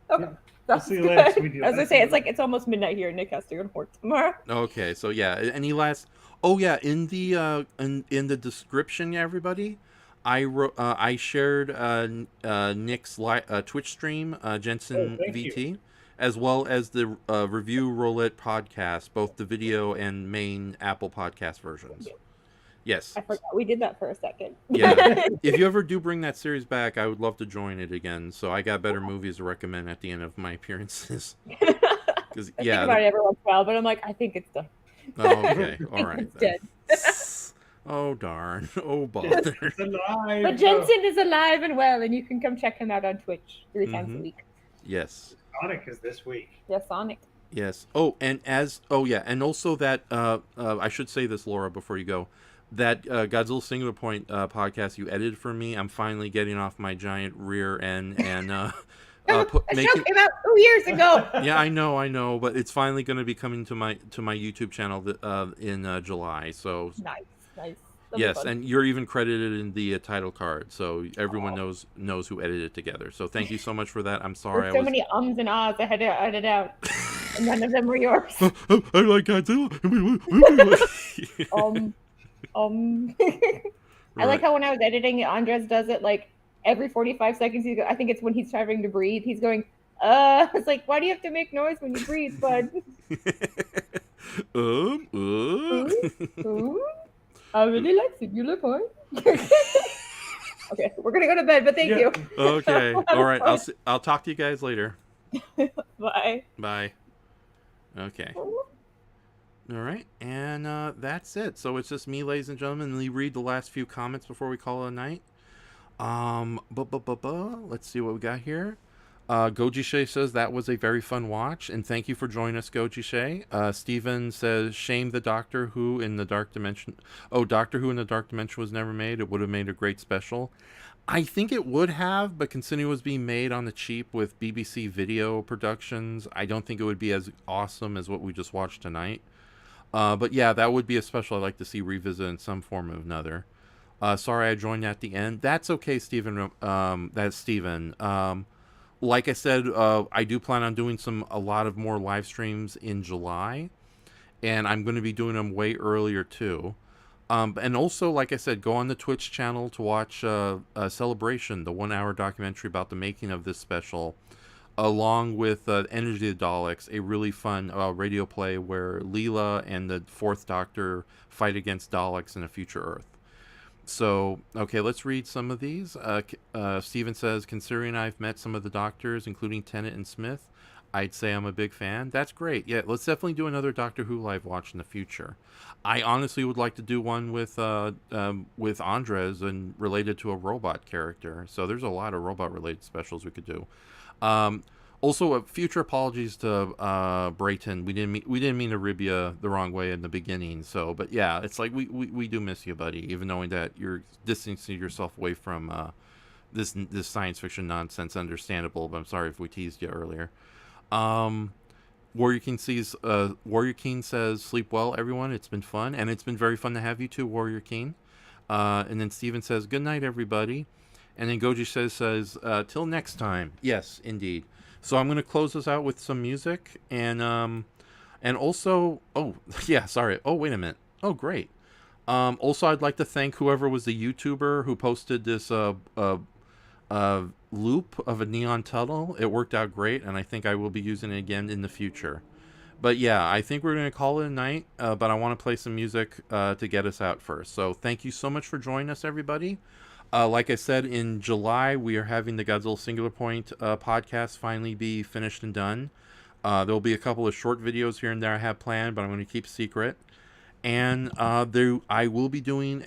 Okay. That's see you later, sweetie. As I say, it's almost midnight here. Nick has to go to work tomorrow. Okay, so yeah. Any last? Oh yeah, in the description, everybody, I shared Nick's Twitch stream, JennsenVT, as well as the review Roulette Podcast, both the video and main Apple Podcast versions. Yes. I forgot we did that for a second. Yeah. If you ever do bring that series back, I would love to join it again. So I got better movies to recommend at the end of my appearances. I think about it every once in a while, but I'm like, I think it's done. Oh, okay. All right. It's dead. Oh, darn. Oh, bother. It's alive. But Jensen is alive and well, and you can come check him out on Twitch 3 times a week. Yes. Sonic is this week. Yeah, Sonic. Yes. Oh, and also that I should say this, Laura, before you go. that Godzilla Singular Point podcast you edited for me, I'm finally getting off my giant rear end and that show came out 2 years ago. Yeah, I know, but it's finally going to be coming to my YouTube channel in July. So nice. Yes, and you're even credited in the title card, so everyone knows who edited it together. So thank you so much for that. I'm sorry. There's so many ums and ahs I had to edit out, and none of them were yours. I like Godzilla. I like how when I was editing, Andres does it like every 45 seconds. I think it's when he's trying to breathe. He's going, It's like, why do you have to make noise when you breathe, bud? I really like Singular Point. Okay, we're gonna go to bed, but thank you. Okay, all right. I'll talk to you guys later. Bye. Bye. Okay. All right, and that's it. So it's just me, ladies and gentlemen. Let me read the last few comments before we call it a night. Let's see what we got here. Goji Shay says that was a very fun watch, and thank you for joining us, Goji Shay. Steven says, shame the Doctor Who in the Dark Dimension. Oh, Doctor Who in the Dark Dimension was never made. It would have made a great special. I think it would have, but considering it was being made on the cheap with BBC Video Productions, I don't think it would be as awesome as what we just watched tonight. But yeah, that would be a special I'd like to see revisit in some form or another. Sorry I joined at the end. That's okay, Steven. That's Steven. Like I said, I do plan on doing a lot of more live streams in July, and I'm going to be doing them way earlier too. And also, like I said, go on the Twitch channel to watch Celebration, the 1-hour documentary about the making of this special, along with Energy of the Daleks, a really fun radio play where Leela and the Fourth Doctor fight against Daleks in a future Earth. So, okay, let's read some of these. Steven says, considering I've met some of the Doctors, including Tennant and Smith, I'd say I'm a big fan. That's great. Yeah, let's definitely do another Doctor Who live watch in the future. I honestly would like to do one with Andres and related to a robot character. So there's a lot of robot-related specials we could do. Also, future apologies to Brayton. We didn't mean to rib you the wrong way in the beginning. So, but yeah, it's like we do miss you, buddy. Even knowing that you're distancing yourself away from this science fiction nonsense, understandable. But I'm sorry if we teased you earlier. Warrior King says, sleep well, everyone. It's been fun, and it's been very fun to have you too, Warrior King. And then Steven says, good night, everybody. And then Goji says, till next time. Yes, indeed. So I'm going to close this out with some music, and also, oh, yeah, sorry. Oh, wait a minute. Oh, great. Also, I'd like to thank whoever was the YouTuber who posted this loop of a neon tunnel. It worked out great, and I think I will be using it again in the future. But yeah, I think we're going to call it a night, but I want to play some music to get us out first. So thank you so much for joining us, everybody. Like I said, in July, we are having the Godzilla Singular Point podcast finally be finished and done. There'll be a couple of short videos here and there I have planned, but I'm going to keep secret. And I will be doing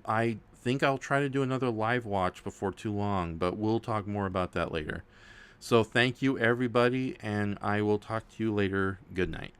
I think I'll try to do another live watch before too long, but we'll talk more about that later. So thank you, everybody, and I will talk to you later. Good night.